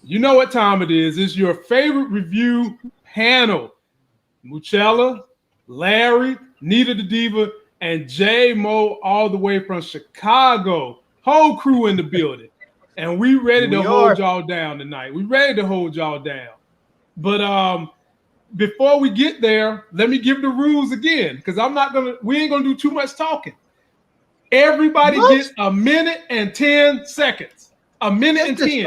You know what time it is. It's your favorite review panel. Muchella, Larry, Nita the Diva, and J Mo all the way from Chicago. Whole crew in the building. And we ready to hold y'all down tonight. We ready to hold y'all down. But before we get there, let me give the rules again, because we ain't gonna do too much talking. Everybody gets a minute and 10 seconds. A minute and 10.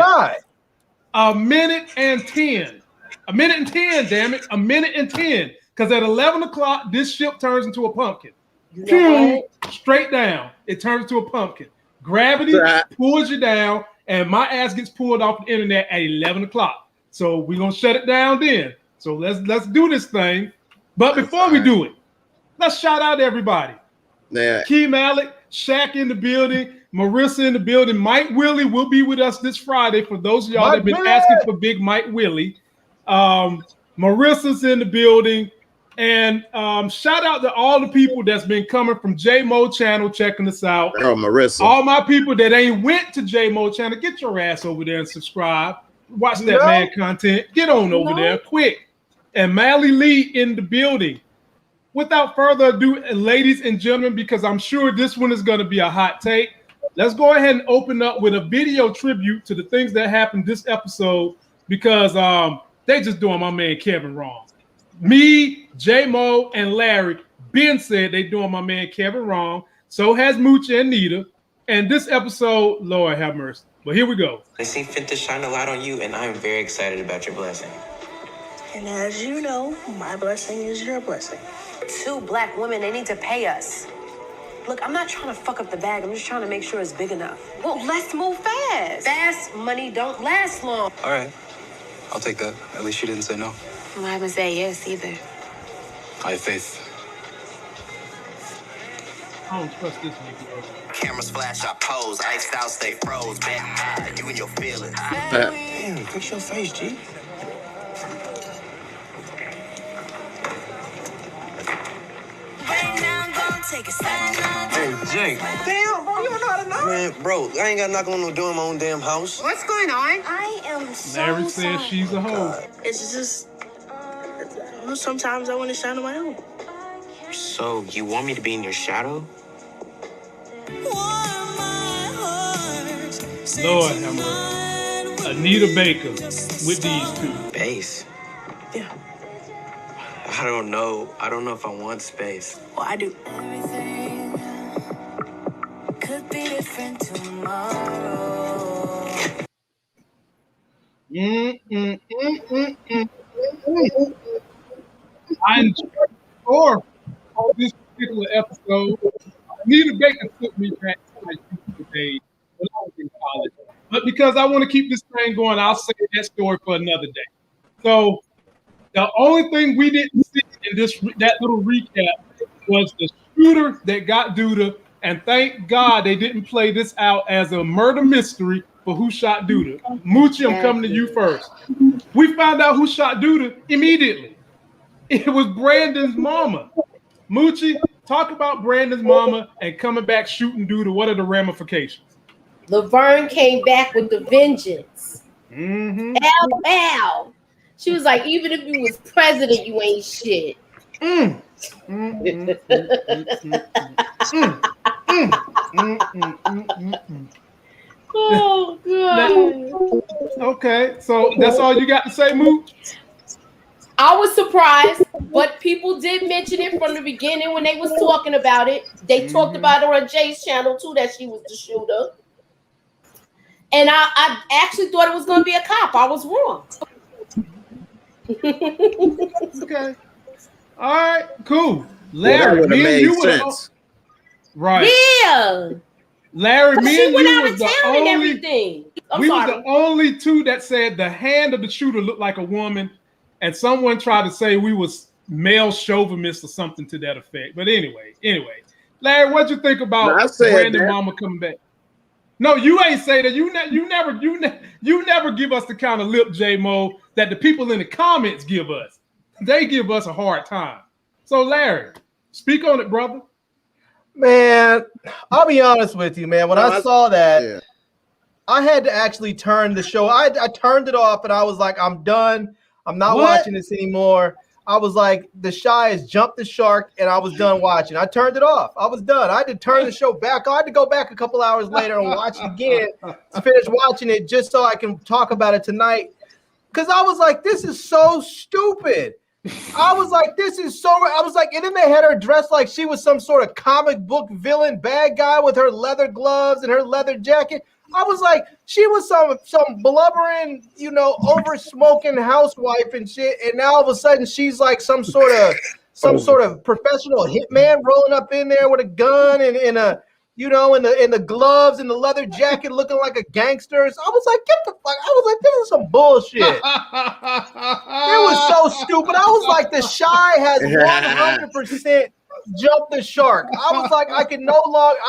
A minute and 10. A minute and 10, damn it. A minute and 10. Because at 11 o'clock, this ship turns into a pumpkin. You know straight down. It turns into a pumpkin. Gravity pulls you down, and my ass gets pulled off the internet at 11 o'clock. So we're going to shut it down then. So let's do this thing. But before we do it, let's shout out everybody. Yeah. Key Malik, Shaq in the building, Marissa in the building. Mike Willie will be with us this Friday for those of y'all that have been asking for Big Mike Willie. Marissa's in the building. And shout out to all the people that's been coming from J Mo Channel checking us out. Oh, Marissa. All my people that ain't went to J Mo Channel, get your ass over there and subscribe. Watch that man content. Get on over there quick. And Mally Lee in the building. Without further ado, ladies and gentlemen, because I'm sure this one is going to be a hot take, let's go ahead and open up with a video tribute to the things that happened this episode, because they just doing my man Kevin wrong. Me, J-Mo, and Larry been said they doing my man Kevin wrong. So has Moochie and Nita. And this episode, Lord have mercy. But here we go. I see fit to shine a light on you, and I'm very excited about your blessing. And as you know, my blessing is your blessing. 2 black women, they need to pay us. Look, I'm not trying to fuck up the bag. I'm just trying to make sure it's big enough. Well, let's move fast. Fast money don't last long. All right. I'll take that. At least you didn't say no. I haven't said yes either. I have faith. I don't trust this nigga. Cameras flash, I pose. Iced out, stay froze. Back, you and your feelings. Damn, fix your face, G. Hey, Jake. Damn, bro, you don't know how to knock? Man, bro, I ain't got to knock on no door in my own damn house. What's going on? I am so Larry says she's a hoe. It's just, sometimes I want to shine on my own. So, you want me to be in your shadow? Lord have mercy. Anita Baker with these 2. Space? Yeah. I don't know. I don't know if I want space. Well, I do. Everything could be different tomorrow. I enjoyed the score on this particular episode. Anita Baker took me back to my youth days when I was in college. But because I want to keep this thing going, I'll save that story for another day. So the only thing we didn't see in that little recap was the shooter that got Duda, and thank God they didn't play this out as a murder mystery for who shot Duda. Moochie, I'm coming to you first. We found out who shot Duda immediately. It was Brandon's mama. Moochie, talk about Brandon's mama and coming back shooting Duda. What are the ramifications? Laverne came back with the vengeance. Mm-hmm. Ow, ow. She was like, even if you was president, you ain't shit. Oh, God. Okay, so that's all you got to say, Mooch? I was surprised, but people did mention it from the beginning when they was talking about it. They talked about her on Jay's channel, too, that she was the shooter. And I actually thought it was going to be a cop. I was wrong. Okay. All right, cool. Larry, me and you were right. Yeah. Larry, me and you was the only everything. We was the only 2 that said the hand of the shooter looked like a woman, and someone tried to say we was male chauvinist or something to that effect. But anyway, Larry, what'd you think about Brandon mama coming back? No, you ain't say that. You never give us the kind of lip, J-Mo, that the people in the comments give us. They give us a hard time. So, Larry, speak on it, brother. Man, I'll be honest with you, man. When I saw that, I had to actually turn the show. I turned it off and I was like, I'm done. I'm not watching this anymore. I was like, the Shy has jumped the shark, and I was done watching. I turned it off. I was done. I had to turn the show back. I had to go back a couple hours later and watch it again to finish watching it just so I can talk about it tonight. Because I was like, this is so stupid. I was like, this is so. I was like, and then they had her dressed like she was some sort of comic book villain, bad guy with her leather gloves and her leather jacket. I was like, she was some blubbering, over smoking housewife and shit, and now all of a sudden she's like some sort of professional hitman rolling up in there with a gun and in the gloves and the leather jacket, looking like a gangster. So I was like, get the fuck! I was like, this is some bullshit. It was so stupid. I was like, the Shy has 100%. Jump the shark. I was like, I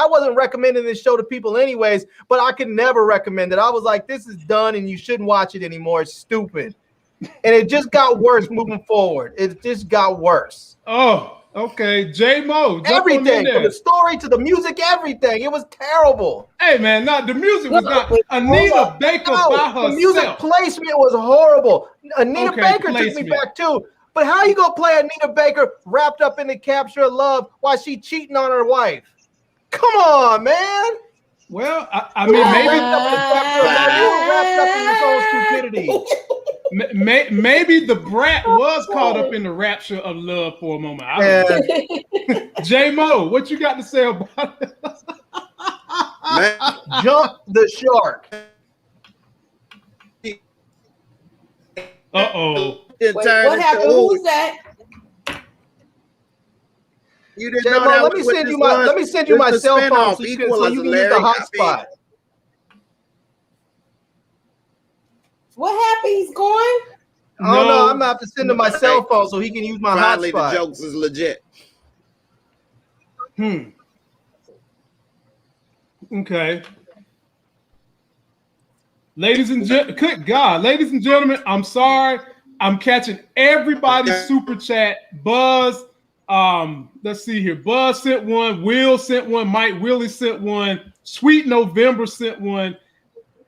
wasn't recommending this show to people anyways, but I could never recommend it. I was like, this is done and you shouldn't watch it anymore. It's stupid. And it just got worse moving forward. It just got worse. Oh, okay. J-Mo. Everything, from the story to the music, everything. It was terrible. Hey, man, the music was not. Anita Baker by herself. The music placement was horrible. Anita Baker took me back too. But how you gonna play Anita Baker wrapped up in the capture of love while she cheating on her wife? Come on, man. Well, I mean, maybe wrapped up in his own stupidity. Maybe the brat was caught up in the rapture of love for a moment. J-Mo, what you got to say about it? Jump the shark. Uh-oh. Wait, what happened? Who's that? You didn't know that. Let me send you my cell phone so you can use the hotspot. What happened? He's going? No, I'm gonna have to send him my cell phone so he can use my hotspot. The jokes is legit. Okay. Ladies and gentlemen, I'm sorry. I'm catching everybody's super chat. Buzz, let's see here. Buzz sent one. Will sent one. Mike Willie sent one. Sweet November sent one.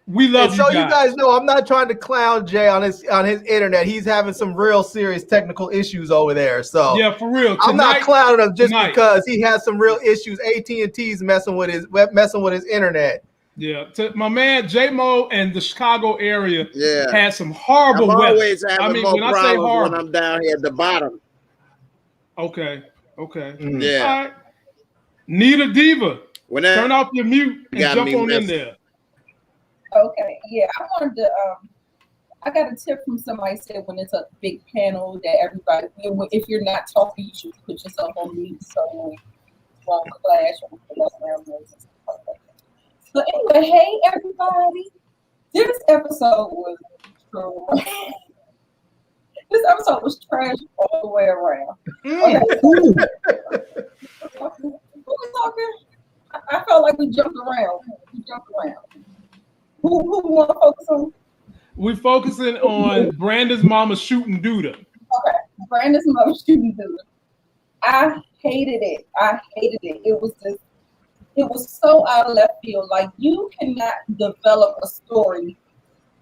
We love you guys. So you guys know, I'm not trying to clown Jay on his internet. He's having some real serious technical issues over there. So yeah, for real. I'm not clowning him just because he has some real issues. AT&T's messing with his internet. Yeah, my man J-Mo and the Chicago area had some horrible weather. Always having more problems when I'm down here at the bottom. Okay. Yeah. All right. Nita Diva, turn off your mute and jump on in there. Okay, yeah, I wanted to. I got a tip from somebody said when it's a big panel that everybody, if you're not talking, you should put yourself on mute so it won't clash or background noise and stuff like that. So anyway, hey everybody, this episode was trash. This episode was trash all the way around. Okay. Who was talking? I felt like we jumped around. Who we want to focus on? We're focusing on Brandon's mama shooting Duda. Okay, Brandon's mama shooting Duda. I hated it. It was so out of left field. Like, you cannot develop a story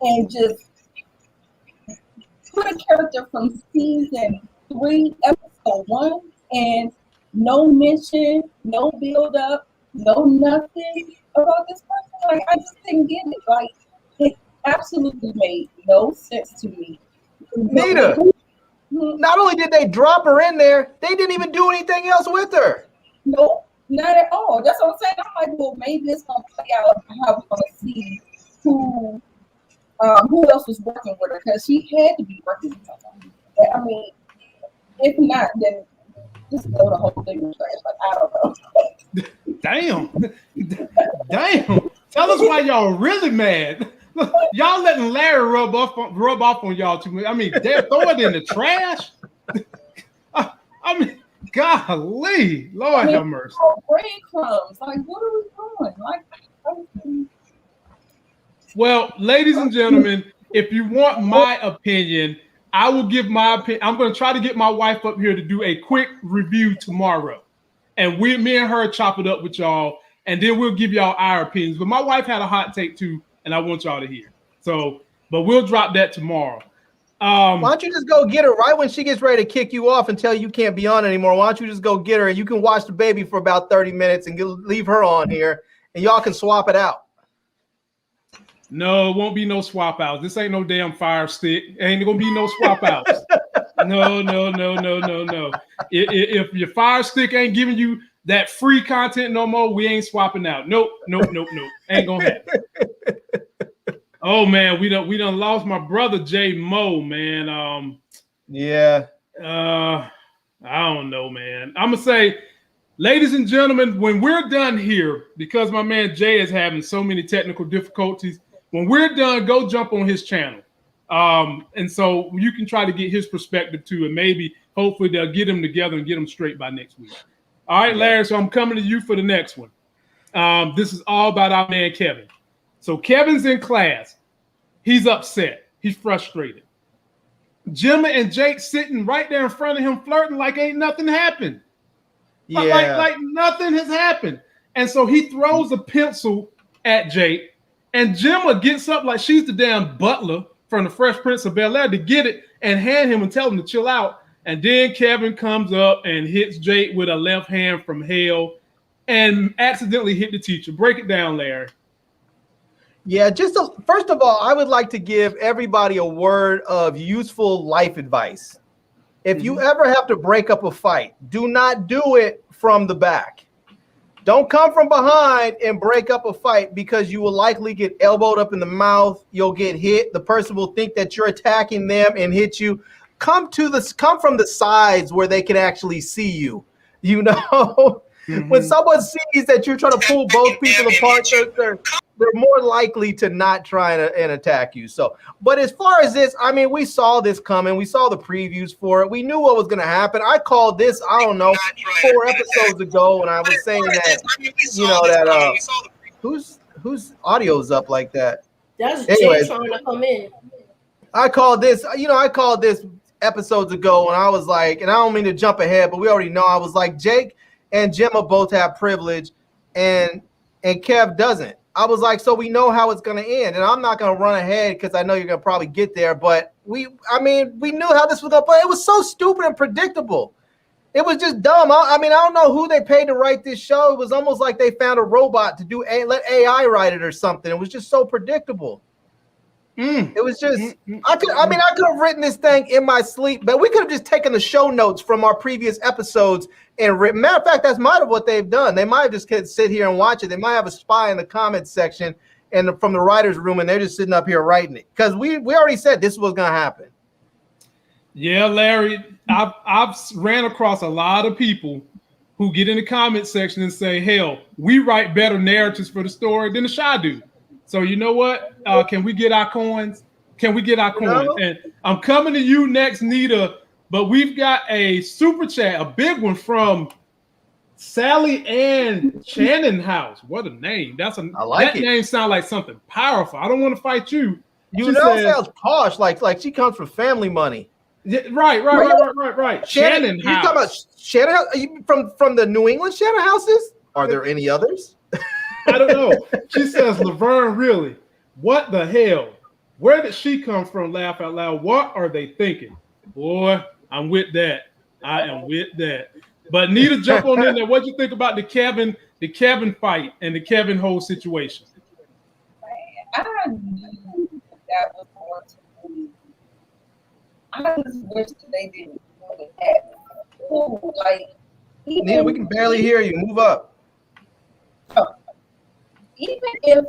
and just put a character from season 3, episode 1, and no mention, no build up, no nothing about this person. Like, I just didn't get it. Like, it absolutely made no sense to me. Nita, not only did they drop her in there, they didn't even do anything else with her. Nope, not at all. That's what I'm saying. I'm like, well, maybe it's gonna play out how we're gonna see who else was working with her, because she had to be working with someone. I mean, if not, then just throw the whole thing in the trash. Like, I don't know. Damn. Tell us why y'all really mad. Y'all letting Larry rub off on y'all too much. I mean, throw it in the trash. I mean, golly, Lord have mercy. Breadcrumbs. Like, what are we doing? Like, well, ladies and gentlemen, if you want my opinion, I will give my opinion. I'm going to try to get my wife up here to do a quick review tomorrow. And me and her chop it up with y'all, and then we'll give y'all our opinions. But my wife had a hot take too and I want y'all to hear. So, but we'll drop that tomorrow. Why don't you just go get her right when she gets ready to kick you off and tell you can't be on anymore? Why don't you just go get her and you can watch the baby for about 30 minutes and leave her on here and y'all can swap it out. No, it won't be no swap outs. This ain't no damn Fire Stick. Ain't gonna be no swap outs. No. If your Fire Stick ain't giving you that free content no more, we ain't swapping out. Nope. Ain't gonna happen. Oh man, we done lost my brother J Mo, man. Yeah. I don't know, man. I'm gonna say, ladies and gentlemen, when we're done here, because my man Jay is having so many technical difficulties, when we're done, go jump on his channel. And so you can try to get his perspective too, and maybe hopefully they'll get him together and get him straight by next week. All right, Larry. So I'm coming to you for the next one. This is all about our man Kevin. So Kevin's in class. He's upset. He's frustrated. Gemma and Jake sitting right there in front of him, flirting like ain't nothing happened. Yeah. Like nothing has happened. And so he throws a pencil at Jake, and Gemma gets up like she's the damn butler from the Fresh Prince of Bel-Air to get it and hand him and tell him to chill out. And then Kevin comes up and hits Jake with a left hand from hell and accidentally hit the teacher. Break it down, Larry. Yeah, first of all, I would like to give everybody a word of useful life advice. If you ever have to break up a fight, do not do it from the back. Don't come from behind and break up a fight, because you will likely get elbowed up in the mouth. You'll get hit. The person will think that you're attacking them and hit you. Come from the sides where they can actually see you. You know, when someone sees that you're trying to pull both people apart, they're more likely to not try and attack you. So, but as far as this, I mean, we saw this coming. We saw the previews for it. We knew what was going to happen. I called this, I don't know, 4 episodes ago, and I was saying that, you know, that whose audio's up like that? That's Jay trying to come in. I called this episodes ago, and I was like, and I don't mean to jump ahead, but we already know, I was like, Jake and Gemma both have privilege, and Kev doesn't. I was like, so we know how it's going to end, and I'm not going to run ahead because I know you're going to probably get there, but we knew how this was going to play. It was so stupid and predictable. It was just dumb. I don't know who they paid to write this show. It was almost like they found a robot to let AI write it or something. It was just so predictable. It was just, I could have written this thing in my sleep, but we could have just taken the show notes from our previous episodes and written. Matter of fact, that's might have what they've done. They might have just sit here and watch it. They might have a spy in the comments section and from the writer's room, and they're just sitting up here writing it. Because we already said this was going to happen. Yeah, Larry, I've ran across a lot of people who get in the comment section and say, hell, we write better narratives for the story than the Shy do. So you know what? Can we get our coins? Can we get our coins? And I'm coming to you next, Nita, but we've got a super chat, a big one from Sally Ann Shannon House. What a name. That name sounds like something powerful. I don't want to fight you. You know, it sounds posh, like she comes from family money. Yeah, right. Shannon House. You talking about Shannon House? Are you from the New England Shannon Houses? Are there any others? I don't know. She says, Laverne, really? What the hell? Where did she come from? Laugh out loud. What are they thinking? Boy, I'm with that. I am with that. But Nita, jump on in there. What do you think about the Kevin fight and the Kevin whole situation? I knew that was going to be. I just wish that they didn't do that. Like, Nita, we can barely hear you. Move up. Even if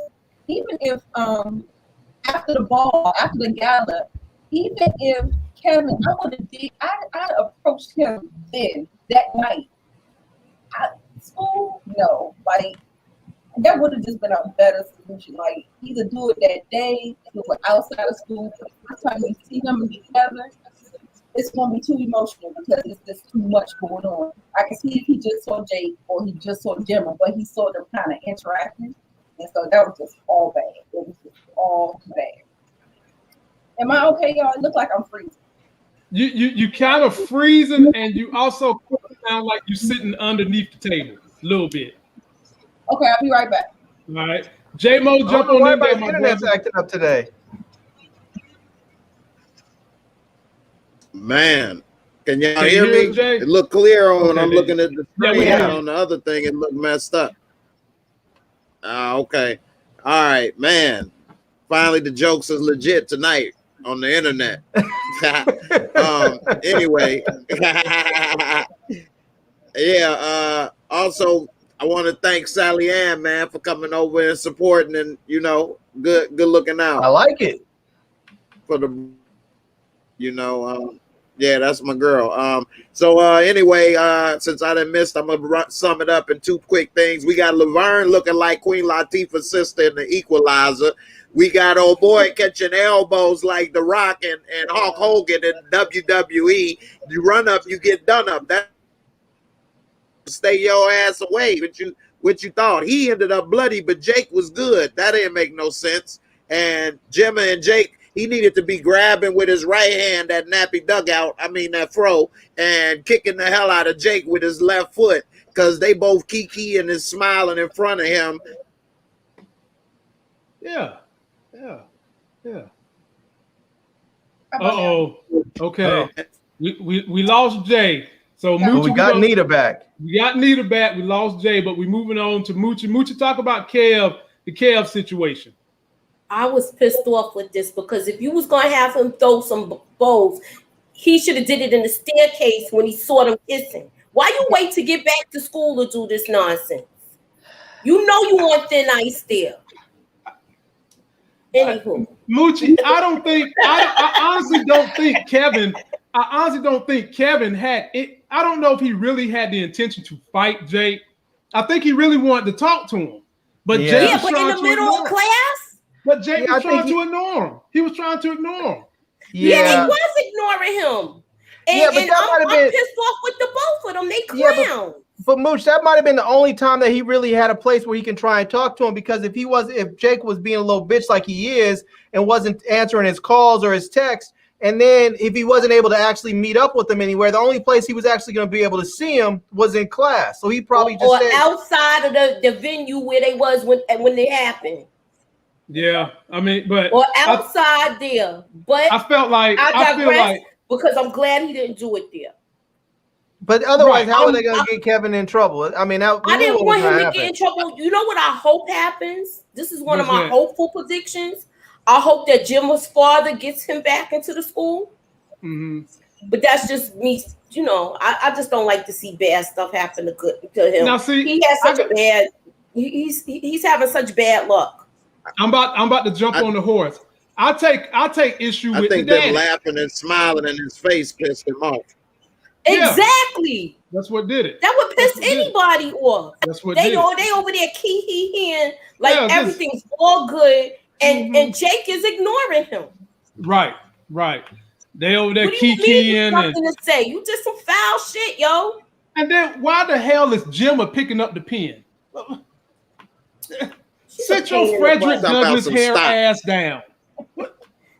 after the gala, even if Kevin, I'd approached him then that night. No, like that would have just been a better solution. Like either do it that day, do it outside of school. By the time you see them together, it's gonna be too emotional because it's just too much going on. I can see if he just saw Jake or he just saw Gemma, but he saw them kind of interacting. And so that was just all bad. It was just all bad. Am I okay, y'all? It looks like I'm freezing. You kind of freezing, and you also sound like you're sitting underneath the table a little bit. Okay, I'll be right back. All right. J-Mo, jump on in there, my internet's brother. acting up today. Man, can y'all Can you hear hear me? us, Jay? It looked clear on. Okay, I'm looking at the Yeah, we screen, hear but you. on the other thing, it looked messed up. Okay. All right, man. Finally, the jokes is legit tonight on the internet. Anyway, yeah. Also, I want to thank Sally Ann, man, for coming over and supporting, and good looking out. I like it. For the, yeah, that's my girl. So anyway, since I done missed, I'm gonna sum it up in two quick things. We got Laverne looking like Queen Latifah's sister in The Equalizer. We got old boy catching elbows like The Rock and Hulk Hogan in WWE. You run up, you get done up. That stay your ass away. What you thought? He ended up bloody, but Jake was good. That didn't make no sense. And Gemma and Jake, he needed to be grabbing with his right hand that nappy dugout, that fro, and kicking the hell out of Jake with his left foot, because they both kiki and is smiling in front of him. Yeah. Uh-oh. Okay. We lost Jay. So Moochie, we got Nita back. We got Nita back. We lost Jay, but we're moving on to Moochie. Moochie, talk about the Kev situation. I was pissed off with this because if you was gonna have him throw some bowls, he should have did it in the staircase when he saw them kissing. Why you wait to get back to school to do this nonsense? You know you on thin ice there. Anywho, Moochie, I honestly don't think Kevin had it. I don't know if he really had the intention to fight Jake. I think he really wanted to talk to him. But Jake was but in the middle of class? But Jake was trying to ignore him. He was trying to ignore him. Yeah, he was ignoring him. And I'm pissed off with the both of them. They clowns. But Mooch, that might have been the only time that he really had a place where he can try and talk to him, because if Jake was being a little bitch like he is and wasn't answering his calls or his texts, and then if he wasn't able to actually meet up with him anywhere, the only place he was actually going to be able to see him was in class. So he probably or outside of the venue where they was when they happened. Yeah, but or outside there. But I felt like I digress because I'm glad he didn't do it there. But otherwise, how are they going to get Kevin in trouble? I didn't want him to get in trouble. You know what I hope happens? This is one of my hopeful predictions. I hope that Jim's father gets him back into the school. Mm-hmm. But that's just me. I just don't like to see bad stuff happen to him. Now, see, he has such a bad. He's having such bad luck. I'm about to jump on the horse. I take issue with. I think them laughing and smiling in his face pissed him off. Exactly. That's what did it. That would piss anybody off. That's what they over there key like everything's all good, and Jake is ignoring him. Right. They over there keying and to say you did some foul shit, yo. And then why the hell is Gemma picking up the pen? Sit your Frederick Douglass hair ass down.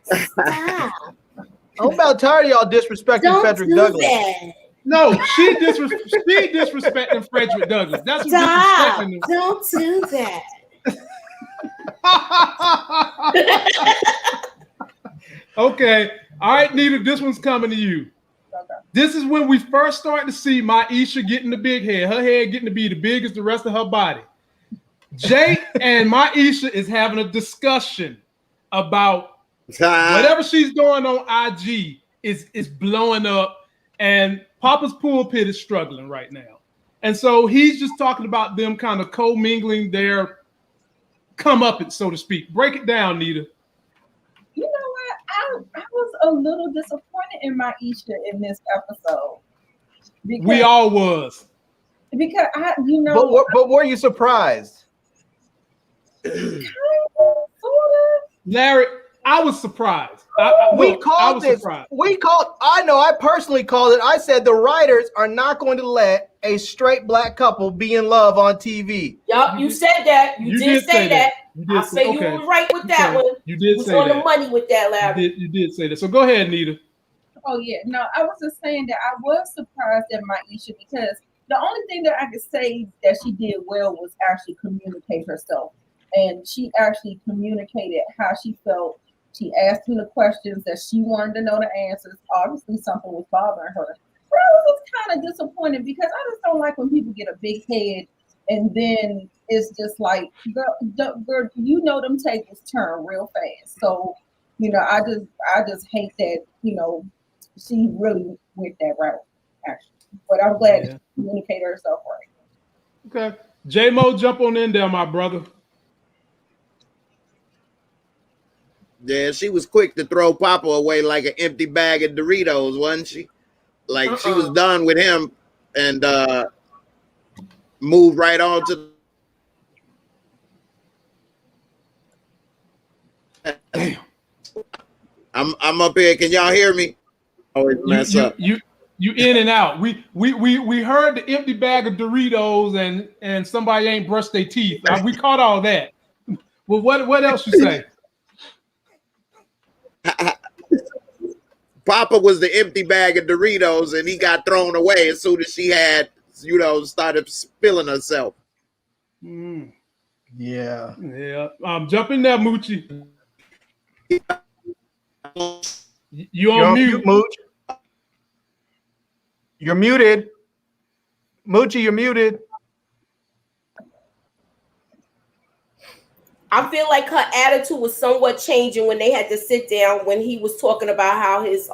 Stop. I'm about tired of y'all disrespecting Frederick Douglass. That. No, she disrespecting Frederick Douglass. That's who's disrespecting him. Don't do that. Okay. All right, Nita, this one's coming to you. Okay. This is when we first start to see Myisha getting the big head. Her head getting to be the biggest the rest of her body. Jake and Myisha is having a discussion about whatever she's doing on IG is blowing up, and Papa's pulpit is struggling right now. And so he's just talking about them kind of co-mingling their comeuppance, so to speak. Break it down, Nita. You know what? I was a little disappointed in Myisha in this episode. We all was. Because But were you surprised? Kind of, sort of. Larry, I was surprised. I personally called it. I said the writers are not going to let a straight black couple be in love on TV. Yup, you said that. You did say that. I say you were right with that one. You did say that. On the money with that, Larry. You did say that. So go ahead, Nita. Oh yeah, no, I was just saying that I was surprised at Myisha because the only thing that I could say that she did well was actually communicate herself. and she actually communicated how she felt. She asked him the questions that she wanted to know the answers. Obviously, something was bothering her. But I was just kind of disappointed because I just don't like when people get a big head and then it's just like, girl, you know them tables turn real fast. So, you know, I just hate that, you know, she really went that route, actually. But I'm glad that she communicated herself right. Okay. J-Mo, jump on in there, my brother. Yeah, she was quick to throw Papa away like an empty bag of Doritos, wasn't she? Like she was done with him and moved right on to. Damn. I'm up here. Can y'all hear me? Always mess up. You in and out. We heard the empty bag of Doritos and somebody ain't brushed their teeth. We caught all that. Well, what else you say? Papa was the empty bag of Doritos, and he got thrown away as soon as she had, you know, started spilling herself. Mm. Yeah. Jump in there, Moochie. You You're on mute, Mooch. You're muted. Moochie, you're muted. I feel like her attitude was somewhat changing when they had to sit down when he was talking about how his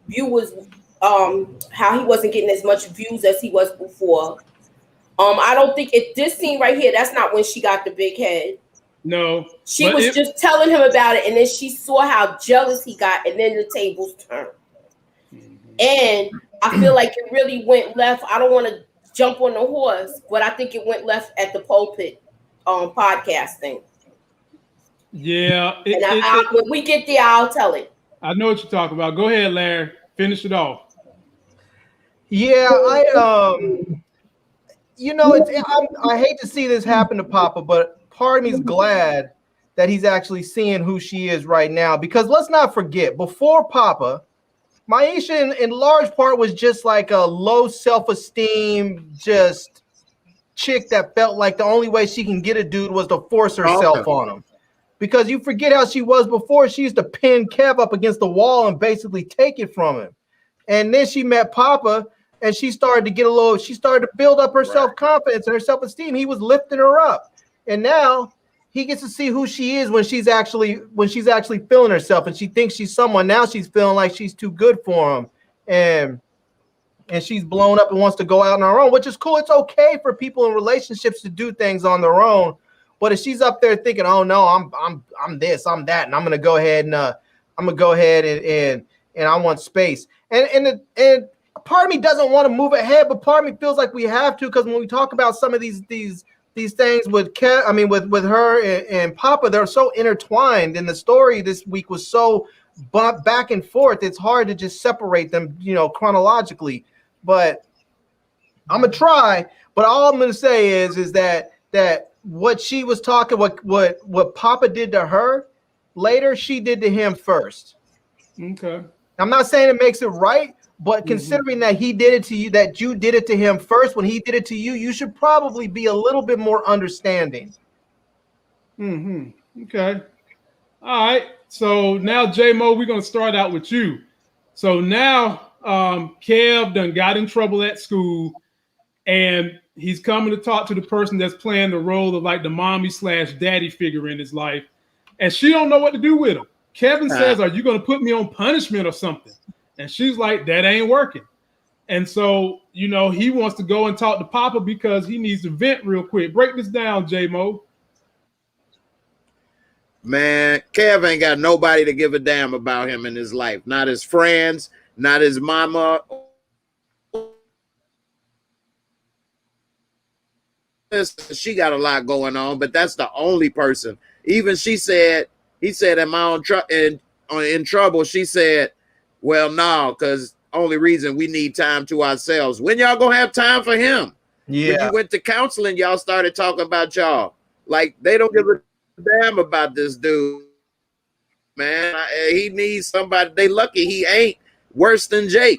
view was how he wasn't getting as much views as he was before. I don't think this scene right here, that's not when she got the big head. No. She was just telling him about it, and then she saw how jealous he got, and then the tables turned. And I feel like it really went left. I don't want to jump on the horse, but I think it went left at the pulpit podcast thing. Yeah. When we get there, I'll tell it. I know what you're talking about. Go ahead, Larry. Finish it off. Yeah, you know, I hate to see this happen to Papa, but part of me is glad that he's actually seeing who she is right now. Because let's not forget, before Papa, Myisha in large part was just like a low self-esteem, just chick that felt like the only way she can get a dude was to force herself on him. Because you forget how she was before. She used to pin Kev up against the wall and basically take it from him. And then she met Papa, and she started to build up her self-confidence and her self-esteem. He was lifting her up. And now he gets to see who she is when she's actually feeling herself, and she thinks she's someone. Now she's feeling like she's too good for him. And she's blown up and wants to go out on her own, which is cool. It's okay for people in relationships to do things on their own. But if she's up there thinking, "Oh no, I'm this, I'm that, and I'm gonna go ahead and I want space," and part of me doesn't want to move ahead, but part of me feels like we have to, because when we talk about some of these things with with her and Papa, they're so intertwined, and the story this week was so back and forth. It's hard to just separate them, you know, chronologically. But I'm gonna try. But all I'm gonna say is that what she was talking, what Papa did to her later, she did to him first. Okay. I'm not saying it makes it right, but considering that he did it to you, that you did it to him first, when he did it to you, you should probably be a little bit more understanding. Okay. All right. So now, J-Mo, we're going to start out with you. So now Kev done got in trouble at school, and he's coming to talk to the person that's playing the role of like the mommy/daddy figure in his life, and she don't know what to do with him. Kevin says, "Are you going to put me on punishment or something?" And she's like, "That ain't working." And so, you know, he wants to go and talk to Papa because he needs to vent real quick. Break this down, J-Mo. Man, Kev ain't got nobody to give a damn about him in his life. Not his friends, not his mama. She got a lot going on, but that's the only person. Even he said, "Am I in trouble?" She said, "Well, no, because only reason we need time to ourselves." When y'all gonna have time for him? Yeah. When you went to counseling, y'all started talking about y'all. Like, they don't give a damn about this dude, man. He needs somebody. They lucky he ain't worse than Jake.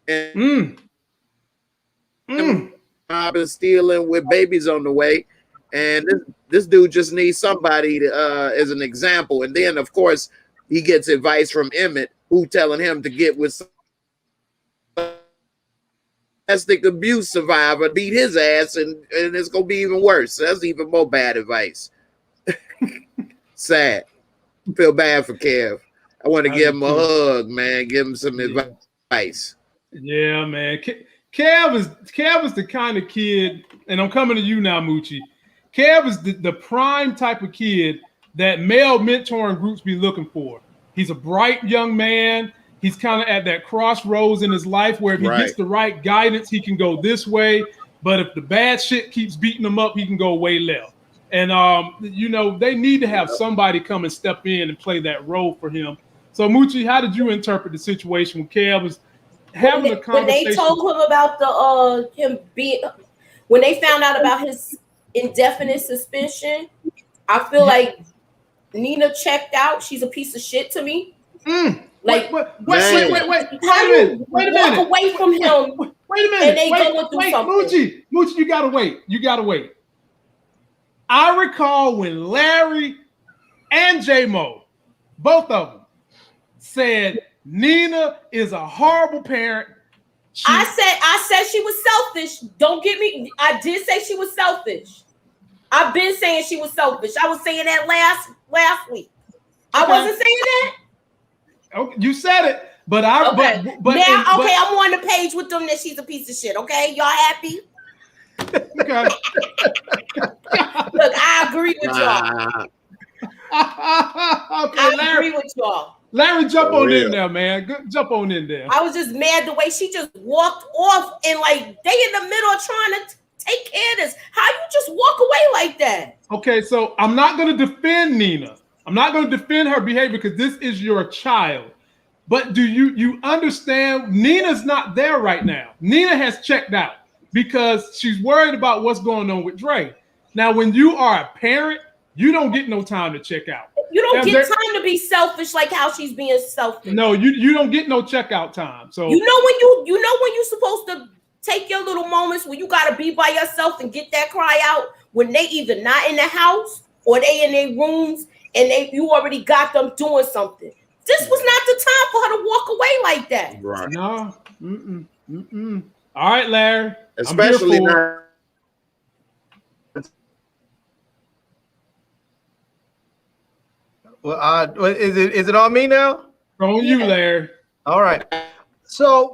And I've been stealing with babies on the way. And this dude just needs somebody to, as an example. And then, of course, he gets advice from Emmett, who telling him to get with some domestic abuse survivor, beat his ass, and it's gonna be even worse. That's even more bad advice. Sad. Feel bad for Kev. I want to give him a hug, man. Give him some advice. Yeah, man. Kev is the kind of kid, and I'm coming to you now, Moochie. Kev is the prime type of kid that male mentoring groups be looking for. He's a bright young man. He's kind of at that crossroads in his life where if he gets the right guidance, he can go this way. But if the bad shit keeps beating him up, he can go way left. And, you know, they need to have somebody come and step in and play that role for him. So, Moochie, how did you interpret the situation when Kev was having a conversation? When they told him about the when they found out about his indefinite suspension, I feel like Nina checked out. She's a piece of shit to me. Like, wait a minute. Walk away from him. Wait a minute. And they going through something. Moochie, you gotta wait. You gotta wait. I recall when Larry and J-Mo, both of them, said Nina is a horrible parent. I said she was selfish. Don't get me. I did say she was selfish. I've been saying she was selfish. I was saying that last week. I wasn't saying that. Okay, you said it, but now, I'm on the page with them that she's a piece of shit. Okay, y'all happy? Okay. Look, I agree with y'all. Okay, I agree with y'all. Larry, jump on in there, man. Jump on in there. I was just mad the way she just walked off and like they in the middle of trying to take care of this. How you just walk away like that? Okay, so I'm not going to defend Nina. I'm not going to defend her behavior because this is your child. But do you understand? Nina's not there right now. Nina has checked out because she's worried about what's going on with Dre. Now, when you are a parent, you don't get no time to check out. You don't get time to be selfish like how she's being selfish. No, you don't get no checkout time. So you know when you're supposed to take your little moments when you gotta be by yourself and get that cry out when they either not in the house or they in their rooms and you already got them doing something. This was not the time for her to walk away like that. Right. No. All right, Larry. Especially now. Well, is it on me now? On you, Larry. All right. So,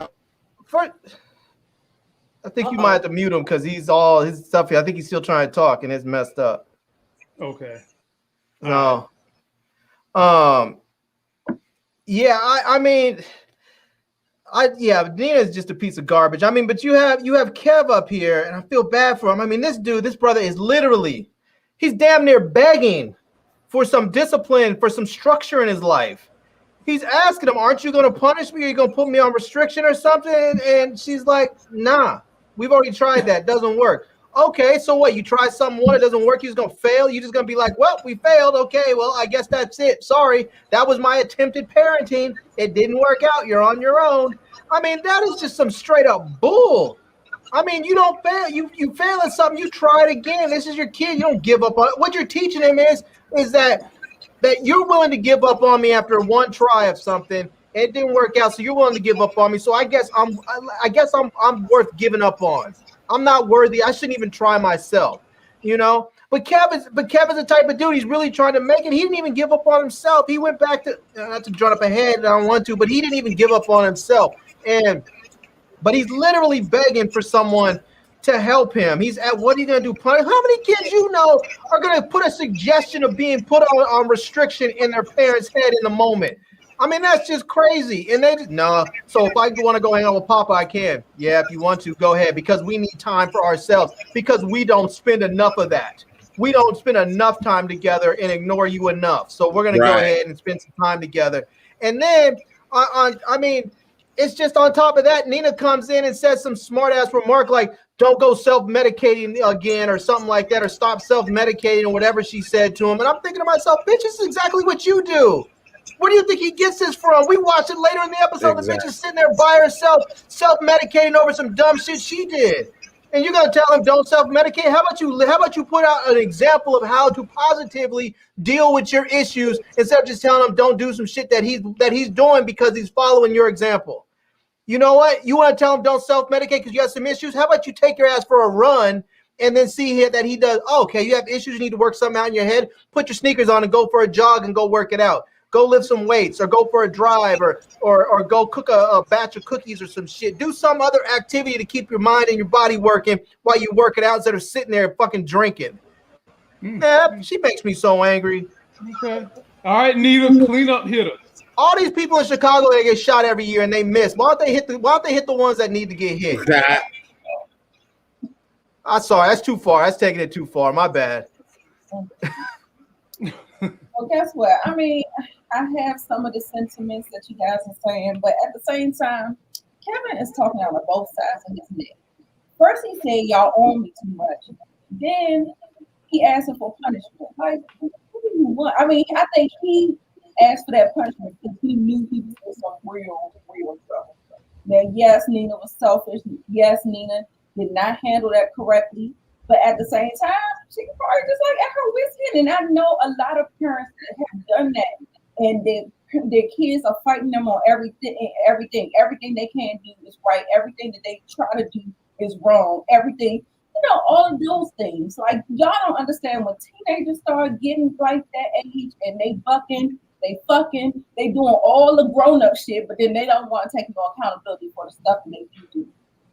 I think you might have to mute him because he's all his stuff here. I think he's still trying to talk and it's messed up. Okay. No. Yeah, I mean, Nina's just a piece of garbage. I mean, but you have Kev up here, and I feel bad for him. I mean, this brother is literally, he's damn near begging for some discipline, for some structure in his life. He's asking him, aren't you going to punish me? Are you going to put me on restriction or something? And she's like, nah, we've already tried that. Doesn't work. Okay, so what? You try something, it doesn't work, you're just going to fail? You're just going to be like, well, we failed. Okay, well, I guess that's it. Sorry, that was my attempted parenting. It didn't work out. You're on your own. I mean, that is just some straight up bull. I mean, you don't fail. You fail at something, you try it again. This is your kid. You don't give up on it. What you're teaching him is that you're willing to give up on me after one try of something. It didn't work out, so you're willing to give up on me. So I guess I'm worth giving up on. I'm not worthy. I shouldn't even try myself, you know. But Kevin's the type of dude. He's really trying to make it. He didn't even give up on himself. He went back to not to jump ahead. I don't want to, but he didn't even give up on himself. But he's literally begging for someone to help him. He's at what are you gonna do? How many kids you know are gonna put a suggestion of being put on restriction in their parents' head in the moment? I mean, that's just crazy. And they just, no. So if I want to go hang out with Papa, I can. Yeah, if you want to, go ahead. Because we need time for ourselves. Because we don't spend enough of that. We don't spend enough time together and ignore you enough. So we're going to go ahead and spend some time together. And then, I mean, it's just on top of that, Nina comes in and says some smart-ass remark like, don't go self-medicating again or something like that, or stop self-medicating or whatever she said to him. And I'm thinking to myself, bitch, this is exactly what you do. Where do you think he gets this from? We watch it later in the episode. Exactly. The bitch is sitting there by herself, self-medicating over some dumb shit she did. And you're gonna tell him don't self-medicate? How about you put out an example of how to positively deal with your issues instead of just telling him don't do some shit that he's doing because he's following your example? You know what? You want to tell him don't self-medicate because you got some issues? How about you take your ass for a run and then see that he does, oh, okay, you have issues, you need to work something out in your head, put your sneakers on and go for a jog and go work it out. Go lift some weights or go for a drive or go cook a batch of cookies or some shit. Do some other activity to keep your mind and your body working while you work it out instead of sitting there fucking drinking. Yeah, she makes me so angry. Okay. All right, Nita, clean up hitter. All these people in Chicago, they get shot every year and they miss. Why don't they hit the ones that need to get hit? I'm sorry, that's too far. That's taking it too far. My bad. Well, guess what? I mean, I have some of the sentiments that you guys are saying, but at the same time, Kevin is talking out of both sides of his neck. First, he said, y'all own me too much. Then he asked him for punishment. Like, what do you want? I mean, I think he asked for that punishment because he knew he was in some real trouble. Now, yes, Nina was selfish. Yes, Nina did not handle that correctly. But at the same time, she can probably just like at her wit's end. And I know a lot of parents that have done that, and their kids are fighting them on everything. Everything they can do is right. Everything that they try to do is wrong. Everything, all of those things. Like, y'all don't understand when teenagers start getting like that age and they bucking, they fucking, they doing all the grown-up shit, but then they don't want to take no accountability for the stuff that they do.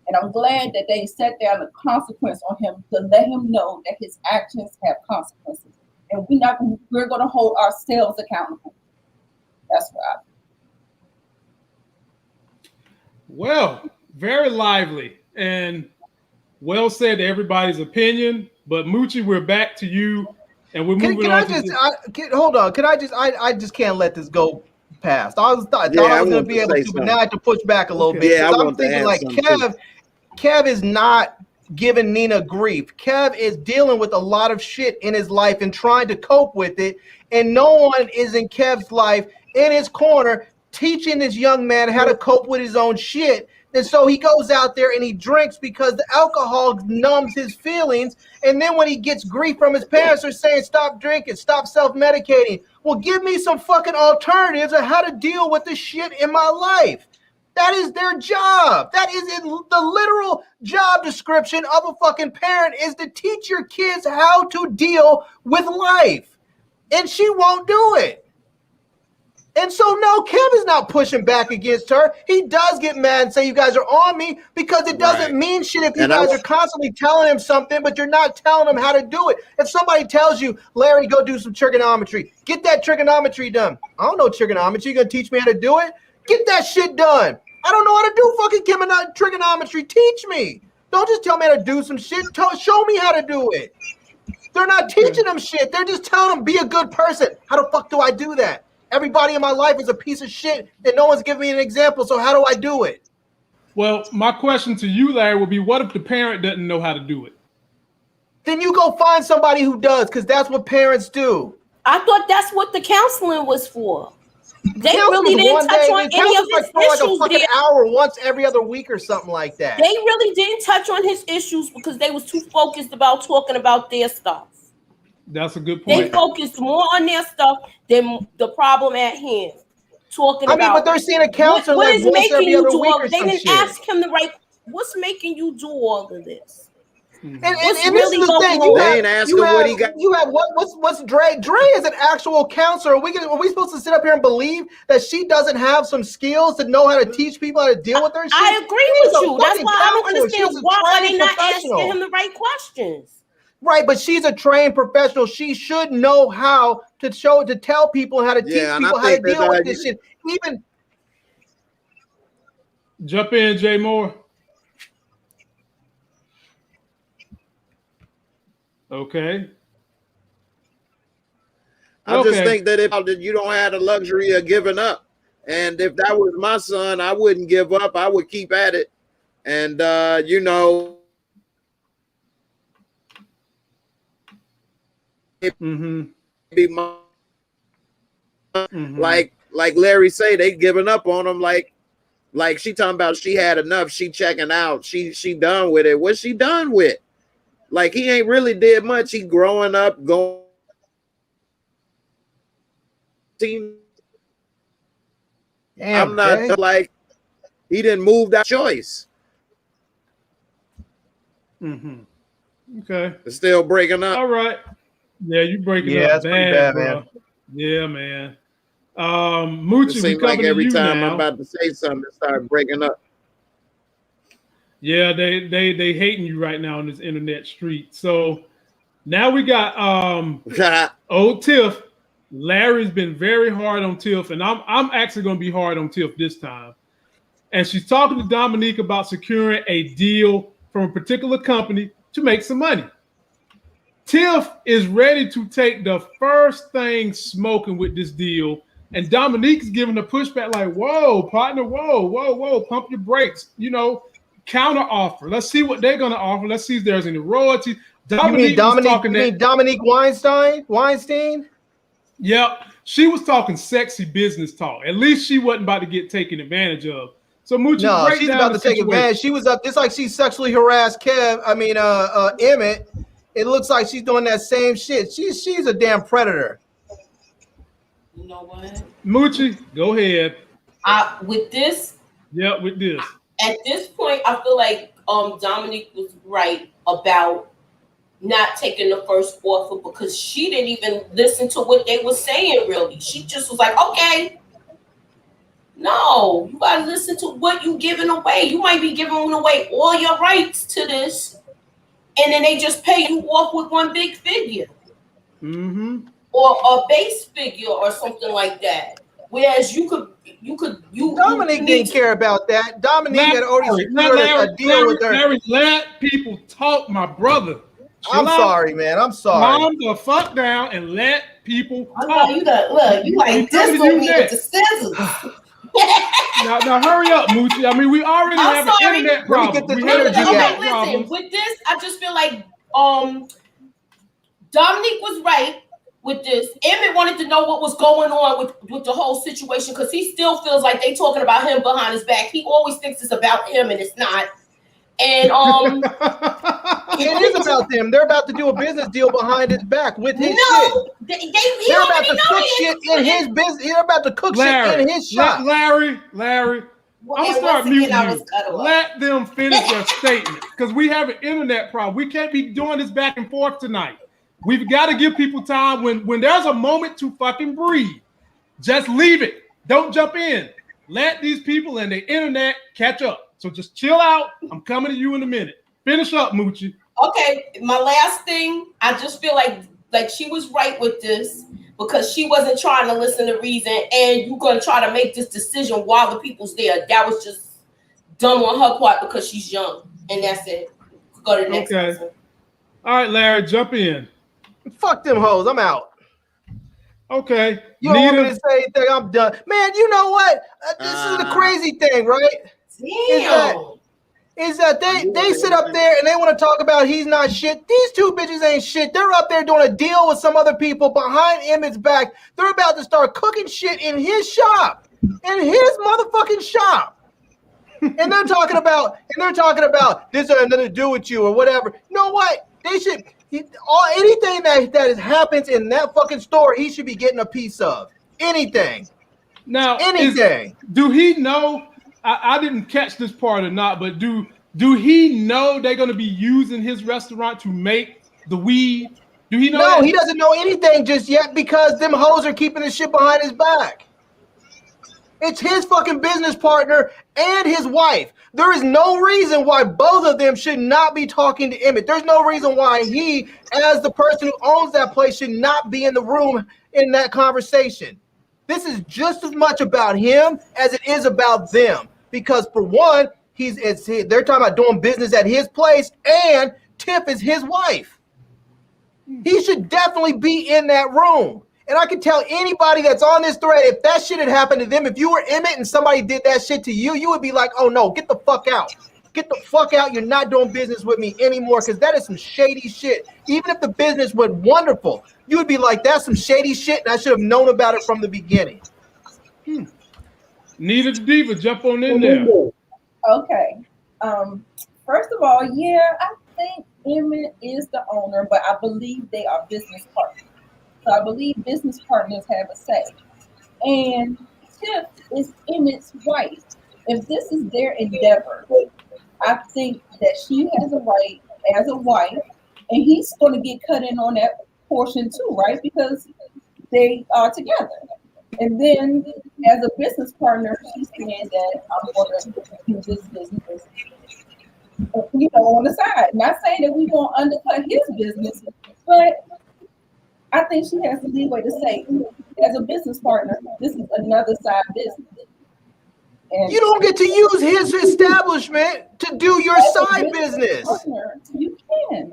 And I'm glad that they set down a consequence on him to let him know that his actions have consequences. And we're going to hold ourselves accountable. That's what I think. Well, very lively and well said to everybody's opinion. But Moochie, we're back to you, and we're moving on. Hold on. I just can't let this go past. I thought I was going to be able to, but now I have to push back a little bit. Yeah, I'm thinking like Kev is not giving Nina grief. Kev is dealing with a lot of shit in his life and trying to cope with it. And no one is in Kev's life in his corner teaching this young man how to cope with his own shit. And so he goes out there and he drinks because the alcohol numbs his feelings. And then when he gets grief from his parents, they're saying, stop drinking, stop self-medicating. Well, give me some fucking alternatives on how to deal with the shit in my life. That is their job. That is the literal job description of a fucking parent, is to teach your kids how to deal with life. And she won't do it. And so, no, Kev is not pushing back against her. He does get mad and say, you guys are on me, because it doesn't mean shit if you guys are constantly telling him something, but you're not telling him how to do it. If somebody tells you, Larry, go do some trigonometry, get that trigonometry done. I don't know trigonometry. You're going to teach me how to do it? Get that shit done. I don't know how to do fucking trigonometry. Teach me. Don't just tell me how to do some shit. Show me how to do it. They're not teaching them shit. They're just telling them, be a good person. How the fuck do I do that? Everybody in my life is a piece of shit and no one's giving me an example. So how do I do it? Well, my question to you, Larry, would be, what if the parent doesn't know how to do it? Then you go find somebody who does, because that's what parents do. I thought that's what the counseling was for. They really didn't touch on any of his issues. Like a fucking hour once every other week or something like that. They really didn't touch on his issues because they was too focused about talking about their stuff. That's a good point. They focused more on their stuff than the problem at hand. But they're seeing a counselor what like is once making every you other do week all? or They some didn't shit. ask him the right. What's making you do all of this? And this is the thing. What's Dre? Dre is an actual counselor. Are we supposed to sit up here and believe that she doesn't have some skills to know how to teach people how to deal with their shit? I agree with you. That's why I don't understand why are they not asking him the right questions. Right, but she's a trained professional. She should know how to tell people how to teach people how to deal with this shit. Even jump in, Jay Moore. Okay. I just think that if you don't have the luxury of giving up, and if that was my son, I wouldn't give up. I would keep at it, and be like Larry say, they giving up on him. Like, Like she talking about she had enough, she checking out, she done with it. What's she done with? Like he ain't really did much. He growing up, going. Damn, I'm not Jay. like he didn't move that choice. Okay. It's still breaking up. All right. Yeah, you breaking Yeah, up that's pretty bad, bro. man. Yeah, man. It Moochie, we seems like coming to every you time now. I'm about to say something, it starts breaking up. Yeah, they hating you right now on this internet street. So now we got old Tiff. Larry's been very hard on Tiff, and I'm actually going to be hard on Tiff this time. And she's talking to Dominique about securing a deal from a particular company to make some money. Tiff is ready to take the first thing smoking with this deal, and Dominique's giving a pushback like, "Whoa, partner, whoa, pump your brakes, counter offer. Let's see what they're going to offer. Let's see if there's any royalties." Dominique was talking Dominique Weinstein? Yep, she was talking sexy business talk. At least she wasn't about to get taken advantage of. So Moochie, No, she's about to take advantage. She was up just like she sexually harassed Emmett. It looks like she's doing that same shit. She's a damn predator. You know what? Moochie, go ahead. With this. Yeah, with this. At this point, I feel like Dominique was right about not taking the first offer because she didn't even listen to what they were saying, really. She just was like, okay. No, you gotta listen to what you giving away. You might be giving away all your rights to this, and then they just pay you off with one big figure. Or a base figure or something like that. Whereas Dominique didn't care about that. Dominique had already secured a deal with her. Larry, let people talk, my brother. I'm sorry, man. I'm sorry. Calm the fuck down and let people talk. I know you like this with me with the scissors. now hurry up, Moochie. I mean, we already have an internet problem. Listen, with this, I just feel like Dominique was right with this. Emmett wanted to know what was going on with the whole situation because he still feels like they talking about him behind his back. He always thinks it's about him and it's not. And it is about them. They're about to do a business deal behind his back with his shit. They're about to cook shit in his business. They're about to cook shit in his shop. Larry, I'm gonna start muting you. Let them finish their statement because we have an internet problem. We can't be doing this back and forth tonight. We've got to give people time when there's a moment to fucking breathe. Just leave it. Don't jump in. Let these people and the internet catch up. So just chill out. I'm coming to you in a minute. Finish up, Moochie. Okay, my last thing, I just feel like she was right with this because she wasn't trying to listen to reason and you're going to try to make this decision while the people's there. That was just dumb on her part because she's young. And that's it. Go to the next person. All right, Larry, jump in. Fuck them hoes. I'm out. Okay. You don't want me to say anything. I'm done. Man, you know what? This is the crazy thing, right? Is that they sit up there and they want to talk about he's not shit. These two bitches ain't shit. They're up there doing a deal with some other people behind Emmett's back. They're about to start cooking shit in his shop. In his motherfucking shop. And they're talking about this has nothing to do with you or whatever. You know what? They should anything that happens in that fucking store, he should be getting a piece of. Anything. Now, anything. Do he know? I didn't catch this part or not, but do he know they're going to be using his restaurant to make the weed? Do he know? No, that? He doesn't know anything just yet because them hoes are keeping the shit behind his back. It's his fucking business partner and his wife. There is no reason why both of them should not be talking to Emmett. There's no reason why he, as the person who owns that place, should not be in the room in that conversation. This is just as much about him as it is about them. Because for one, they're talking about doing business at his place, and Tiff is his wife. He should definitely be in that room. And I can tell anybody that's on this thread, if that shit had happened to them, if you were Emmett and somebody did that shit to you, you would be like, oh no, get the fuck out. Get the fuck out. You're not doing business with me anymore because that is some shady shit. Even if the business went wonderful, you would be like, that's some shady shit and I should have known about it from the beginning. Nita the Diva, jump on in there. Okay. First of all, yeah, I think Emmett is the owner, but I believe they are business partners. So I believe business partners have a say. And Tiff is Emmett's wife. If this is their endeavor, I think that she has a right as a wife, and he's going to get cut in on that portion too, right? Because they are together. And then as a business partner, she's saying that I'm going to do this business, on the side. Not saying that we won't undercut his business, but I think she has the leeway to say, as a business partner, this is another side business. And you don't get to use his establishment to do your side business. Partner, you can.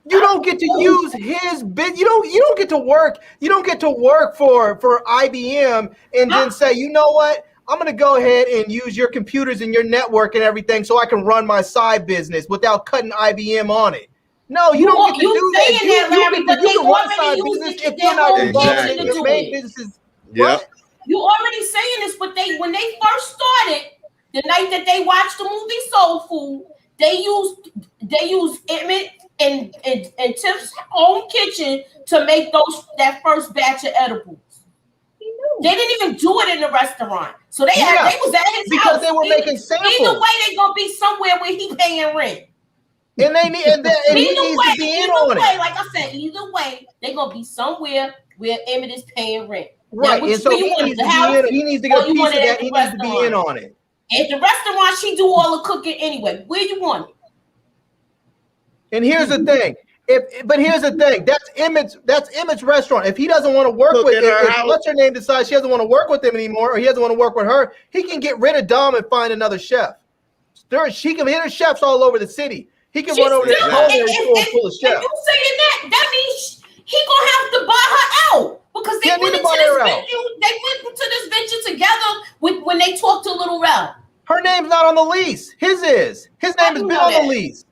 You don't get to use his bit. You don't get to work. You don't get to work for IBM and then say, you know what? I'm going to go ahead and use your computers and your network and everything so I can run my side business without cutting IBM on it. No, you don't get to do that. You can run side business if you're not involved in your main businesses. Yeah. You already saying this, but when they first started, the night that they watched the movie Soul Food, they used Emmett and Tiff's own kitchen to make that first batch of edibles. They didn't even do it in the restaurant. So they was at his because house. They were making samples. Either way, they gonna be somewhere where he paying rent. And he needs to be in on it. Like I said, either way, they gonna be somewhere where Emmett is paying rent. Right, now, and so he needs to get a piece of that. He needs to be in on it. At the restaurant, she do all the cooking anyway. Where you want it? And here's the thing. Here's the thing. That's Emmett's restaurant. If he doesn't want to work with her, what's her name decides she doesn't want to work with him anymore, or he doesn't want to work with her, he can get rid of Dom and find another chef. She can hit her chefs all over the city. He can run over there and full of chefs. And you saying that means he gonna have to buy her out because they went into this venue. They went into this venture together when they talked to Little Rel. Her name's not on the lease. His is. His name has been on the lease.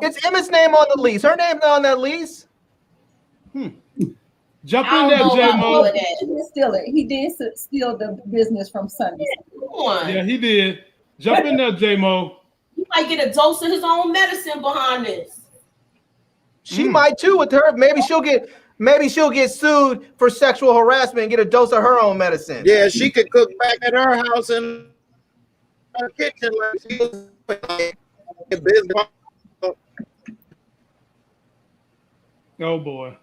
It's Emmett's name on the lease. Her name's not on that lease. Jump in there, J-Mo. He did steal the business from Sunday. Yeah, he did. Jump in there, J-Mo. He might get a dose of his own medicine behind this. She might too with her. Maybe she'll get sued for sexual harassment and get a dose of her own medicine. Yeah, she could cook back at her house in her kitchen like she was business. Oh boy.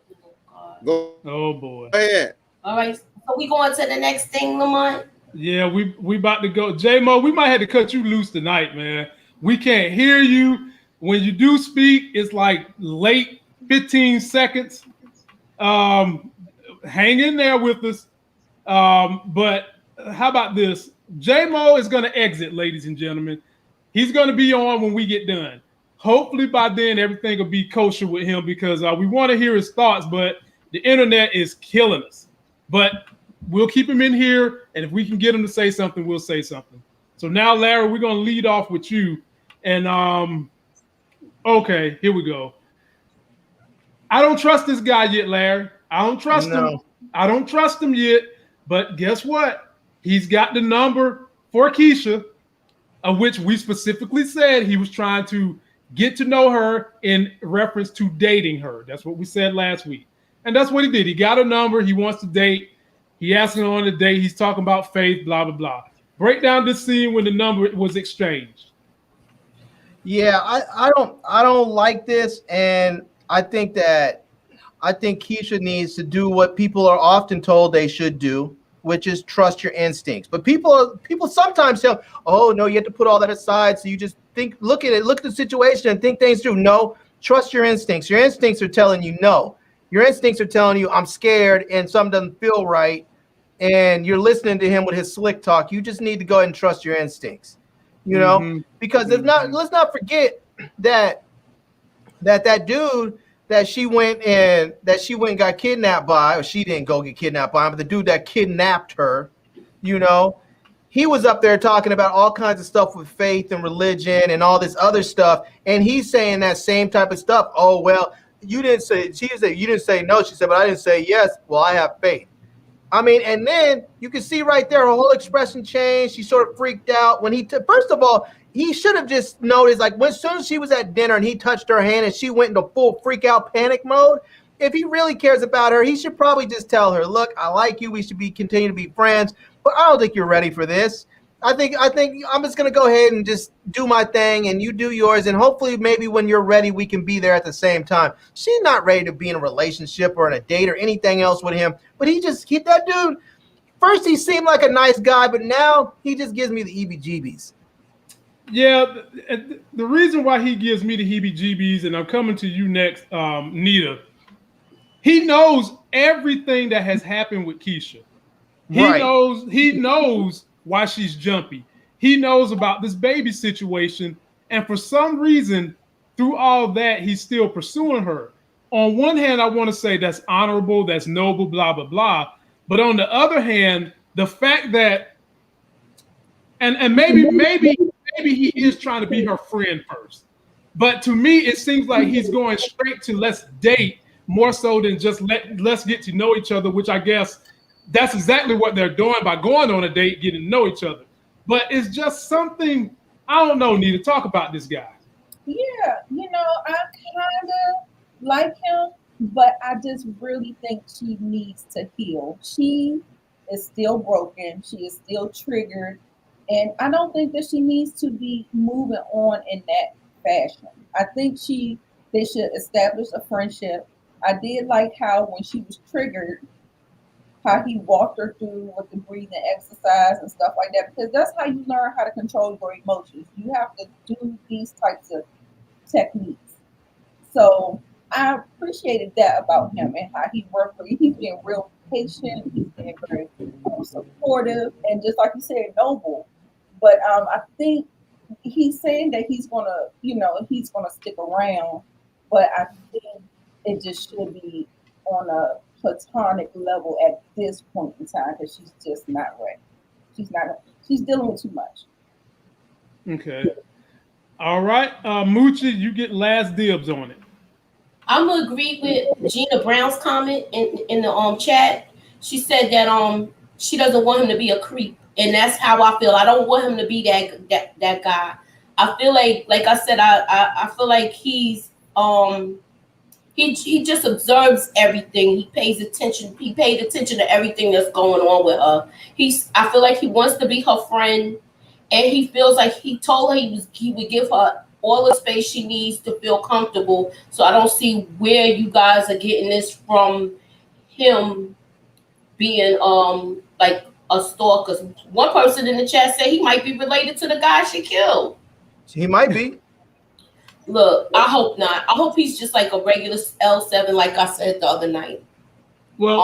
Oh boy. Go ahead. All right. So we going to the next thing, Lamont? Yeah, we about to go. J-Mo, we might have to cut you loose tonight, man. We can't hear you. When you do speak, it's like late 15 seconds. Hang in there with us. But how about this? J-Mo is going to exit, ladies and gentlemen. He's going to be on when we get done. Hopefully by then everything will be kosher with him because we want to hear his thoughts, but the internet is killing us. But we'll keep him in here, and if we can get him to say something, we'll say something. So now, Larry, we're going to lead off with you. And okay, here we go. I don't trust this guy yet, Larry. I don't trust him. I don't trust him yet. But guess what? He's got the number for Keisha, of which we specifically said he was trying to get to know her in reference to dating her. That's what we said last week. And that's what he did. He got a number. He wants to date. He asked her on the date. He's talking about faith, blah, blah, blah. Break down this scene when the number was exchanged. Yeah, I don't like this. And I think Keisha needs to do what people are often told they should do, which is trust your instincts. But people sometimes say, oh no, you have to put all that aside. So you just look at the situation and think things through. No, trust your instincts. Your instincts are telling you no. Your instincts are telling you I'm scared and something doesn't feel right. And you're listening to him with his slick talk. You just need to go ahead and trust your instincts, because let's not forget that dude that she went and got kidnapped by, or she didn't go get kidnapped by him, but the dude that kidnapped her, he was up there talking about all kinds of stuff with faith and religion and all this other stuff. And he's saying that same type of stuff. Oh, well, you didn't say no. She said, but I didn't say yes. Well, I have faith. I mean, and then you can see right there, her whole expression changed. She sort of freaked out when he first of all, he should have just noticed, like, as soon as she was at dinner and he touched her hand and she went into full freak out panic mode. If he really cares about her, he should probably just tell her, look, I like you. We should continue to be friends, but I don't think you're ready for this. I think I'm just going to go ahead and just do my thing and you do yours. And hopefully maybe when you're ready, we can be there at the same time. She's not ready to be in a relationship or in a date or anything else with him. But that dude, first he seemed like a nice guy, but now he just gives me the heebie-jeebies. Yeah, the reason why he gives me the heebie-jeebies, and I'm coming to you next, Nita, he knows everything that has happened with Keisha. He knows why she's jumpy. He knows about this baby situation. And for some reason, through all that, he's still pursuing her. On one hand, I want to say that's honorable, that's noble, blah, blah, blah. But on the other hand, the fact that, and maybe he is trying to be her friend first. But to me, it seems like he's going straight to let's date more so than just let's get to know each other, which I guess that's exactly what they're doing by going on a date, getting to know each other. But it's just something, I don't know, Nita, talk about this guy. Yeah, I kind of like him, but I just really think she needs to heal. She is still broken. She is still triggered. And I don't think that she needs to be moving on in that fashion. I think they should establish a friendship. I did like how when she was triggered, how he walked her through with the breathing exercise and stuff like that, because that's how you learn how to control your emotions. You have to do these types of techniques. So I appreciated that about him and how he worked for you. He's been real patient. He's been very supportive and just like you said, noble. But I think he's saying that he's gonna stick around. But I think it just should be on a platonic level at this point in time because she's just not ready. She's dealing with too much. Okay. All right. Moochie, you get last dibs on it. I'm gonna agree with Gina Brown's comment in the chat. She said that she doesn't want him to be a creep, and that's how I feel. I don't want him to be that guy. I feel like I said, I feel like he's he just observes everything. He pays attention. He paid attention to everything that's going on with her. I feel like he wants to be her friend, and he feels like he told her he would give her all the space she needs to feel comfortable. So I don't see where you guys are getting this from him being like a stalker. One person in the chat said he might be related to the guy she killed. He might be. Look, I hope not. I hope he's just like a regular L7, like I said the other night. Well,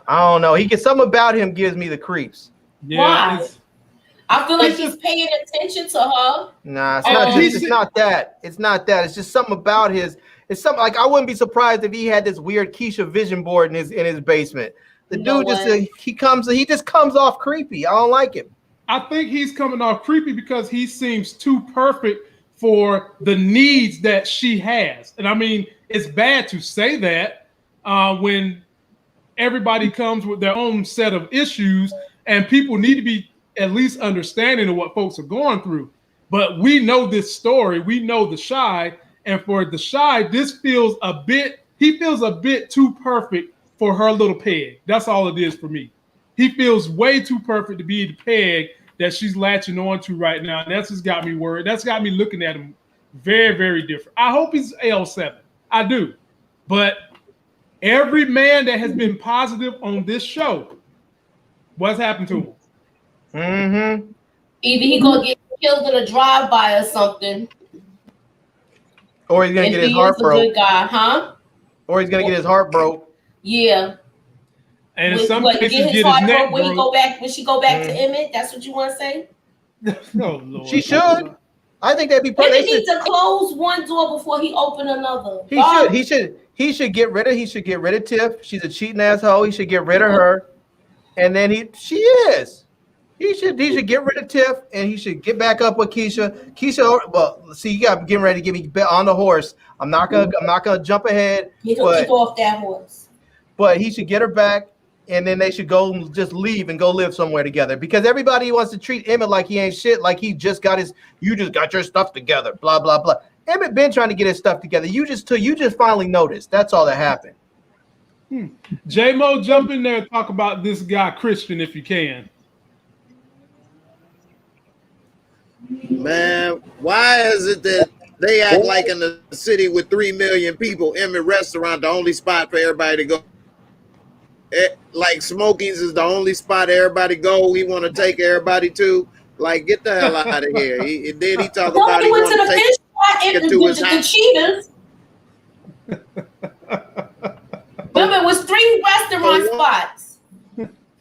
I don't know. Something about him gives me the creeps. Yeah, why? I feel like he's paying attention to her. Nah, it's not that. It's not that. It's just something about his. It's something like I wouldn't be surprised if he had this weird Keisha vision board in his basement. The dude he just comes off creepy. I don't like him. I think he's coming off creepy because he seems too perfect for the needs that she has. And I mean, it's bad to say that when everybody comes with their own set of issues and people need to be at least understanding of what folks are going through. But we know this story. We know the Shy. And for the Shy, he feels a bit too perfect for her little peg. That's all it is for me. He feels way too perfect to be the peg that she's latching on to right now. And that's just got me worried. That's got me looking at him very, very different. I hope he's L7. I do. But every man that has been positive on this show, what's happened to him? Mm-hmm. Either he's going to get killed in a drive-by or something. Or he's going to get his heart broke. Good guy, huh? Or he's going to get his heart broke. Yeah. And in some cases, get his neck broke. When she go back to Emmett, that's what you want to say? Oh, Lord. She should. I think that'd be perfect. Emmett needs to close one door before he open another. He should get rid of Tiff. She's a cheating asshole. He should get rid of her. And then he should get rid of Tiff and he should get back up with Keisha. Well, see, you got getting ready to get me on the horse. I'm not gonna jump ahead. Get off that horse. But he should get her back and then they should go just leave and go live somewhere together, because everybody wants to treat Emmett like he ain't shit, like he just got you just got your stuff together, blah blah blah. Emmett been trying to get his stuff together. You just finally noticed. That's all that happened. J-Mo, jump in there and talk about this guy Christian if you can. Man, why is it that they act like in the city with 3 million people, Emmett Restaurant the only spot for everybody to go? Like Smokies is the only spot everybody go. He want to take everybody to. Like, get the hell out of here. Then he talk about he want to take it to his house. Cheetahs. Remember, it was 3 restaurant spots.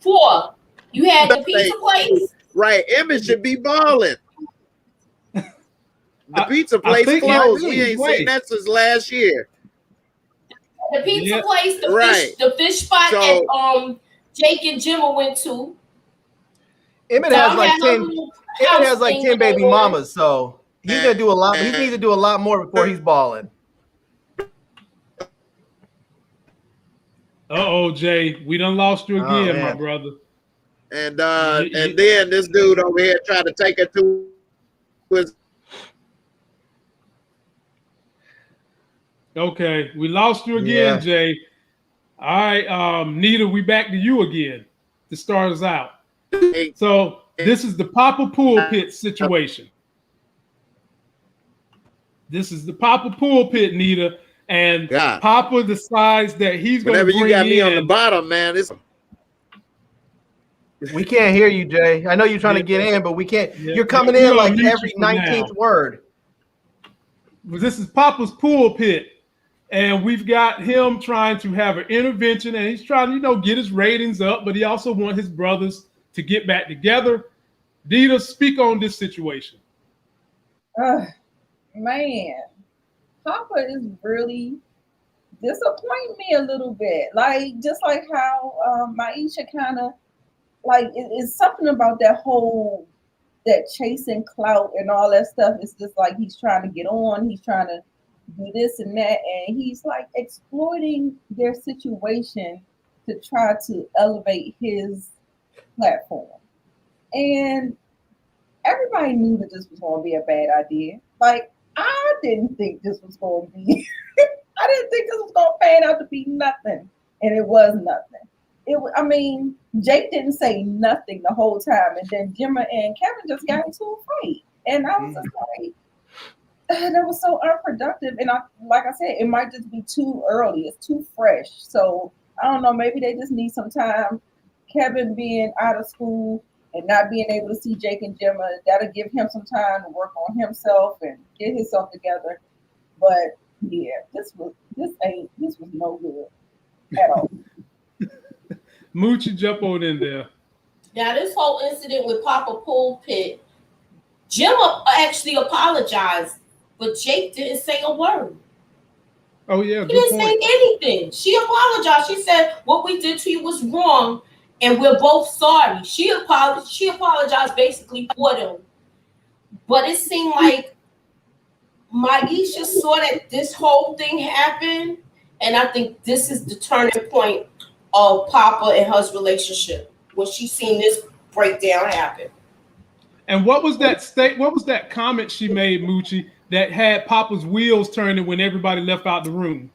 4. You had the pizza place. Right. Emmett should be balling. The pizza place closed. We ain't seen that since last year. The pizza place, the fish spot that Jake and Jimma went to. Emmett has like 10 baby mamas, so he's gonna do a lot. He needs to do a lot more before he's balling. Jay, we done lost you again, my brother. And then this dude over here tried to take it to his. Okay, we lost you again, Jay. All right, Nita, we back to you again to start us out. So this is the Papa Pulpit situation. This is the Papa Pulpit, Nita, and Papa decides that he's going to bring you got me in on the bottom, man. We can't hear you, Jay. I know you're trying to get in, but we can't. You're coming in like every 19th word. This is Papa's Pulpit, and we've got him trying to have an intervention, and he's trying to, get his ratings up, but he also wants his brothers to get back together. Dita, speak on this situation. Man, Papa is really disappointing me a little bit. Like, just like how Myisha kind of, like, it's something about that chasing clout and all that stuff. It's just like he's trying to get on. He's trying to do this and that. And he's like exploiting their situation to try to elevate his platform. And everybody knew that this was going to be a bad idea. Like, I didn't think this was going to be, I didn't think this was going to pan out to be nothing. And it was nothing. Jake didn't say nothing the whole time. And then Jimma and Kevin just got into a fight. And I was just like, that was so unproductive. And like I said, it might just be too early. It's too fresh. So I don't know, maybe they just need some time. Kevin being out of school and not being able to see Jake and Jimma, that'll give him some time to work on himself and get himself together. But yeah, this was no good at all. Moochie, jump on in there. Now, this whole incident with Papa Pulpit, Jimma actually apologized, but Jake didn't say a word. Oh, yeah. He didn't say anything. She apologized. She said, what we did to you was wrong, and we're both sorry. She apologized basically for them. But it seemed like Myisha saw that this whole thing happened, and I think this is the turning point of Papa and her relationship when she seen this breakdown happen. And what was that comment she made, Moochie, that had Papa's wheels turning when everybody left out the room?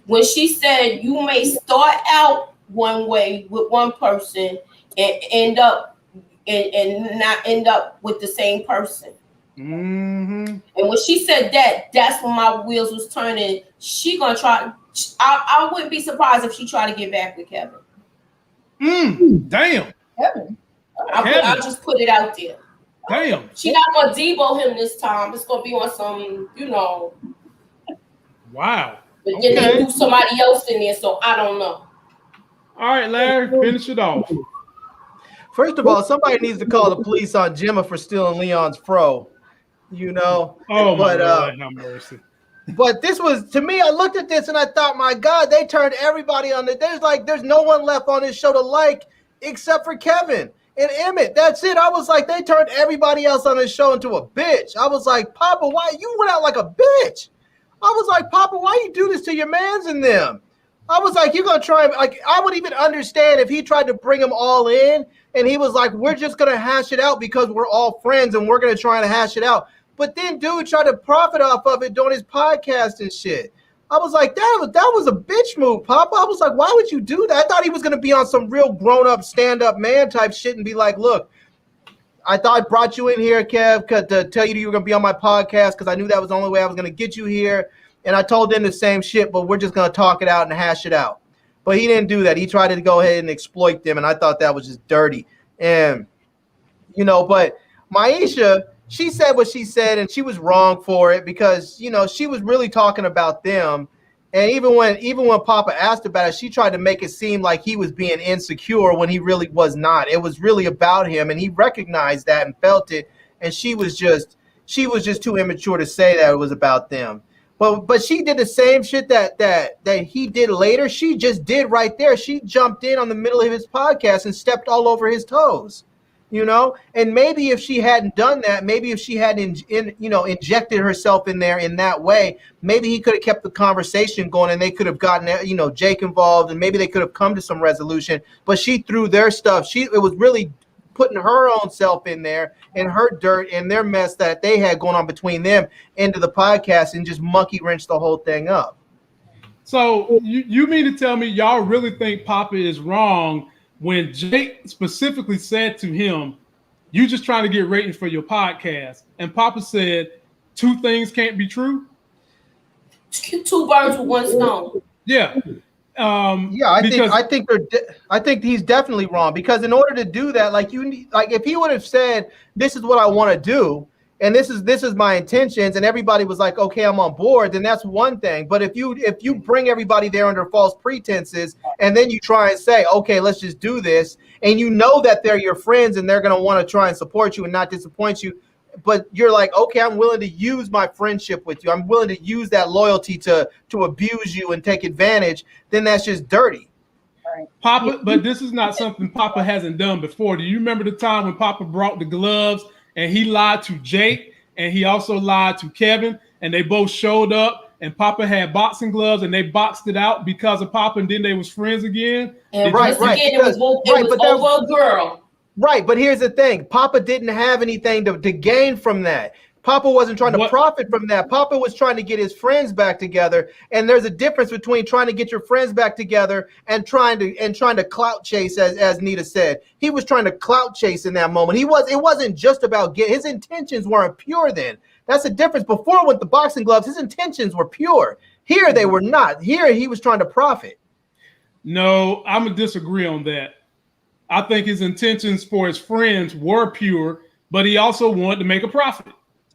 When she said you may start out one way with one person and end up and not end up with the same person. Mm-hmm. And when she said that, that's when my wheels was turning. She gonna try. I wouldn't be surprised if she tried to get back with Kevin. Damn. Kevin. I'll just put it out there. Damn. She not gonna debo him this time. It's gonna be on some, Wow. But then they do somebody else in there, so I don't know. All right, Larry, finish it off. First of all, somebody needs to call the police on Jimma for stealing Leon's fro. Oh my God, have mercy. But this was, to me, I looked at this and I thought, my God, they turned everybody on it. There's no one left on this show to like except for Kevin and Emmett. That's it. I was like, they turned everybody else on this show into a bitch. I was like, Papa, why you went out like a bitch? I was like, Papa, why you do this to your mans and them? I was like, you're gonna try, like, I would even understand if he tried to bring them all in and he was like, we're just gonna hash it out because we're all friends and we're gonna try to hash it out. But then dude tried to profit off of it doing his podcast and shit. I was like, that was a bitch move, Papa. I was like, why would you do that? I thought he was gonna be on some real grown-up, stand-up man type shit and be like, look, I thought I brought you in here, Kev, to tell you were gonna be on my podcast because I knew that was the only way I was gonna get you here. And I told them the same shit, but we're just going to talk it out and hash it out. But he didn't do that. He tried to go ahead and exploit them, and I thought that was just dirty. And, you know, but Myisha, she said what she said, and she was wrong for it because, you know, she was really talking about them. And even when Papa asked about it, she tried to make it seem like he was being insecure when he really was not. It was really about him, and he recognized that and felt it. And she was just too immature to say that it was about them. But she did the same shit that he did later. She just did right there. She jumped in on the middle of his podcast and stepped all over his toes, you know. And maybe if she hadn't done that, maybe if she hadn't injected herself in there in that way, maybe he could have kept the conversation going and they could have gotten, you know, Jake involved and maybe they could have come to some resolution. But she threw their stuff. It was really putting her own self in there and her dirt and their mess that they had going on between them into the podcast and just monkey wrench the whole thing up. So you mean to tell me y'all really think Papa is wrong when Jake specifically said to him, you just trying to get ratings for your podcast, and Papa said 2 things can't be true? 2 birds with 1 stone. Yeah. I think he's definitely wrong because in order to do that, like if he would have said, this is what I want to do, and this is my intentions, and everybody was like, okay, I'm on board, then that's one thing. But if you bring everybody there under false pretenses, and then you try and say, okay, let's just do this, and you know that they're your friends and they're gonna want to try and support you and not disappoint you, but you're like, okay, I'm willing to use my friendship with you. I'm willing to use that loyalty to abuse you and take advantage. Then that's just dirty. Papa, but this is not something Papa hasn't done before. Do you remember the time when Papa brought the gloves and he lied to Jake and he also lied to Kevin and they both showed up and Papa had boxing gloves and they boxed it out because of Papa and then they was friends again? And it was over a girl. Right, but here's the thing. Papa didn't have anything to gain from that. Papa wasn't trying to profit from that. Papa was trying to get his friends back together. And there's a difference between trying to get your friends back together and trying to clout chase, as Nita said. He was trying to clout chase in that moment. It wasn't just about his intentions weren't pure then. That's the difference. Before with the boxing gloves, his intentions were pure. Here they were not. Here he was trying to profit. No, I'm gonna disagree on that. I think his intentions for his friends were pure, but he also wanted to make a profit.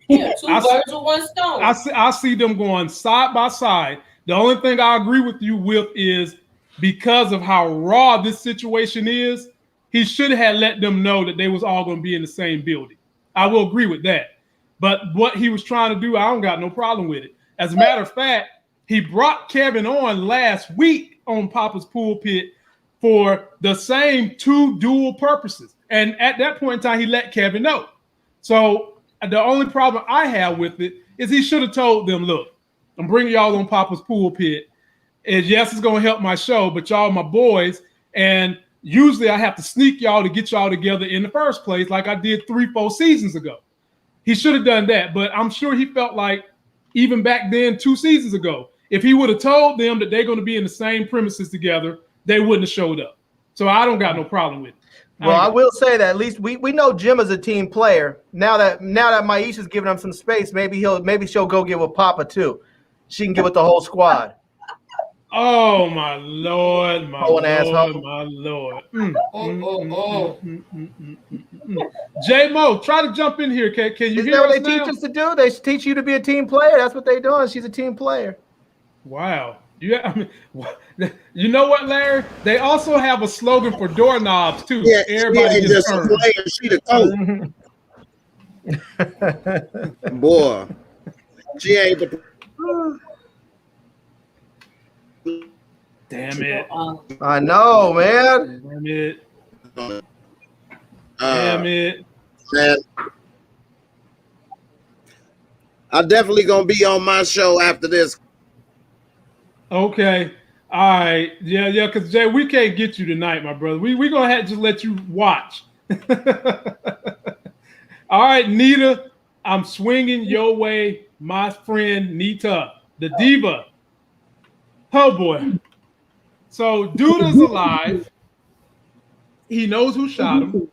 Yeah, 2 birds with 1 stone. I see them going side by side. The only thing I agree with you with is because of how raw this situation is, he should have let them know that they was all going to be in the same building. I will agree with that. But what he was trying to do, I don't got no problem with it. As a matter of fact, he brought Kevin on last week on Papa's Pulpit for the same 2 dual purposes. And at that point in time, he let Kevin know. So the only problem I have with it is he should have told them, look, I'm bringing y'all on Papa's Pulpit. And yes, it's going to help my show, but y'all my boys. And usually I have to sneak y'all to get y'all together in the first place like I did 3-4 seasons ago. He should have done that. But I'm sure he felt like even back then 2 seasons ago, if he would have told them that they're going to be in the same premises together, they wouldn't have showed up. So I don't got no problem with it. Well, I will say that at least we know Jim is a team player. Now that Myisha's giving him some space, maybe she'll go get with Papa too. She can get with the whole squad. Oh my Lord, my Lord, asshole. my Lord. J-Mo, try to jump in here. Can you Isn't hear that what us they now? teach us to do? They teach you to be a team player. That's what they're doing. She's a team player. Wow. Yeah, I mean, you know what, Larry? They also have a slogan for doorknobs too. Yeah, everybody ain't just a player. She the coach. Boy, she ain't the. Damn it! I know, man. Damn it! Damn it! Man, I'm definitely gonna be on my show after this. Okay. All right, yeah, because Jay, we can't get you tonight, my brother. We gonna have to just let you watch. All right, Nita, I'm swinging your way, my friend Nita, the diva. Oh boy. So dude is alive. He knows who shot him,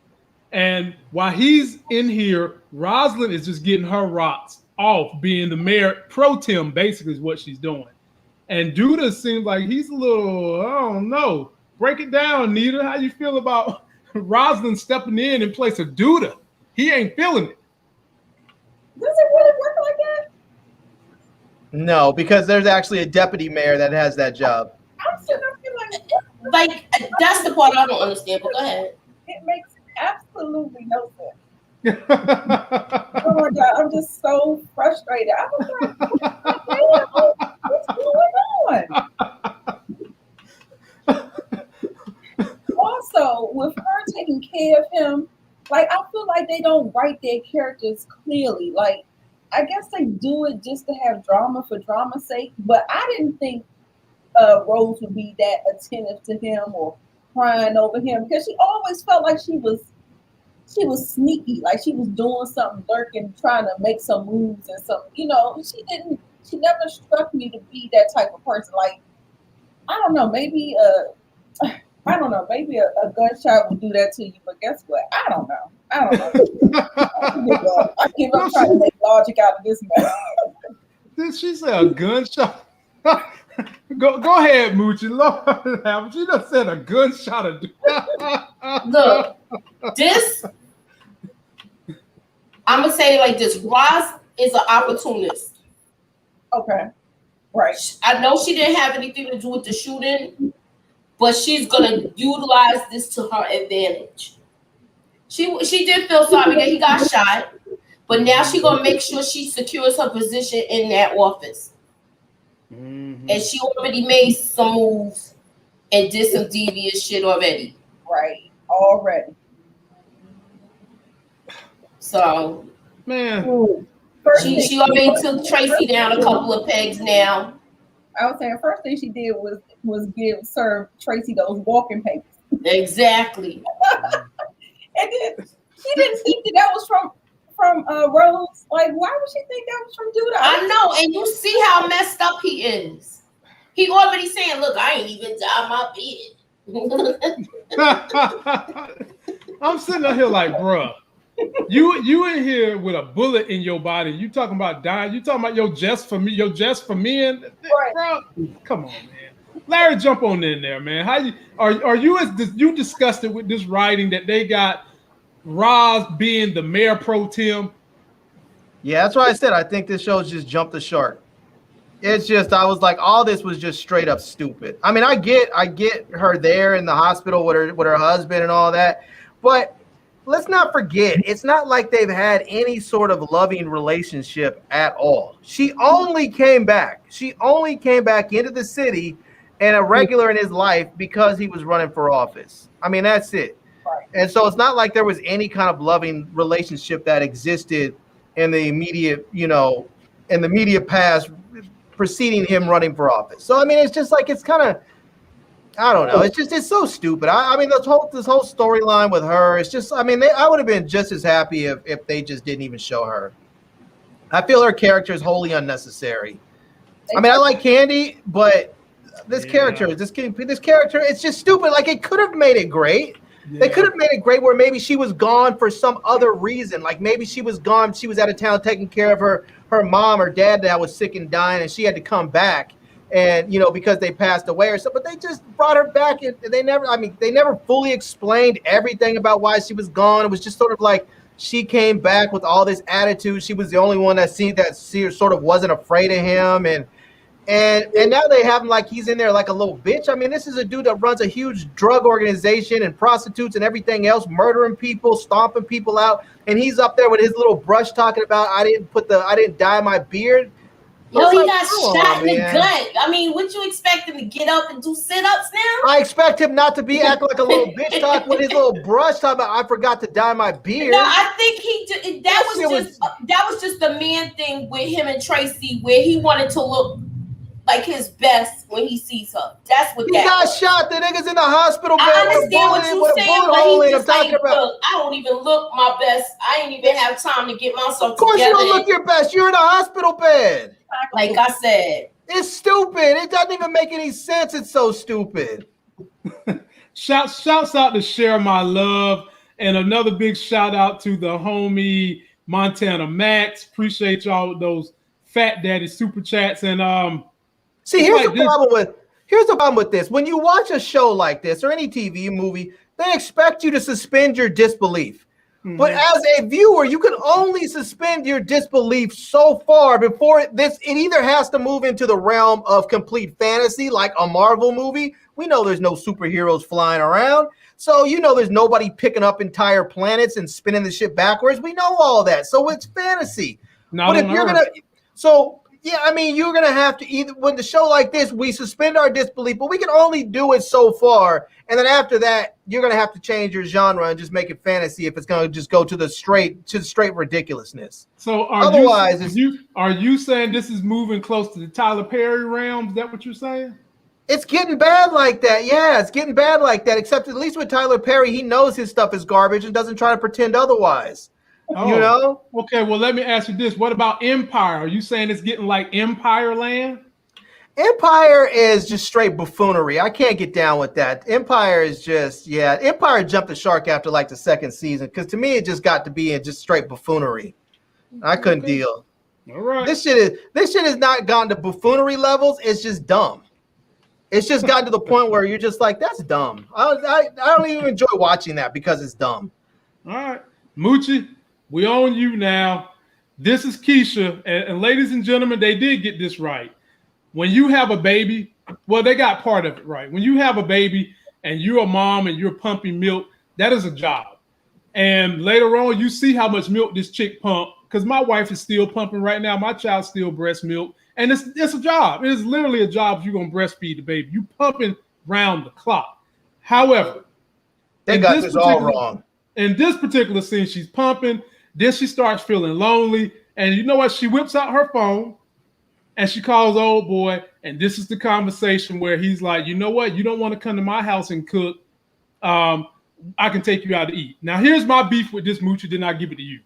and while he's in here, Rosalind is just getting her rocks off, being the mayor pro tem. Basically, is what she's doing. And Duda seems like he's a little, I don't know. Break it down, Nita. How you feel about Rosalind stepping in place of Duda? He ain't feeling it. Does it really work like that? No, because there's actually a deputy mayor that has that job. I'm sitting there feeling Like, that's the part I don't understand, but go ahead. it makes absolutely no sense. Oh my God, I'm just so frustrated. I was like, what's going on? Also, with her taking care of him, like, I feel like they don't write their characters clearly. Like, I guess they do it just to have drama for drama's sake, but I didn't think Rose would be that attentive to him or crying over him, because she always felt like she was sneaky, like she was doing something, lurking, trying to make some moves and some, she never struck me to be that type of person. Like, I don't know, maybe a gunshot would do that to you, but guess what? I don't know. I give up trying to make logic out of this man. Did she say a gunshot? Go ahead, Moochie. Lord, she done said a gunshot. Look, this, I'm going to say it like this. Roz is an opportunist. Okay. Right. I know she didn't have anything to do with the shooting, but she's going to utilize this to her advantage. She did feel sorry that he got shot, but now she's going to make sure she secures her position in that office. Mm-hmm. And she already made some moves and did some devious shit already. Right. Already. So, man. She already took Tracy down a couple of pegs now. I was saying, first thing she did was serve Tracy those walking papers. Exactly. And then she didn't think that was from Rose. Like, why would she think that was from Duda? I know, and you see how messed up he is. He already saying, "Look, I ain't even dyed my beard." I'm sitting up here like, bruh, you in here with a bullet in your body. You talking about dying? You talking about your just for men? Right. Bro, come on, man. Larry, jump on in there, man. How you are you you disgusted with this writing that they got Roz being the mayor pro tem? Yeah, that's why I said I think this show just jumped the shark. It's just, I was like, all this was just straight up stupid. I mean, I get her there in the hospital with her husband and all that, but let's not forget, it's not like they've had any sort of loving relationship at all. She only came back. She only came back into the city and a regular in his life because he was running for office. I mean, that's it. Right. And so it's not like there was any kind of loving relationship that existed in the immediate past preceding him running for office. So I mean, it's just like, it's kind of, I don't know. It's so stupid. I mean, this whole storyline with her, it's just, I mean, I would have been just as happy if they just didn't even show her. I feel her character is wholly unnecessary. I mean, I like Candy, but this character, it's just stupid. Like, it could have made it great. Yeah. They could have made it great where maybe she was gone for some other reason. Like, maybe she was gone, she was out of town taking care of her mom or dad that was sick and dying, and she had to come back, and because they passed away or something. But they just brought her back, and they never fully explained everything about why she was gone. It was just sort of like she came back with all this attitude. She was the only one that sort of wasn't afraid of him, and now they have him like he's in there like a little bitch. I mean, this is a dude that runs a huge drug organization and prostitutes and everything else, murdering people, stomping people out, and he's up there with his little brush talking about I didn't dye my beard. Yo, he got shot in the gut. I mean, would you expect him to get up and do sit-ups now? I expect him not to be acting like a little bitch, talk with his little brush talking about I forgot to dye my beard. No, I think that was just the man thing with him and Tracy, where he wanted to look like his best when he sees her. That's what he got shot. The nigga's in the hospital bed. I understand what you're saying, but he just like, look, I don't even look my best. I ain't even have time to get myself together. Of course you don't look your best. You're in a hospital bed. Like I said. It's stupid. It doesn't even make any sense. It's so stupid. Shouts out to Share My Love. And another big shout out to the homie Montana Max. Appreciate y'all with those Fat Daddy super chats. And see, here's the problem with this. When you watch a show like this or any TV movie, they expect you to suspend your disbelief. Mm-hmm. But as a viewer, you can only suspend your disbelief so far before it either has to move into the realm of complete fantasy, like a Marvel movie. We know there's no superheroes flying around. So, there's nobody picking up entire planets and spinning the shit backwards. We know all that. So it's fantasy. But if you're going to, you're going to have to either, when the show like this, we suspend our disbelief, but we can only do it so far. And then after that, you're going to have to change your genre and just make it fantasy if it's going to just go to the straight ridiculousness. So are you saying this is moving close to the Tyler Perry realm? Is that what you're saying? It's getting bad like that. Yeah, it's getting bad like that. Except at least with Tyler Perry, he knows his stuff is garbage and doesn't try to pretend otherwise. Oh, okay, well, let me ask you this. What about Empire? Are you saying it's getting like Empire Land? Empire is just straight buffoonery. I can't get down with that. Empire is just, Empire jumped the shark after like the second season because to me it just got to be just straight buffoonery. I couldn't deal. All right. This shit has not gone to buffoonery levels. It's just dumb. It's just gotten to the point where you're just like, that's dumb. I don't even enjoy watching that because it's dumb. All right. Moochie, we own you now. This is Keisha. And ladies and gentlemen, they did get this right. When you have a baby, well, they got part of it right. When you have a baby and you're a mom and you're pumping milk, that is a job. And later on, you see how much milk this chick pumped. Because my wife is still pumping right now. My child's still breast milk. And it's a job. It is literally a job if you're going to breastfeed the baby. You pumping round the clock. However, they got this all wrong. In this particular scene, she's pumping. Then she starts feeling lonely. And you know what? She whips out her phone and she calls old boy. And this is the conversation where he's like, you know what? You don't want to come to my house and cook. I can take you out to eat. Now, here's my beef with this Moochie. Then I give it to you.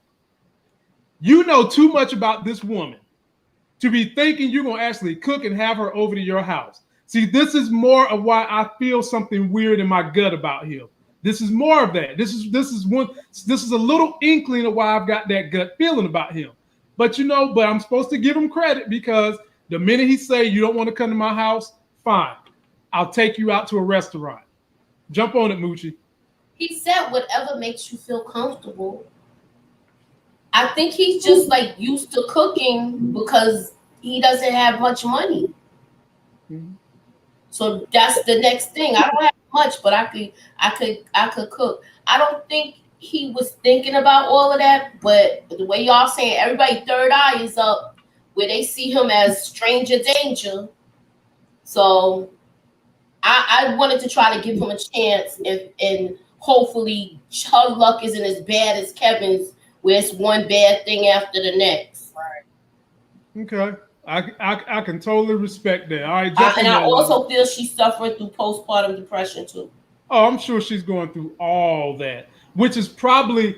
You know too much about this woman to be thinking you're going to actually cook and have her over to your house. See, this is more of why I feel something weird in my gut about him. This is more of that. This is a little inkling of why I've got that gut feeling about him. But I'm supposed to give him credit because the minute he say you don't want to come to my house, fine. I'll take you out to a restaurant. Jump on it, Moochie. He said whatever makes you feel comfortable. I think he's just like used to cooking because he doesn't have much money. Mm-hmm. So that's the next thing. I don't have much, but I could cook. I don't think he was thinking about all of that, but the way y'all saying everybody third eye is up where they see him as stranger danger. So I wanted to try to give him a chance and hopefully her luck isn't as bad as Kevin's, where it's one bad thing after the next. Right. Okay. I can totally respect that. All right. And I also feel she's suffering through postpartum depression too. Oh, I'm sure she's going through all that, which is probably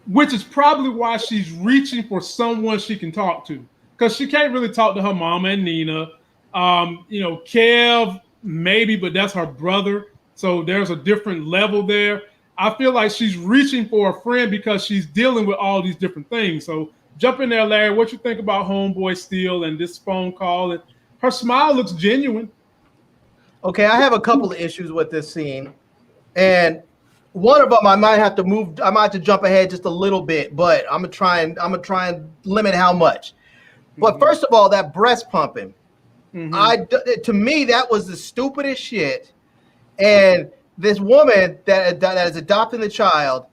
why she's reaching for someone she can talk to. Because she can't really talk to her mama and Nina. Kev, maybe, but that's her brother. So there's a different level there. I feel like she's reaching for a friend because she's dealing with all these different things. So jump in there, Larry. What you think about Homeboy Steele and this phone call? And her smile looks genuine. Okay, I have a couple of issues with this scene. And one of them I might have to jump ahead just a little bit, but I'm gonna try and limit how much. But first of all, that breast pumping. To me, that was the stupidest shit. And this woman that is adopting the child,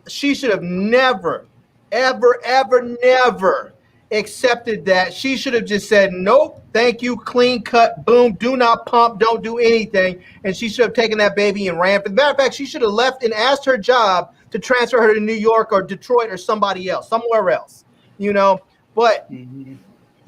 she should have never, ever, ever, never accepted that. She should have just said, nope, thank you, clean cut, boom, do not pump, don't do anything. And she should have taken that baby and ran. As a matter of fact, she should have left and asked her job to transfer her to New York or Detroit or somebody else, somewhere else, But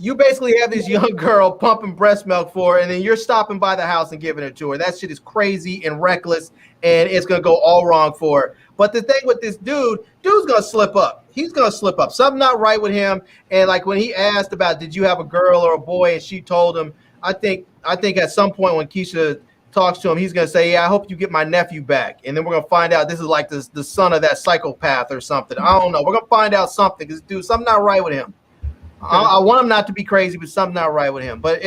You basically have this young girl pumping breast milk for her, and then you're stopping by the house and giving it to her. That shit is crazy and reckless, and it's gonna go all wrong for her. But the thing with this dude's gonna slip up. He's gonna slip up. Something not right with him. And like when he asked about did you have a girl or a boy, and she told him, I think at some point when Keisha talks to him, he's gonna say, yeah, I hope you get my nephew back. And then we're gonna find out this is like the son of that psychopath or something. I don't know. We're gonna find out something because dude, something not right with him. I want him not to be crazy, but something not right with him. But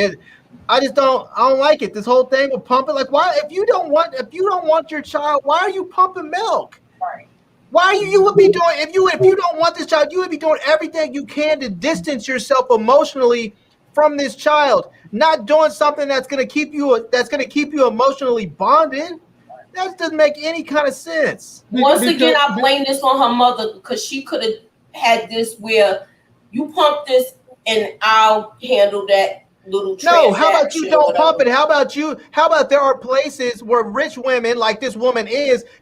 I don't like it. This whole thing with pumping, like, why? If you don't want your child, why are you pumping milk? Right. Why you would be doing if you don't want this child, you would be doing everything you can to distance yourself emotionally from this child, not doing something that's gonna keep you emotionally bonded. That doesn't make any kind of sense. Once again, I blame this on her mother because she could have had this where you pump this and I'll handle that little transaction. No, how about you don't pump it? How about there are places where rich women like this woman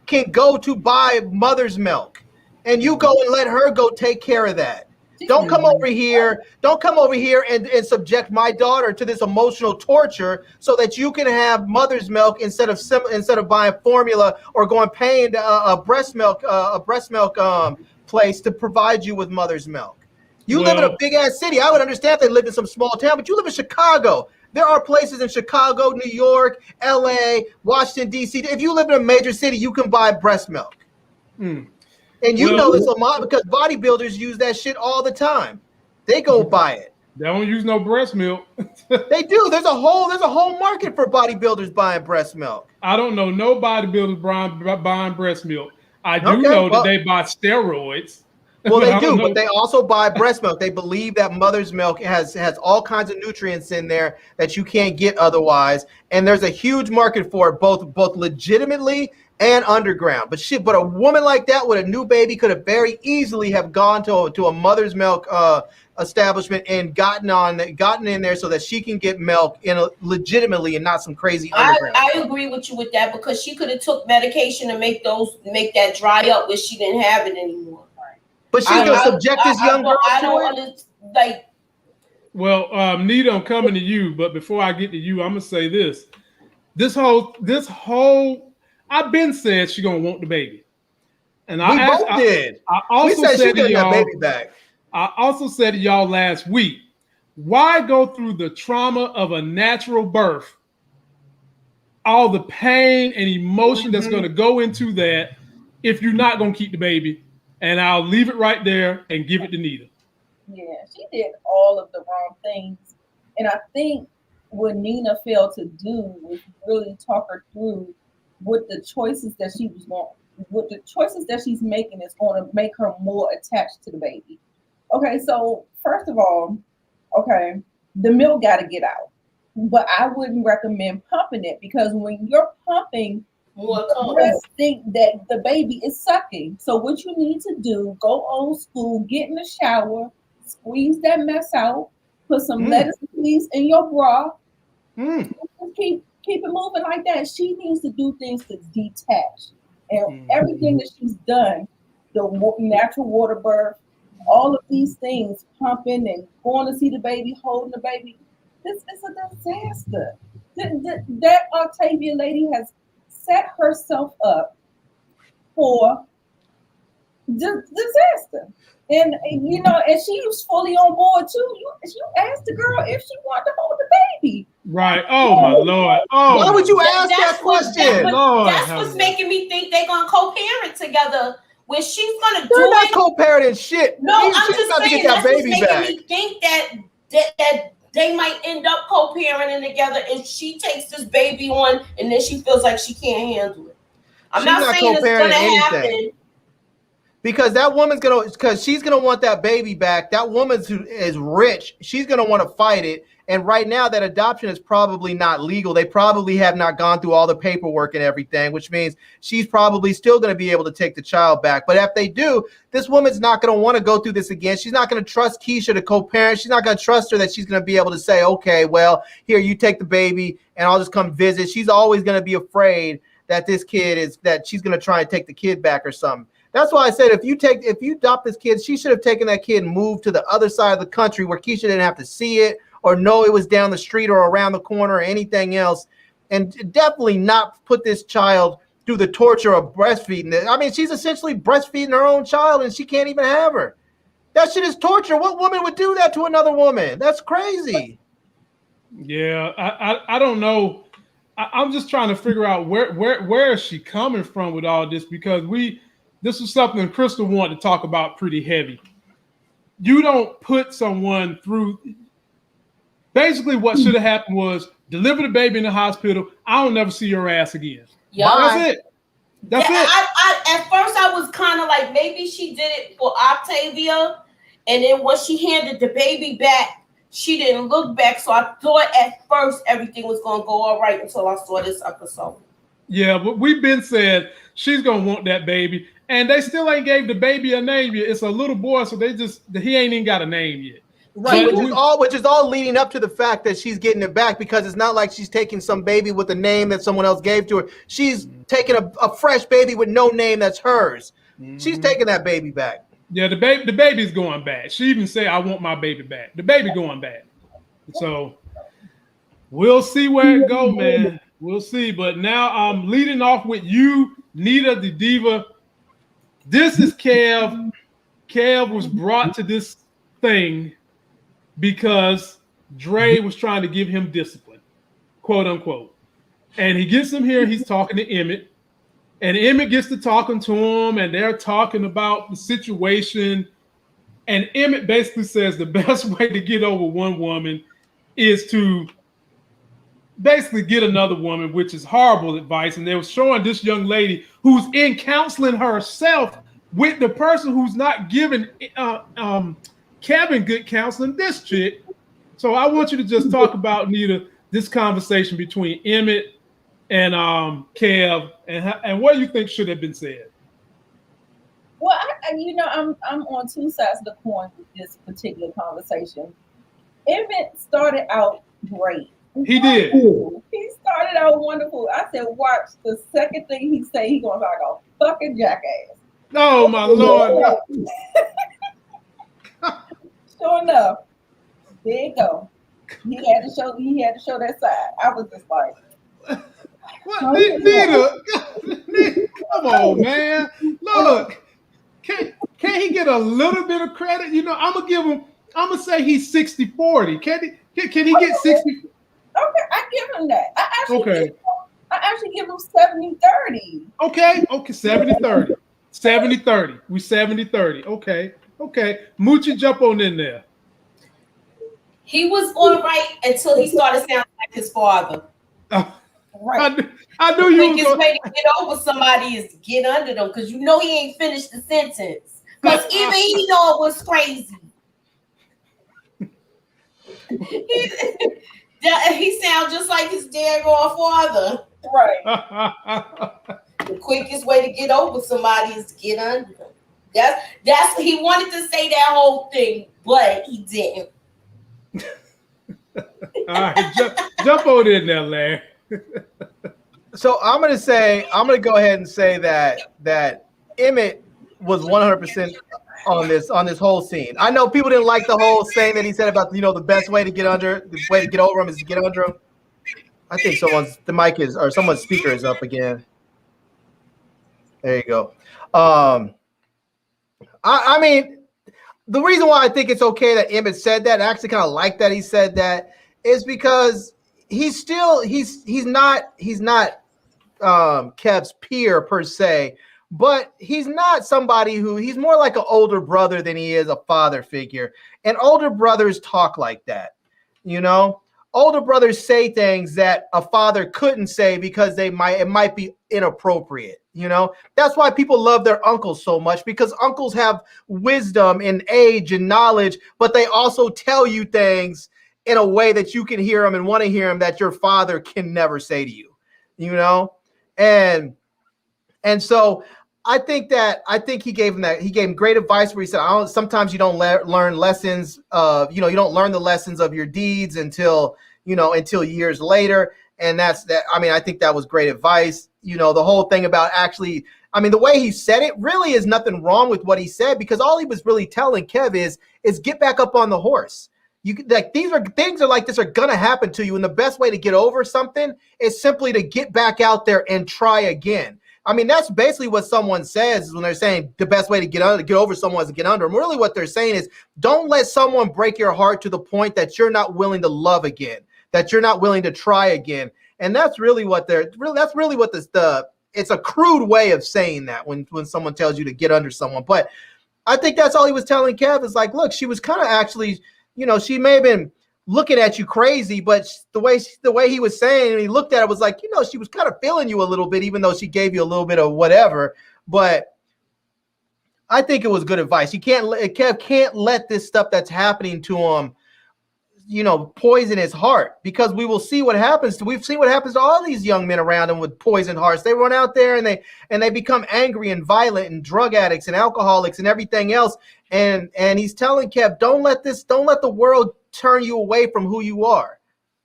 can go to buy mother's milk and you go and let her go take care of that. Don't come over here and subject my daughter to this emotional torture so that you can have mother's milk instead of buying formula or paying a breast milk place to provide you with mother's milk. You live in a big ass city. I would understand if they lived in some small town, but you live in Chicago. There are places in Chicago, New York, LA, Washington, D.C. If you live in a major city, you can buy breast milk. And you know this, Lamont, because bodybuilders use that shit all the time. They go buy it. They don't use no breast milk. They do. There's a whole market for bodybuilders buying breast milk. I don't know no bodybuilders buying breast milk. I do know that they buy steroids. Well, they do, but they also buy breast milk. They believe that mother's milk has all kinds of nutrients in there that you can't get otherwise, and there's a huge market for it, both legitimately and underground. But a woman like that with a new baby could have very easily have gone to a mother's milk establishment and gotten in there so that she can get milk legitimately and not some crazy underground. I agree with you with that because she could have took medication to make that dry up where she didn't have it anymore. But she's gonna subject this young girl to it. Well, Nita, I'm coming to you, but before I get to you, I'm gonna say this. This whole I've been said she's gonna want the baby. And we both did. I also said said she's that baby back. I also said to y'all last week, why go through the trauma of a natural birth, all the pain and emotion that's gonna go into that if you're not gonna keep the baby? And I'll leave it right there and give it to Nita. Yeah, she did all of the wrong things. And I think what Nina failed to do was really talk her through what the choices that she's making is going to make her more attached to the baby. Okay, so first of all, the milk got to get out. But I wouldn't recommend pumping it because when you're pumping, breasts think that the baby is sucking. So what you need to do, go old school, get in the shower, squeeze that mess out, put some lettuce leaves in your bra, keep it moving like that. She needs to do things to detach. And everything that she's done, the natural water birth, all of these things, pumping and going to see the baby, holding the baby, this is a disaster. That Octavia lady has set herself up for disaster. And you know, and she was fully on board too. You asked the girl if she wanted to hold the baby. Right. Oh my Lord. Oh, why would you ask that question? That's what's making me think they're gonna co-parent together. Where she's gonna They're not co-parenting shit. No, I'm just saying that's what's making me think that they might end up co-parenting together if she takes this baby on and then she feels like she can't handle it. I'm not saying it's gonna happen. Because she's gonna want that baby back. That woman is rich. She's gonna want to fight it. And right now, that adoption is probably not legal. They probably have not gone through all the paperwork and everything, which means she's probably still going to be able to take the child back. But if they do, this woman's not going to want to go through this again. She's not going to trust Keisha to co-parent. She's not going to trust her that she's going to be able to say, okay, well, here, you take the baby and I'll just come visit. She's always going to be afraid that this kid that she's going to try and take the kid back or something. That's why I said if you adopt this kid, she should have taken that kid and moved to the other side of the country where Keisha didn't have to see it or know it was down the street or around the corner or anything else, and definitely not put this child through the torture of breastfeeding. I mean, she's essentially breastfeeding her own child and she can't even have her. That shit is torture. What woman would do that to another woman? That's crazy. Yeah, I don't know. I'm just trying to figure out where is she coming from with all this, because this is something Crystal wanted to talk about pretty heavy. You don't put someone through. Basically, what should have happened was deliver the baby in the hospital. I don't never see your ass again. Yeah, that's it. That's it. At first, I was kind of like, maybe she did it for Octavia, and then when she handed the baby back, she didn't look back. So I thought at first everything was going to go all right until I saw this episode. Yeah, but we've been said she's going to want that baby, and they still ain't gave the baby a name yet. It's a little boy, so he ain't even got a name yet. Right, which is all leading up to the fact that she's getting it back, because it's not like she's taking some baby with a name that someone else gave to her. She's taking a fresh baby with no name that's hers. She's taking that baby back. Yeah, the baby's going back. She even said, "I want my baby back." The baby going back. So we'll see where it go, man. We'll see. But now I'm leading off with you, Nita the Diva. This is Kev. Kev was brought to this thing because Dre was trying to give him discipline, quote unquote. And he gets him here. He's talking to Emmett. And Emmett gets to talking to him, and they're talking about the situation. And Emmett basically says the best way to get over one woman is to basically get another woman, which is horrible advice. And they were showing this young lady who's in counseling herself with the person who's not giving Kevin good counseling, this chick. So I want you to just talk about, Nita, this conversation between Emmett and Kev, and what you think should have been said. Well, I'm on two sides of the coin with this particular conversation. Emmett started out great. He did. He started out wonderful. I said, watch the second thing he say, he gonna like a fucking jackass. Oh my Lord. Sure enough, there you go. He had to show that side. I was just like, what? Nita, come on, man. Look, can he get a little bit of credit? You know, I'm gonna say he's 60-40. Can he get 60? Okay, I give him that. I actually give him 70-30. Okay, 70-30. 70-30. We 70-30. Okay. Moochie, jump on in there. He was all right until he started sounding like his father. Right. I knew you the quickest way to get over somebody is to get under them, because you know he ain't finished the sentence. Because even he know it was crazy. He sounds just like his daggone father. Right. The quickest way to get over somebody is to get under them. That's he wanted to say that whole thing, but he didn't. All right, jump on in there, Larry. So I'm gonna go ahead and say that Emmett was 100% on this whole scene. I know people didn't like the whole saying that he said about the best way to get over him is to get under him. I think someone's speaker is up again. There you go. I mean, the reason why I think it's okay that Emmett said that, I actually kind of like that he said that, is because he's not Kev's peer per se, but he's not somebody he's more like an older brother than he is a father figure. And older brothers talk like that, Older brothers say things that a father couldn't say because it might be inappropriate. That's why people love their uncles so much, because uncles have wisdom and age and knowledge, but they also tell you things in a way that you can hear them and want to hear them that your father can never say to you, and so I think he gave him great advice where he said, sometimes you don't learn lessons of, you don't learn the lessons of your deeds until years later. And that's that. I mean, I think that was great advice. The whole thing about actually, I mean, the way he said it really is nothing wrong with what he said, because all he was really telling Kev is get back up on the horse. You like these are things are like this are gonna happen to you, and the best way to get over something is simply to get back out there and try again. I mean, that's basically what someone says when they're saying the best way to get over someone is to get under them. Really, what they're saying is don't let someone break your heart to the point that you're not willing to love again, that you're not willing to try again. And that's really what that's really what it's a crude way of saying that when someone tells you to get under someone. But I think that's all he was telling Kev is like, look, she was kind of actually, she may have been looking at you crazy, but the way he was saying, and he looked at it was like, she was kind of feeling you a little bit, even though she gave you a little bit of whatever. But I think it was good advice. Kev can't let this stuff that's happening to him, poison his heart, because we will see what happens we've seen what happens to all these young men around him with poisoned hearts. They run out there and they become angry and violent and drug addicts and alcoholics and everything else. And he's telling Kev, don't let the world turn you away from who you are.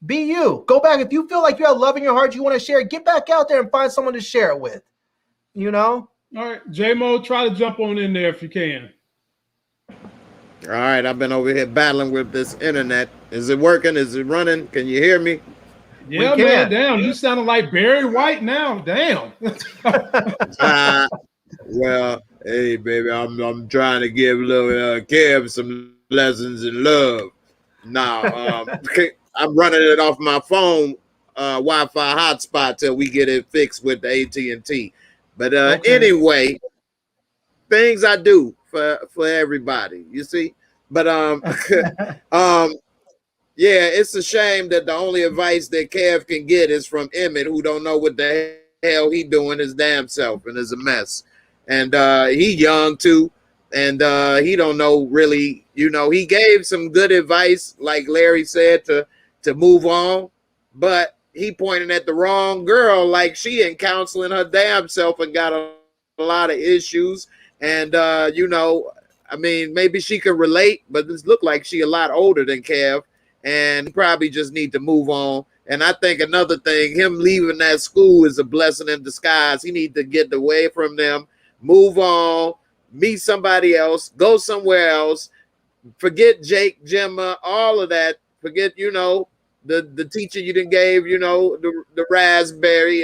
Be you. Go back. If you feel like you have love in your heart, you want to share it, get back out there and find someone to share it with. All right, J-Mo, try to jump on in there if you can. All right, I've been over here battling with this internet. Is it working? Is it running? Can you hear me? Yeah, man, damn. You sounding like Barry White now. Damn. Well, hey, baby, I'm trying to give little Kev some lessons in love. Now, I'm running it off my phone Wi-Fi hotspot till we get it fixed with the AT&T. But anyway, things I do for everybody, you see. But yeah, it's a shame that the only advice that Kev can get is from Emmett, who don't know what the hell he doing his damn self and is a mess. And he young too, and he don't know really. He gave some good advice, like Larry said, to move on, but he pointed at the wrong girl, like she in counseling her damn self and got a lot of issues. And I mean, maybe she could relate, but this look like she a lot older than Kev, and probably just need to move on. And I think another thing, him leaving that school is a blessing in disguise. He need to get away from them, move on, meet somebody else, go somewhere else, forget Jake, Gemma, all of that. Forget, the teacher you done gave, the raspberry,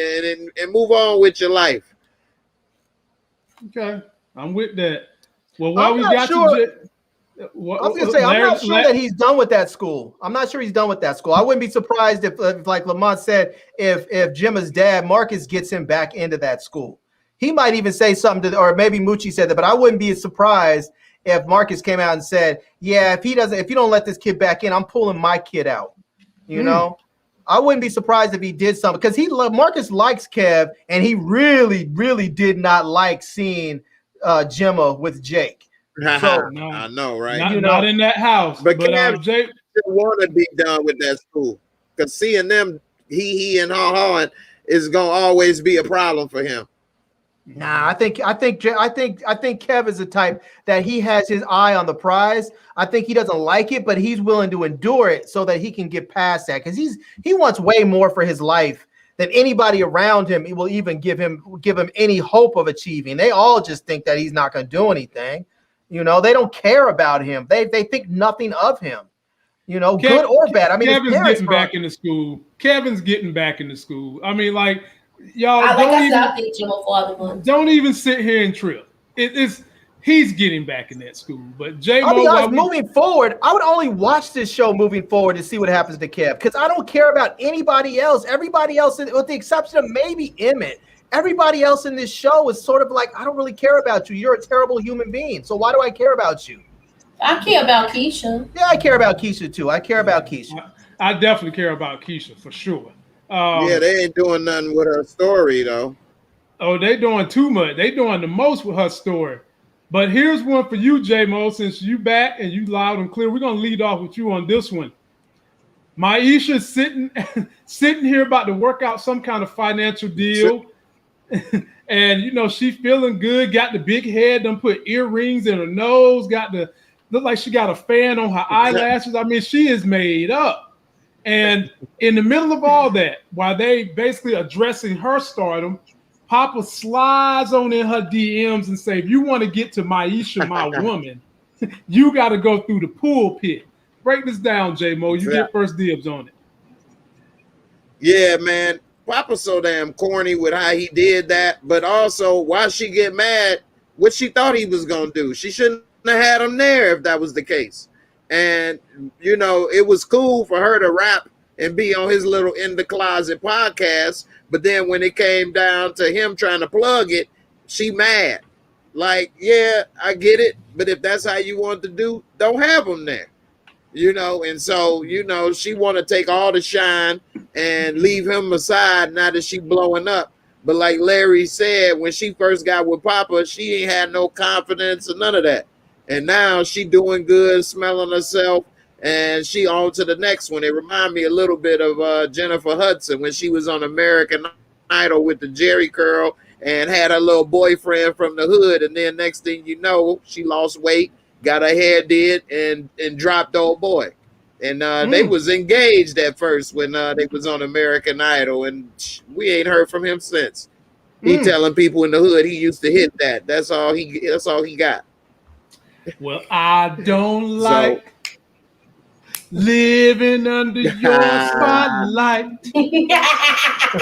and move on with your life. Okay, I'm with that. Well, while I'm we not got sure. you, I was gonna say, I'm not sure that he's done with that school. I'm not sure he's done with that school. I wouldn't be surprised if like Lamont said, if Gemma's dad Marcus gets him back into that school. He might even say something to, or maybe Moochie said that, but I wouldn't be surprised if Marcus came out and said, "Yeah, if you don't let this kid back in, I'm pulling my kid out." I wouldn't be surprised if he did something, because Marcus likes Kev, and he really, really did not like seeing Gemma with Jake. So no, I know, right? Not in that house. But Kev Jake didn't want to be done with that school, because seeing them he and ha is gonna always be a problem for him. Nah, I think Kev is the type that he has his eye on the prize. I think he doesn't like it, but he's willing to endure it so that he can get past that, because he wants way more for his life than anybody around him. It will even give him any hope of achieving. They all just think that he's not going to do anything. They don't care about him. They think nothing of him. Good or bad. I mean, Kevin's getting back into school. Kevin's getting back into school. I mean, like, y'all don't even sit here and trip. He's getting back in that school. But J-Mo, I'll be honest, moving forward, I would only watch this show moving forward to see what happens to Kev, because I don't care about anybody else. Everybody else, with the exception of maybe Emmett, everybody else in this show is sort of like, I don't really care about you. You're a terrible human being. So why do I care about you? I care about Keisha. Yeah, I care about Keisha too. I care about Keisha. I definitely care about Keisha for sure. Yeah, they ain't doing nothing with her story though. Oh, they doing too much. They doing the most with her story. But here's one for you, J-Mo, since you back and you loud and clear. We're gonna lead off with you on this one. Myisha sitting here about to work out some kind of financial deal. And she feeling good, got the big head, done put earrings in her nose, look like she got a fan on her eyelashes. I mean, she is made up. And in the middle of all that, while they basically addressing her stardom, Papa slides on in her DMs and say, if you want to get to Myisha, my woman, you got to go through the pulpit. Break this down, J-Mo. You get first dibs on it. Yeah, man. Papa's so damn corny with how he did that, but also why she get mad, what she thought he was going to do. She shouldn't have had him there if that was the case. And, you know, it was cool for her to rap and be on his little In the Closet podcast, but then when it came down to him trying to plug it, she mad. Like, yeah, I get it, but if that's how you want to do, don't have him there. You know, and so, you know, she want to take all the shine and leave him aside now that she blowing up. But like Larry said, when she first got with Papa, she ain't had no confidence or none of that. And now she doing good, smelling herself, and she on to the next one. It remind me a little bit of Jennifer Hudson when she was on American Idol with the Jerry curl and had her little boyfriend from the hood. And then next thing you know, she lost weight, got her hair did, and dropped old boy. And they was engaged at first when they was on American Idol, and we ain't heard from him since. He telling people in the hood he used to hit that. That's all he got. Well, I don't like living under your spotlight.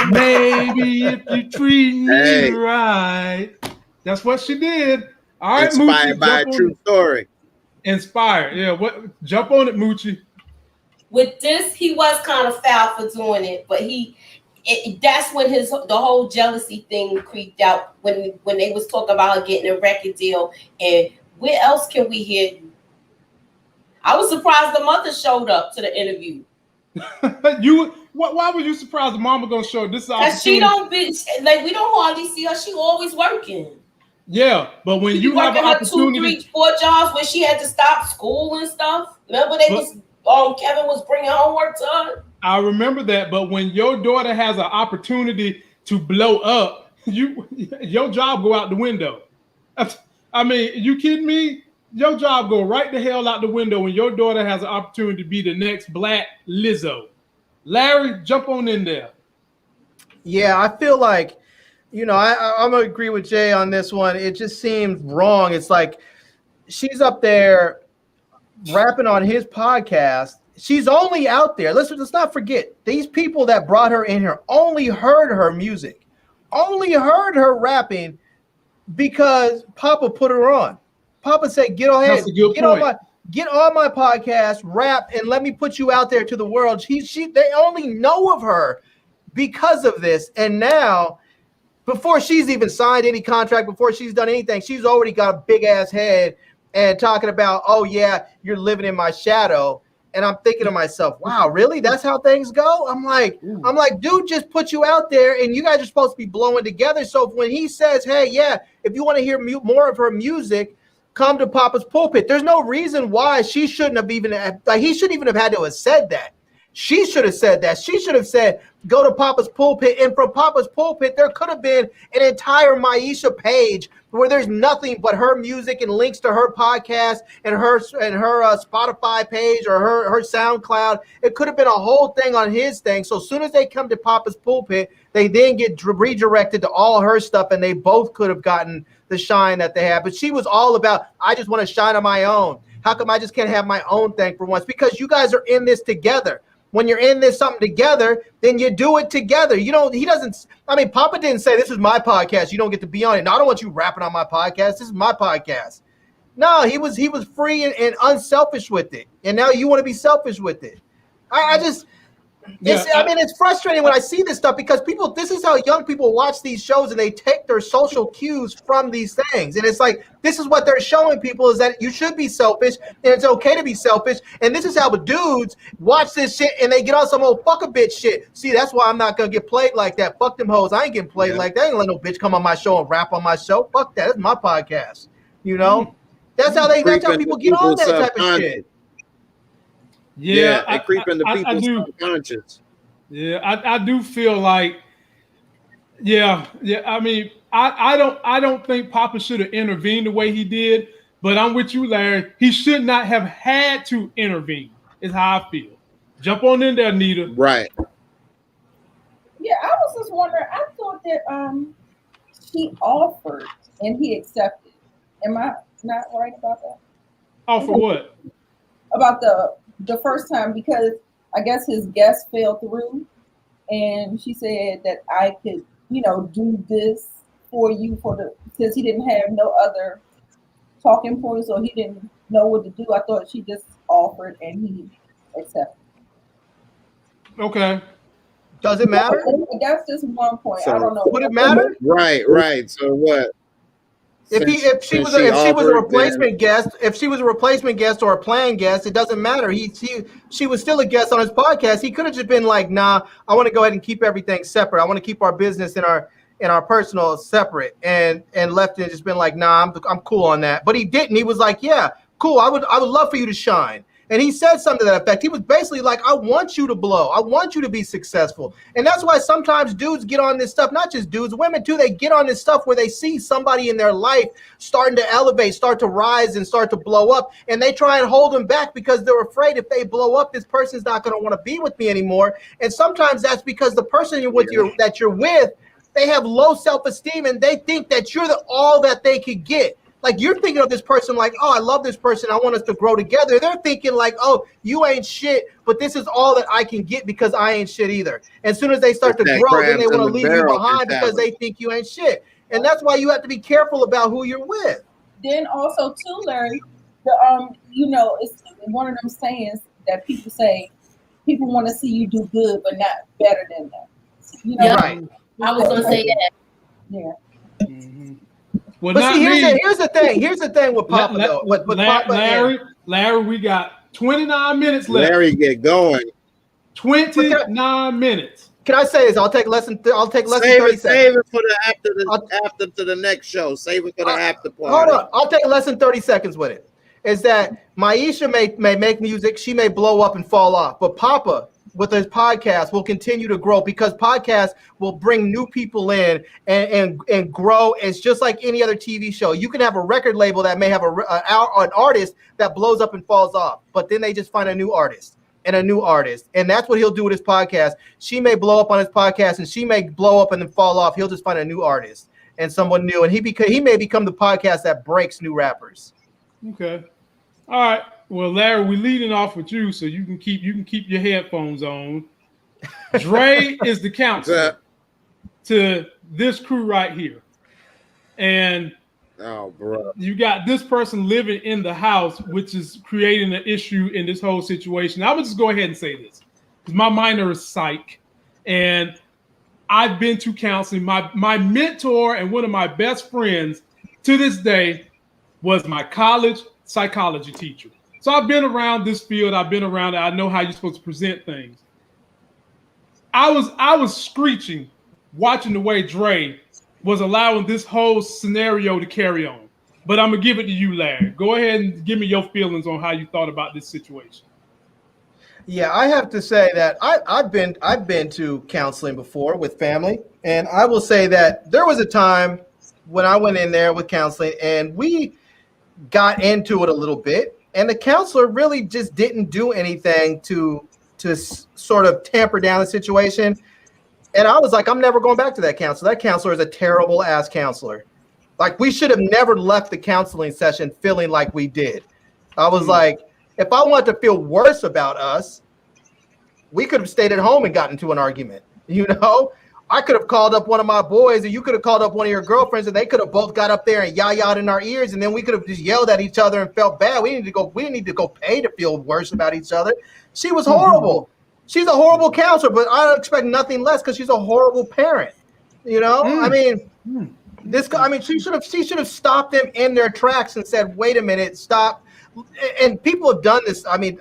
Maybe if you treat me right. That's what she did. All right, inspired Moochie, by a true story. Inspired, yeah. What? Jump on it, Moochie. With this, he was kind of foul for doing it, but that's when the whole jealousy thing creeped out when they was talking about her getting a record deal. And where else can we hear you? I was surprised the mother showed up to the interview. Why were you surprised the mama gonna show up? This is because she don't be like, we don't hardly see her. She always working. Yeah, but when you have an opportunity, 2, 3, 4 jobs when she had to stop school and stuff. Remember Kevin was bringing homework to her. I remember that, but when your daughter has an opportunity to blow up, your job go out the window. I mean, you kidding me? Your job go right the hell out the window when your daughter has an opportunity to be the next Black Lizzo. Larry, jump on in there. Yeah, I feel like, you know, I'm gonna agree with Jay on this one. It just seems wrong. It's like she's up there rapping on his podcast. She's only out there. Let's not forget, these people that brought her in here only heard her music, only heard her rapping because Papa put her on. Papa said, "Get ahead, get on my podcast, rap, and let me put you out there to the world." They only know of her because of this, and now, before she's even signed any contract, before she's done anything, she's already got a big ass head and talking about, "Oh yeah, you're living in my shadow." And I'm thinking to myself, wow, really? That's how things go? I'm like, dude, just put you out there, and you guys are supposed to be blowing together. So when he says, "Hey, yeah, if you want to hear more of her music, come to Papa's Pulpit," there's no reason why she shouldn't have he shouldn't even have had to have said that. She should have said that. She should have said, "Go to Papa's Pulpit." And from Papa's Pulpit, there could have been an entire Myisha page where there's nothing but her music and links to her podcast and her Spotify page or her SoundCloud. It could have been a whole thing on his thing. So as soon as they come to Papa's Pulpit, they then get redirected to all her stuff, and they both could have gotten the shine that they have. But she was all about, "I just want to shine on my own. How come I just can't have my own thing for once?" Because you guys are in this together. When you're in this something together, then you do it together. Papa didn't say, "This is my podcast, you don't get to be on it. No, I don't want you rapping on my podcast. This is my podcast." No, he was free and unselfish with it. And now you want to be selfish with it. It's frustrating when I see this stuff because this is how young people watch these shows, and they take their social cues from these things. And it's like, this is what they're showing people, is that you should be selfish and it's okay to be selfish. And this is how the dudes watch this shit and they get on some old fuck a bitch shit. See, that's why I'm not going to get played like that. Fuck them hoes. I ain't getting played like that. I ain't let no bitch come on my show and rap on my show. Fuck that. It's my podcast. You know? That's how people get on that type of shit. Yeah, they creep into people's subconscious. Yeah, I do feel like, I mean, I don't think Papa should have intervened the way he did, but I'm with you, Larry. He should not have had to intervene, is how I feel. Jump on in there, Nita. Right. Yeah, I was just wondering, I thought that she offered and he accepted. Am I not right about that? Offer what? About the first time, because I guess his guest fell through, and she said that I could, do this for you because he didn't have no other talking points, so he didn't know what to do. I thought she just offered and he accepted. Okay. Does it matter? That's just one point. So, I don't know. Would it matter? Right. So what? If she was a replacement guest, if she was a replacement guest or a planned guest, it doesn't matter. She was still a guest on his podcast. He could have just been like, nah, I want to go ahead and keep everything separate. I want to keep our business and our personal separate, and left it and just been like, nah, I'm cool on that. But he didn't. He was like, yeah, cool. I would love for you to shine. And he said something to that effect. He was basically like, I want you to blow. I want you to be successful. And that's why sometimes dudes get on this stuff, not just dudes, women too, they get on this stuff where they see somebody in their life starting to elevate, start to rise and start to blow up. And they try and hold them back because they're afraid if they blow up, this person's not going to want to be with me anymore. And sometimes that's because the person that you're with, they have low self-esteem and they think that you're all that they could get. Like you're thinking of this person like, oh, I love this person. I want us to grow together. They're thinking like, oh, you ain't shit, but this is all that I can get because I ain't shit either. As soon as they start to grow, then they want to leave you behind because they think you ain't shit. And that's why you have to be careful about who you're with. Then also too, Larry, it's one of them sayings that people say, people want to see you do good, but not better than them. Right. I was gonna say that. Yeah. Mm-hmm. Well, but see, here's the thing. Here's the thing with Papa though. Larry, we got 29 minutes left. Larry, get going. 29 minutes. Can I say this? I'll take less than 30 seconds. Save it for the after to the next show. Save it for the after party. Hold on. I'll take less than 30 seconds with it. Is that Myisha may make music, she may blow up and fall off, but Papa with his podcast will continue to grow because podcasts will bring new people in and grow. It's just like any other TV show. You can have a record label that may have an artist that blows up and falls off, but then they just find a new artist. And that's what he'll do with his podcast. She may blow up on his podcast and she may blow up and then fall off. He'll just find a new artist and someone new. And he may become the podcast that breaks new rappers. Okay. All right. Well, Larry, we're leading off with you, so you can keep your headphones on. Dre is the counselor to this crew right here, and you got this person living in the house, which is creating an issue in this whole situation. I would just go ahead and say this because my minor is psych, and I've been to counseling. My mentor and one of my best friends to this day was my college psychology teacher. So I've been around this field. I've been around it. I know how you're supposed to present things. I was screeching watching the way Dre was allowing this whole scenario to carry on. But I'm going to give it to you, Larry. Go ahead and give me your feelings on how you thought about this situation. Yeah, I have to say that I've been to counseling before with family. And I will say that there was a time when I went in there with counseling and we got into it a little bit. And the counselor really just didn't do anything to sort of tamper down the situation. And I was like, I'm never going back to that counselor. That counselor is a terrible ass counselor. Like we should have never left the counseling session feeling like we did. I was like, if I wanted to feel worse about us, we could have stayed at home and gotten into an argument. I could have called up one of my boys, or you could have called up one of your girlfriends, and they could have both got up there and yah-yahed in our ears, and then we could have just yelled at each other and felt bad. We didn't need to go pay to feel worse about each other. She was horrible. She's a horrible counselor, but I don't expect nothing less because she's a horrible parent. I mean, she should have stopped them in their tracks and said, "Wait a minute, stop." And people have done this. I mean,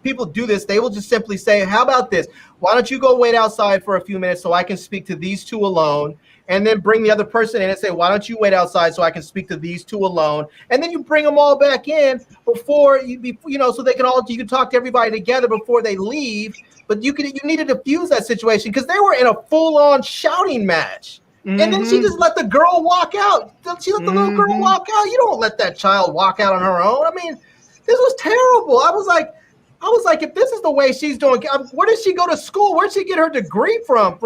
people do this. They will just simply say, "How about this? Why don't you go wait outside for a few minutes so I can speak to these two alone?" And then bring the other person in and say, "Why don't you wait outside so I can speak to these two alone?" And then you bring them all back in before so you can talk to everybody together before they leave. But you need to diffuse that situation because they were in a full-on shouting match. Mm-hmm. And then she just let the girl walk out. She let the little girl walk out. You don't let that child walk out on her own. I mean, this was terrible. I was like, if this is the way she's doing, where did she go to school? Where'd she get her degree from?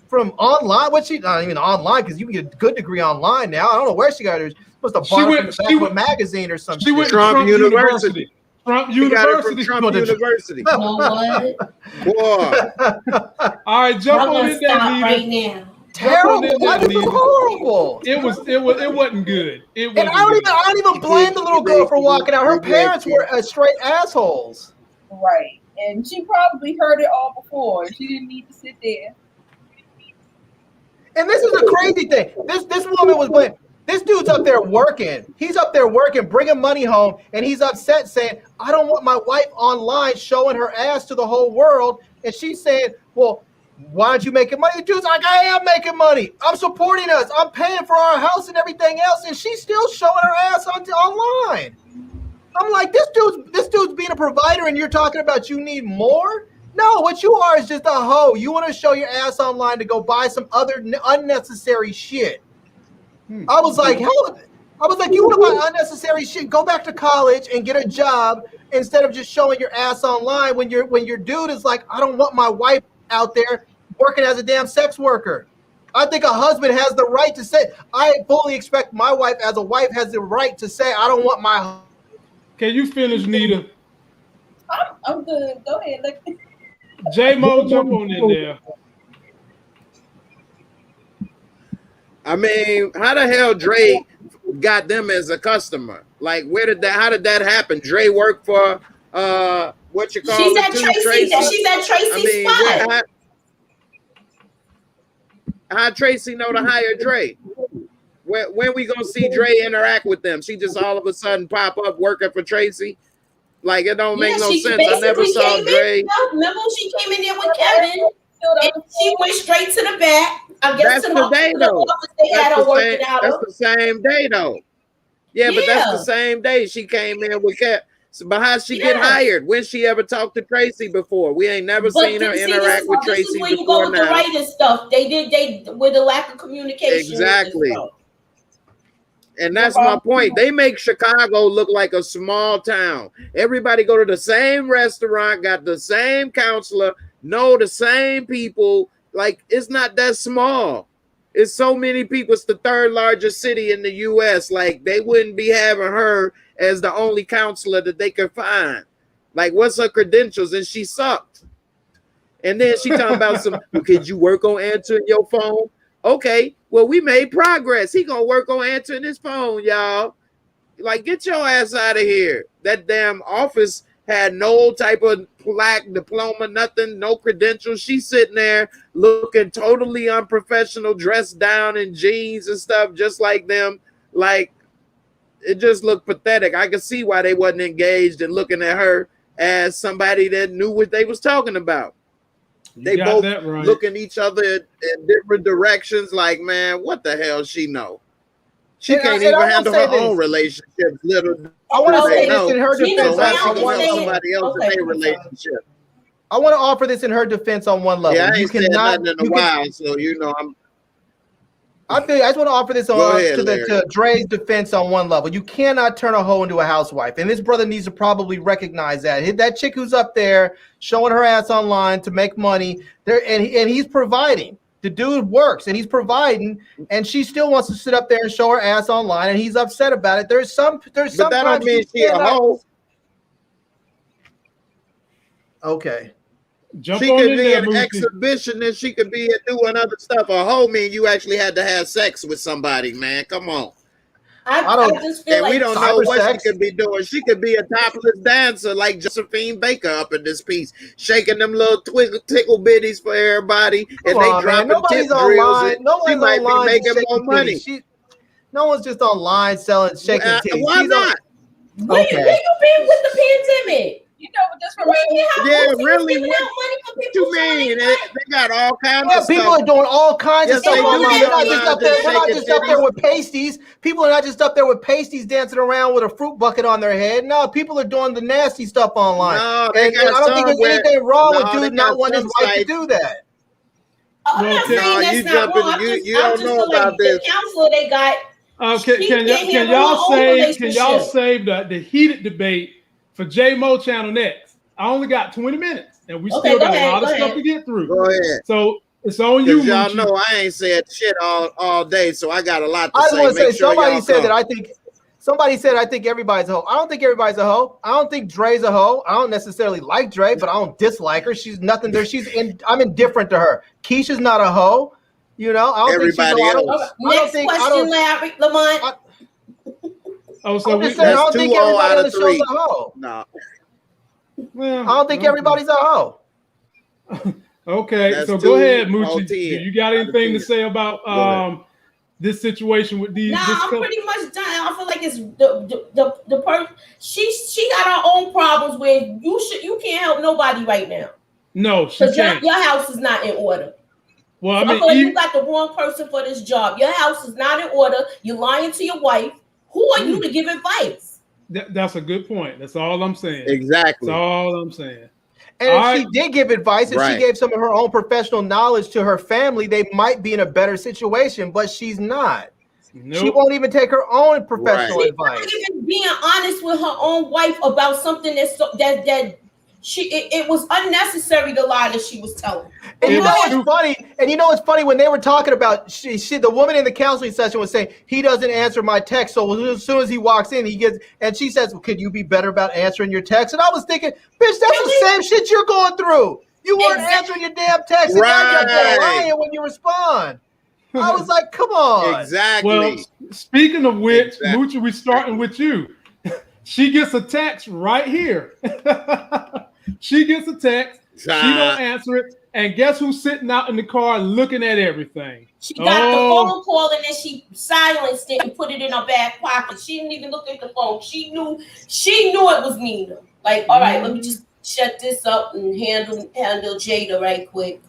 from online. What she not even online because you can get a good degree online now. I don't know where she got her. Must have bought it from the back of a magazine or something. She went to Trump University. Trump University. Trump University. You know what? Boy. All right, jump on in there, Nita. Right now. Terrible. Why was it horrible? It wasn't good. And I don't even blame the little girl for walking out. Her parents were straight assholes. Right. And she probably heard it all before. She didn't need to sit there. And this is a crazy thing. This woman was playing. This dude's up there working. He's up there working, bringing money home, and he's upset saying, I don't want my wife online showing her ass to the whole world. And she's saying, well, why aren't you making money? The dude's like, I am making money. I'm supporting us. I'm paying for our house and everything else. And she's still showing her ass online. I'm like, this dude's being a provider, and you're talking about you need more? No, what you are is just a hoe. You want to show your ass online to go buy some other unnecessary shit. I was like, you want to buy unnecessary shit? Go back to college and get a job instead of just showing your ass online when your dude is like, I don't want my wife out there working as a damn sex worker. I think a husband has the right to say, I fully expect my wife as a wife has the right to say, I don't want my. Can you finish, Nita? I'm good. Go ahead. J-Mo, jump on in there. I mean, how the hell Dre got them as a customer? Like, how did that happen? Dre worked for what you call She's it? at Tracy. She's at Tracy's spot. How Tracy know to hire Dre? When we gonna see Dre interact with them? She just all of a sudden pop up working for Tracy? Like, it don't make no sense. I never saw Dre. Remember she came in there with Kevin and she went straight to the back. I guess That's the day though. That's the same day though. Yeah, but that's the same day she came in with Kevin. So, but how she get hired? When she ever talked to Tracy before? We ain't never seen her interact with Tracy before. This is where you go with the writing stuff. They with the lack of communication. Exactly. And that's my point. They make Chicago look like a small town. Everybody go to the same restaurant, got the same counselor, know the same people. Like, it's not that small. It's so many people. It's the third largest city in the U.S. Like, they wouldn't be having her as the only counselor that they could find. Like, what's her credentials? And she sucked. And then she talking about could you work on answering your phone? Okay, well, we made progress. He gonna work on answering his phone, y'all. Like, get your ass out of here. That damn office had no type of plaque, diploma, nothing, no credentials. She's sitting there looking totally unprofessional, dressed down in jeans and stuff, just like them. Like, it just looked pathetic. I could see why they wasn't engaged and looking at her as somebody that knew what they was talking about. They both looking each other in different directions. Like, man, what the hell she know? She can't even handle her own relationships. I want to say this in her defense. Somebody else in their relationship. I want to offer this in her defense on one level. Yeah, I ain't said nothing in a while, so you know I just want to offer this to Dre's defense on one level. You cannot turn a hoe into a housewife, and this brother needs to probably recognize that. That chick who's up there showing her ass online to make money, and he's providing. The dude works and he's providing, and she still wants to sit up there and show her ass online, and he's upset about it. There's some. But that don't mean she a hoe. Okay. She could be an exhibitionist. She could be doing other stuff. A hoe mean you actually had to have sex with somebody, man. Come on. I just feel like we don't know what she could be doing. She could be a topless dancer like Josephine Baker up in this piece, shaking them little tickle bitties for everybody, and they dropping tip drills. She might be making more money. No one's just online selling shaking titties. Why not? Where you been with the pandemic? You know, just for really. What you mean? They got all kinds of people stuff. are doing all kinds of stuff online. They're not just up there. We're not just up there with pasties. People are not just up there with pasties dancing around with a fruit bucket on their head. No, people are doing the nasty stuff online. No, and I don't think there's anything wrong with dude not wanting his wife to do that. I'm not saying that's not wrong. You don't know about this. The counselor they got. Can y'all save the heated debate for J-Mo Channel next? I only got 20 minutes, and we still got a lot of stuff to get through. Go ahead. So It's on you, y'all Moochie. know I ain't said shit all day, so I got a lot to I say. want to say, Make sure somebody y'all said come. that somebody said I think everybody's a hoe. I don't think everybody's a hoe. I don't think Dre's a hoe. I don't necessarily like Dre, but I don't dislike her. She's nothing there. I'm indifferent to her. Keisha's not a hoe. You know, I don't Everybody think she's a else. Next question, Larry, Lamont. So I'm just saying, I don't think everybody on the show's a hoe. No. Well, I don't think everybody's a hoe. Okay, That's so go ahead, 2 Moochie. out of Do 10. you got anything to say about this situation with these? Nah, I'm pretty much done. I feel like it's the person. She got her own problems where you can't help nobody right now. No, she can't. Your house is not in order. Well, So I feel like you got the wrong person for this job. Your house is not in order. You're lying to your wife. Who are you to give advice? That's a good point. That's all I'm saying. Exactly. That's all I'm saying. And if she did give advice, if she gave some of her own professional knowledge to her family, they might be in a better situation, but she's not. Nope. She won't even take her own professional advice. She's not even being honest with her own wife about something that it was unnecessary to lie that she was telling. And you know what's funny? And you know what's funny? When they were talking about the woman in the counseling session was saying he doesn't answer my text. So as soon as he walks in, and she says, well, "Could you be better about answering your text?" And I was thinking, bitch, that's the same shit you're going through. You weren't answering your damn text, and now you're lying when you respond. I was like, come on. Exactly. Well, speaking of which, Moochie, we're starting with you. She gets a text right here. She gets a text. She don't answer it. And guess who's sitting out in the car looking at everything? She got the phone call and then she silenced it and put it in her back pocket. She didn't even look at the phone. She knew it was Nina. Like, all right, let me just shut this up and handle Jada right quick.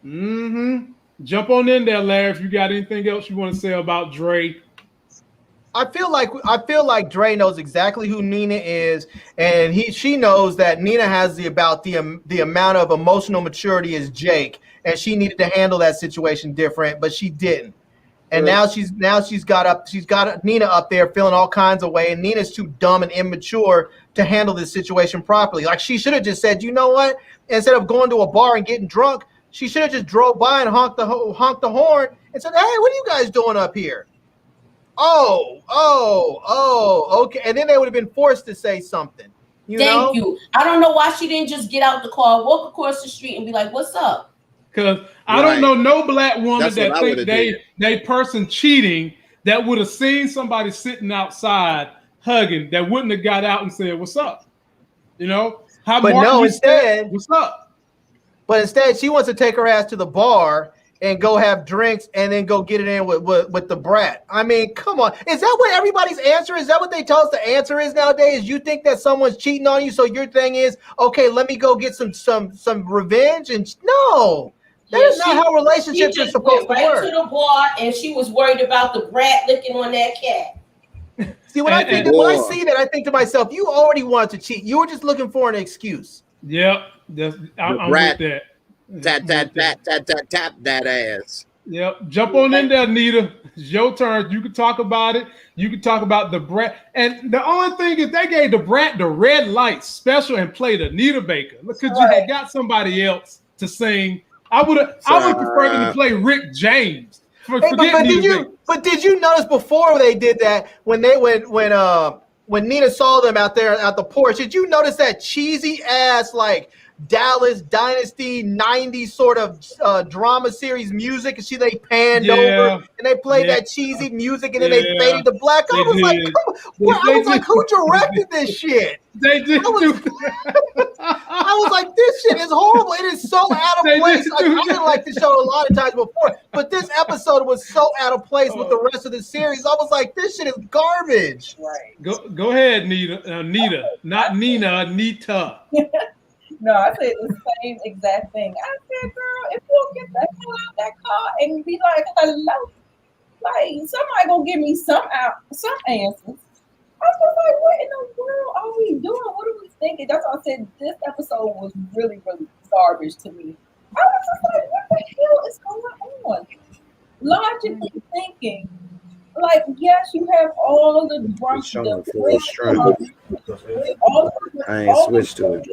Mm-hmm. Jump on in there, Larry, if you got anything else you want to say about Dre. I feel like Dre knows exactly who Nina is, and she knows that Nina has the amount of emotional maturity as Jake, and she needed to handle that situation different, but she didn't. And now she's got Nina up there feeling all kinds of way, and Nina's too dumb and immature to handle this situation properly. Like, she should have just said, you know what? Instead of going to a bar and getting drunk, she should have just drove by and honked the horn and said, "Hey, what are you guys doing up here?" Okay. And then they would have been forced to say something. Thank you. I don't know why she didn't just get out the car, walk across the street, and be like, "What's up?" Because I don't know no black woman that think they person cheating that would have seen somebody sitting outside hugging that wouldn't have got out and said, "What's up?" You know? Instead, what's up? But instead, she wants to take her ass to the bar and go have drinks and then go get it in with the brat. I mean, come on. Is that what everybody's answer is? Is that what they tell us the answer is nowadays? You think that someone's cheating on you, so your thing is, okay, let me go get some revenge? And no, that's not how relationships are supposed to work. To the bar, and she was worried about the brat licking on that cat. See, when I see that, I think to myself, you already wanted to cheat. You were just looking for an excuse. Yep, I'm with that. Tap that ass. Yep. Jump on in there, Nita. It's your turn. You can talk about it. You can talk about the brat. And the only thing is they gave the brat the red light special and played Anita Baker. Because you had got somebody else to sing. I would prefer them to play Rick James. But did you notice before they did that when Nina saw them out there at the porch, did you notice that cheesy ass like Dallas Dynasty 90s sort of drama series music? And they panned over and they played that cheesy music and then they faded to black. I was like, who directed this shit? They did. I was like, this shit is horrible. It is so out of place. I didn't like the show a lot of times before, but this episode was so out of place with the rest of the series. I was like, this shit is garbage. Right. Go ahead, Nita. Nita, not Nina, Nita. No, I said the same exact thing. I said, girl, if you'll get that hell out that car and be like, hello, like somebody gonna give me some answers. I was like, what in the world are we doing? What are we thinking? That's why I said this episode was really, really garbage to me. I was just like, what the hell is going on? Logically thinking, like, yes, you have all the drunk stuff. I ain't switched to it.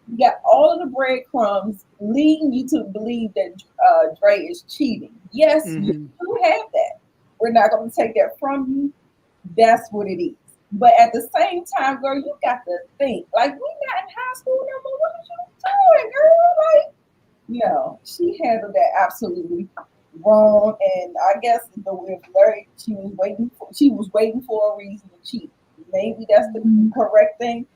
You got all of the breadcrumbs leading you to believe that Dre is cheating. Yes, you do have that. We're not going to take that from you. That's what it is. But at the same time, girl, you got to think. Like, we not in high school no more. What are you doing, girl? Like, no, she handled that absolutely wrong. And I guess the way Larry, she was waiting for a reason to cheat. Maybe that's the correct thing.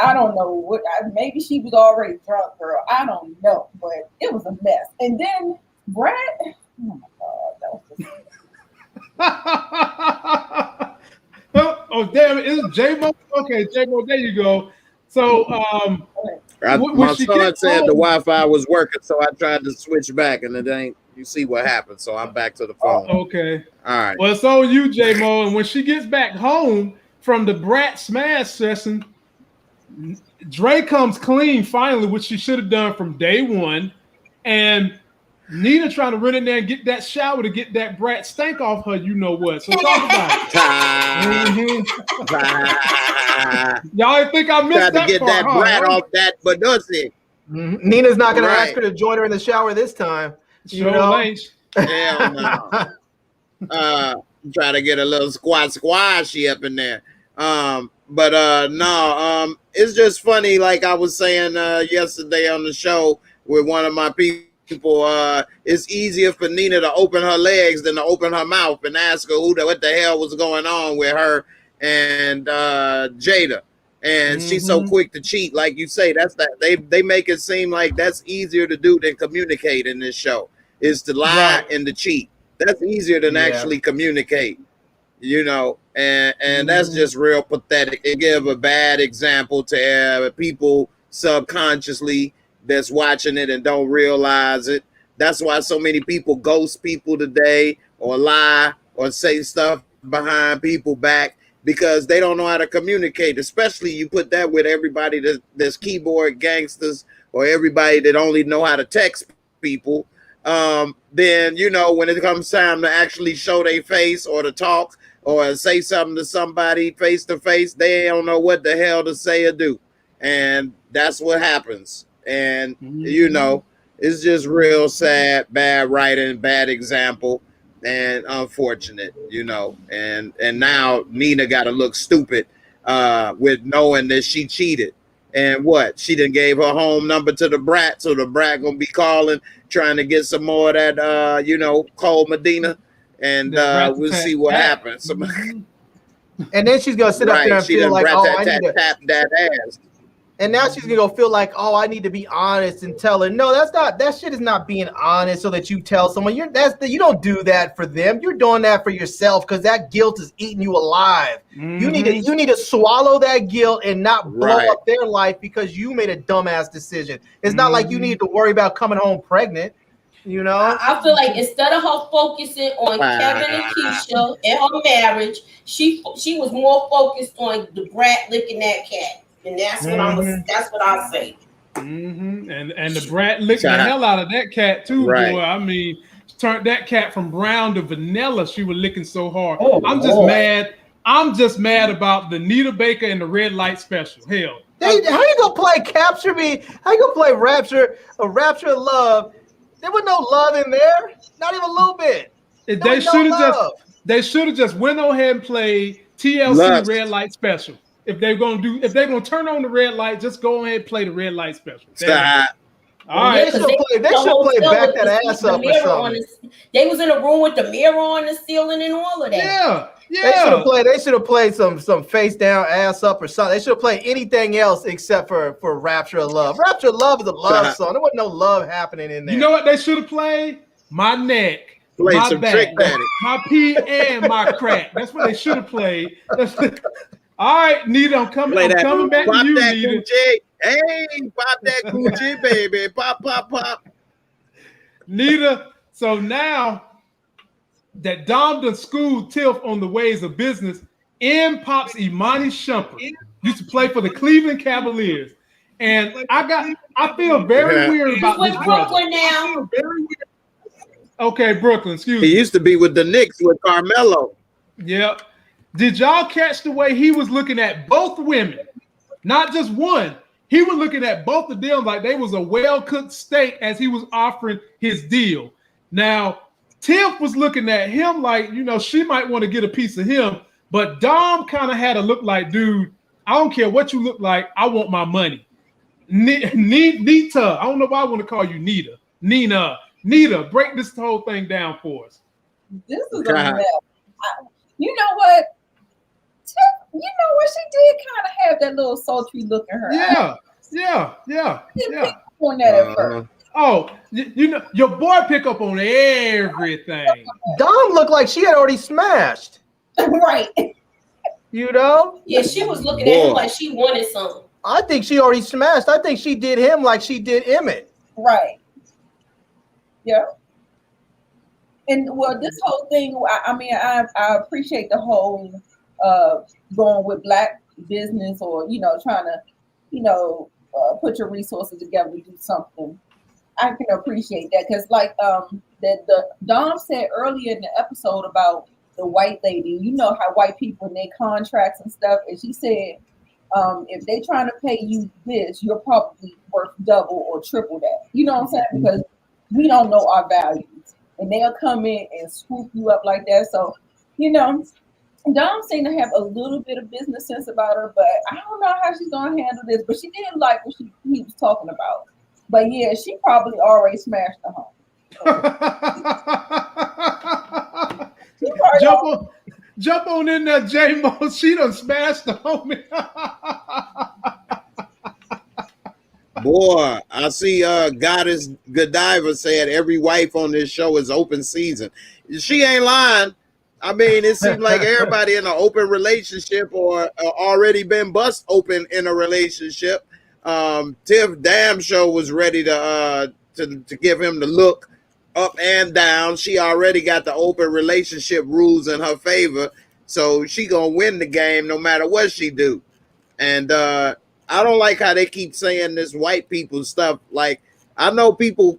I don't know maybe she was already drunk, girl. I don't know, but it was a mess. And then Brad, oh my God, that was just oh damn it! It's J-Mo. Okay, J-Mo, there you go. So my son said the Wi-Fi was working, so I tried to switch back, and it ain't. You see what happened? So I'm back to the phone. Okay. All right. Well, so you, J-Mo, and when she gets back home from the Brat Smash session, Dre comes clean finally, which she should have done from day one, and Nina trying to run in there and get that shower to get that brat stank off her. You know what? So talk about it. Y'all think I missed that to get part, that brat off that Badussy. Nina's not going to ask her to join her in the shower this time. Hell no. Try to get a little squashy up in there. It's just funny. Like I was saying yesterday on the show with one of my people, it's easier for Nina to open her legs than to open her mouth and ask her what the hell was going on with her and Jada. And she's so quick to cheat, like you say. That's that they make it seem like that's easier to do than communicate in this show. Is to lie and to cheat. That's easier than actually communicate. You know, and that's just real pathetic. It give a bad example to people subconsciously that's watching it and don't realize it. That's why so many people ghost people today or lie or say stuff behind people back, because they don't know how to communicate. Especially you put that with everybody that's keyboard gangsters or everybody that only know how to text people. Then, you know, when it comes time to actually show their face or to talk or say something to somebody face to face, they don't know what the hell to say or do. And that's what happens. And, you know, it's just real sad, bad writing, bad example, and unfortunate, you know. And now Nina got to look stupid with knowing that she cheated. And what? She done gave her home number to the brat, so the brat going to be calling, trying to get some more of that, you know, Cole Medina. And we'll see what happens. And then she's going to sit up there and feel like, oh, I need to tap that ass. And now she's gonna feel like, oh, I need to be honest and tell her. No, that shit is not being honest so that you tell someone. You don't do that for them. You're doing that for yourself because that guilt is eating you alive. You need to swallow that guilt and not blow up their life because you made a dumbass decision. It's not like you need to worry about coming home pregnant. You know, I feel like instead of her focusing on Kevin and Keisha and her marriage, she was more focused on the brat licking that cat. And that's what I say. And the brat licked the hell out of that cat too, boy. I mean, turned that cat from brown to vanilla. She was licking so hard. Mad. I'm just mad about the Nita Baker and the red light special. Hell, how you gonna play Capture Me? How you gonna play Rapture of Love? There was no love in there, not even a little bit. They should have just went ahead and played TLC Red Light Special. If they're gonna turn on the red light, just go ahead and play the red light special. All right. They should play Back That Ass Up or something. They was in a room with the mirror on the ceiling and all of that. Yeah. They should have played some Face Down, Ass Up or something. They should have played anything else except for Rapture of Love. Rapture of Love is a love song. There wasn't no love happening in there. You know what they should have played? My Neck. Play my some back, Trick Daddy. My pee and my crack. That's what they should have played. All right, Nita, I'm coming back to you, that Nita. Gucci. Hey, pop that Gucci, baby. Pop. Nita, so now that Dom done schooled Tiff on the ways of business, in pops Imani Shumpert, used to play for the Cleveland Cavaliers. And I feel very weird about this Brooklyn now. Okay, Brooklyn, excuse me. He used to be with the Knicks with Carmelo. Yep. Did y'all catch the way he was looking at both women? Not just one. he was looking at both of them like they was a well-cooked steak as he was offering his deal. Now, Tiff was looking at him like, you know, she might want to get a piece of him, but Dom kind of had a look like, dude, I don't care what you look like, I want my money. Nita, I don't know why I want to call you Nita. Nita, break this whole thing down for us. This is a mess. You know what? You know what? She did kind of have that little sultry look in her eyes. Yeah. On that at first. Oh, you know, your boy pick up on everything. Dom looked like she had already smashed. Right. You know? Yeah, she was looking at him like she wanted something. I think she already smashed. I think she did him like she did Emmett. Right. Yeah. And well, this whole thing, I mean, I appreciate the whole going with Black business, or, you know, trying to, you know, put your resources together to do something. I can appreciate that, because like the Dom said earlier in the episode about the white lady, you know how white people in their contracts and stuff, and she said, if they trying to pay you this, you're probably worth double or triple that. You know what I'm saying? Because we don't know our values, and they'll come in and swoop you up like that. So, you know, Dom seemed to have a little bit of business sense about her, but I don't know how she's gonna handle this. But she didn't like what he was talking about. But yeah, she probably already smashed the home. Jump on in there, J-Mo. She done smashed the homie. Boy, I see Goddess Godiva said every wife on this show is open season. She ain't lying. I mean, it seems like everybody in an open relationship or already been bust open in a relationship. Tiff damn show was ready to give him the look up and down. She already got the open relationship rules in her favor, so she gonna win the game no matter what she do. And I don't like how they keep saying this white people stuff. Like, I know people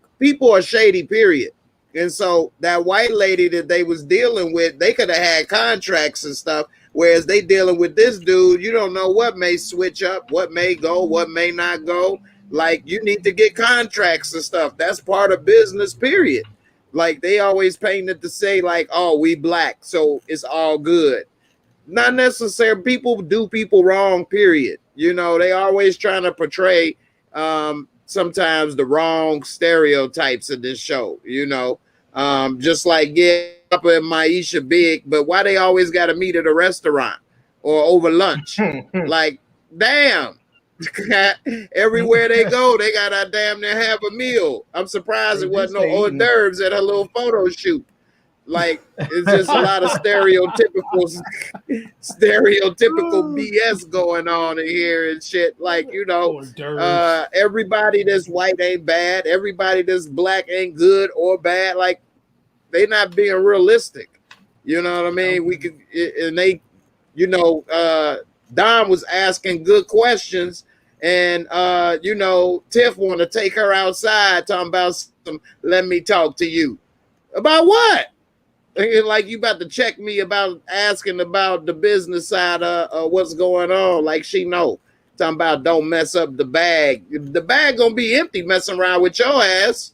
are shady, period. And so that white lady that they was dealing with, they could have had contracts and stuff. Whereas they dealing with this dude, you don't know what may switch up, what may go, what may not go. Like, you need to get contracts and stuff. That's part of business, period. Like, they always paint it to say like, oh, we Black, so it's all good. Not necessarily. People do people wrong, period. You know, they always trying to portray sometimes the wrong stereotypes in this show, you know. Just like, yeah, up in Myisha big, but why they always got to meet at a restaurant or over lunch? Like, damn. Everywhere they go, they got to damn near have a meal. I'm surprised it wasn't no hors d'oeuvres at her little photo shoot. Like, it's just a lot of stereotypical BS going on in here and shit. Like, you know, everybody that's white ain't bad. Everybody that's Black ain't good or bad. Like, they not being realistic. You know what I mean? We could, and they, you know, Dom was asking good questions, and you know, Tiff want to take her outside talking about some, let me talk to you. About what? Like, you about to check me about asking about the business side of what's going on. Like, she know. Talking about don't mess up the bag. The bag gonna be empty messing around with your ass.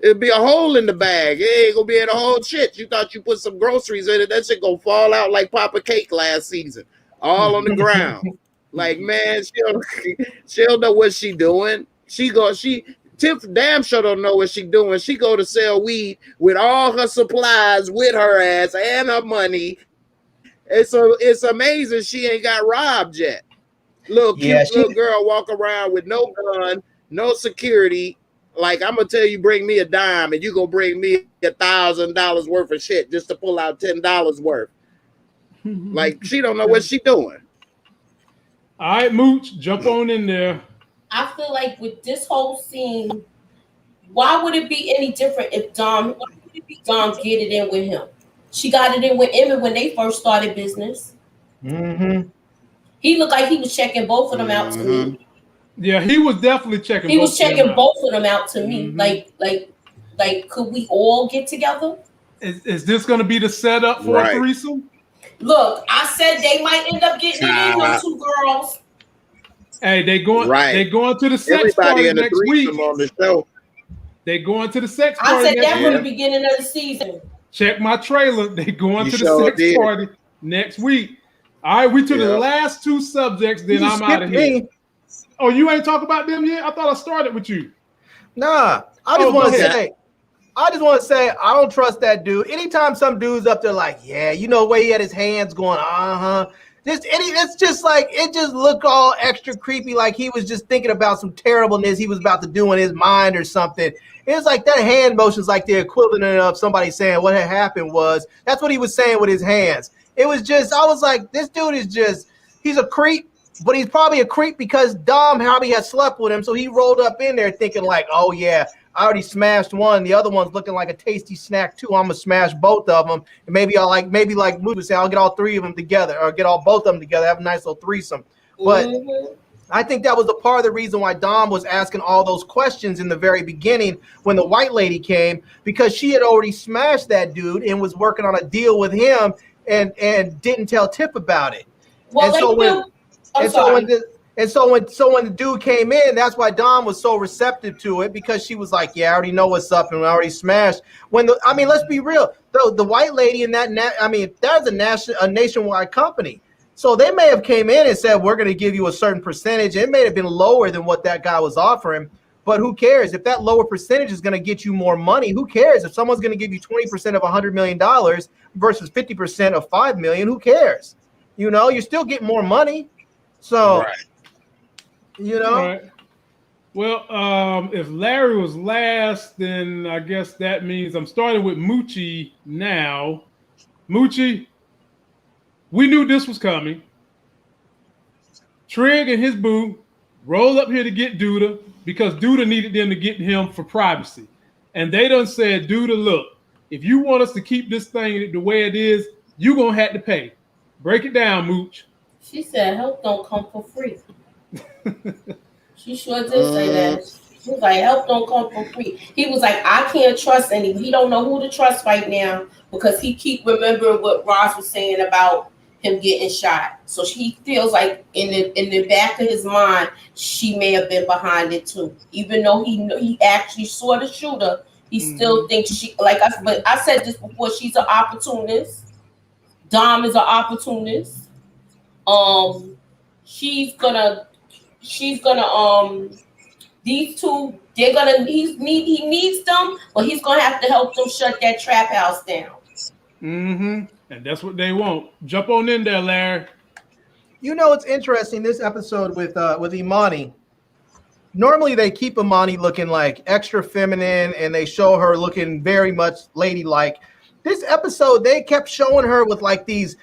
It'll be a hole in the bag. It ain't gonna be in a whole shit. You thought you put some groceries in it. That shit gonna fall out like Papa Cake last season. All on the ground. Like, man, she don't know what she doing. Tiff damn sure don't know what she doing. She go to sell weed with all her supplies with her ass and her money. And so it's amazing she ain't got robbed yet. Little girl walk around with no gun, no security. Like, I'm gonna tell you, bring me a dime, and you gonna bring me $1,000 worth of shit just to pull out $10 worth. Like, she don't know what she doing. All right, Mooch, jump on in there. I feel like with this whole scene, why would it be any different if Dom get it in with him? She got it in with Emmett when they first started business. Mm-hmm. He looked like he was checking both of them out to me. Yeah, he was definitely checking. He was checking both of them out to me. Like, could we all get together? Is this going to be the setup for a threesome? Look, I said they might end up getting it in, those two girls. Hey, they going to the sex Everybody party in the next week. threesome on the show. They going to the sex I party said next that week. from the beginning of the season. Check my trailer. They going You to the sure sex did. party next week. All right, we to the Yep. last two subjects, then You I'm out of skipped here. me. Oh, you ain't talk about them yet? I thought I started with you. Nah, I just want to say, I don't trust that dude. Anytime some dude's up there like, yeah, you know, the way he had his hands going, it's just like, it just looked all extra creepy, like he was just thinking about some terribleness he was about to do in his mind or something. It was like that hand motion's like the equivalent of somebody saying what had happened was, that's what he was saying with his hands. It was just, I was like, this dude is just, he's a creep. But he's probably a creep because Dom probably had slept with him, so he rolled up in there thinking like, oh yeah, I already smashed one. The other one's looking like a tasty snack too. I'm gonna smash both of them, and maybe like Moochie would say, I'll get all three of them together, or get all both of them together, have a nice little threesome. But I think that was a part of the reason why Dom was asking all those questions in the very beginning when the white lady came, because she had already smashed that dude and was working on a deal with him, and didn't tell Tip about it. Well, and so when the dude came in, that's why Dom was so receptive to it, because she was like, yeah, I already know what's up and I already smashed. Let's be real. The white lady in that, that's a nationwide company. So they may have came in and said, we're going to give you a certain percentage. It may have been lower than what that guy was offering, but who cares? If that lower percentage is going to get you more money, who cares? If someone's going to give you 20% of $100 million versus 50% of $5 million, who cares? You know, you're still getting more money. So, Right. You know. Right. Well, if Larry was last, then I guess that means I'm starting with Moochie now. Moochie, we knew this was coming. Trig and his boo rolled up here to get Duda because Duda needed them to get him for privacy. And they done said, Duda, look, if you want us to keep this thing the way it is, you're going to have to pay. Break it down, Mooch. She said help don't come for free. She sure did say that. She was like, help don't come for free. He was like, I can't trust anyone. He don't know who to trust right now because he keep remembering what Ross was saying about him getting shot. So he feels like in the back of his mind, she may have been behind it too. Even though he actually saw the shooter, he still thinks she, but I said this before, she's an opportunist. Dom is an opportunist. She's gonna these two, he needs them, but he's gonna have to help them shut that trap house down. And that's what they want. Jump on in there, Larry. You know, it's interesting, this episode with Imani. Normally they keep Imani looking like extra feminine and they show her looking very much ladylike. This episode, they kept showing her with like these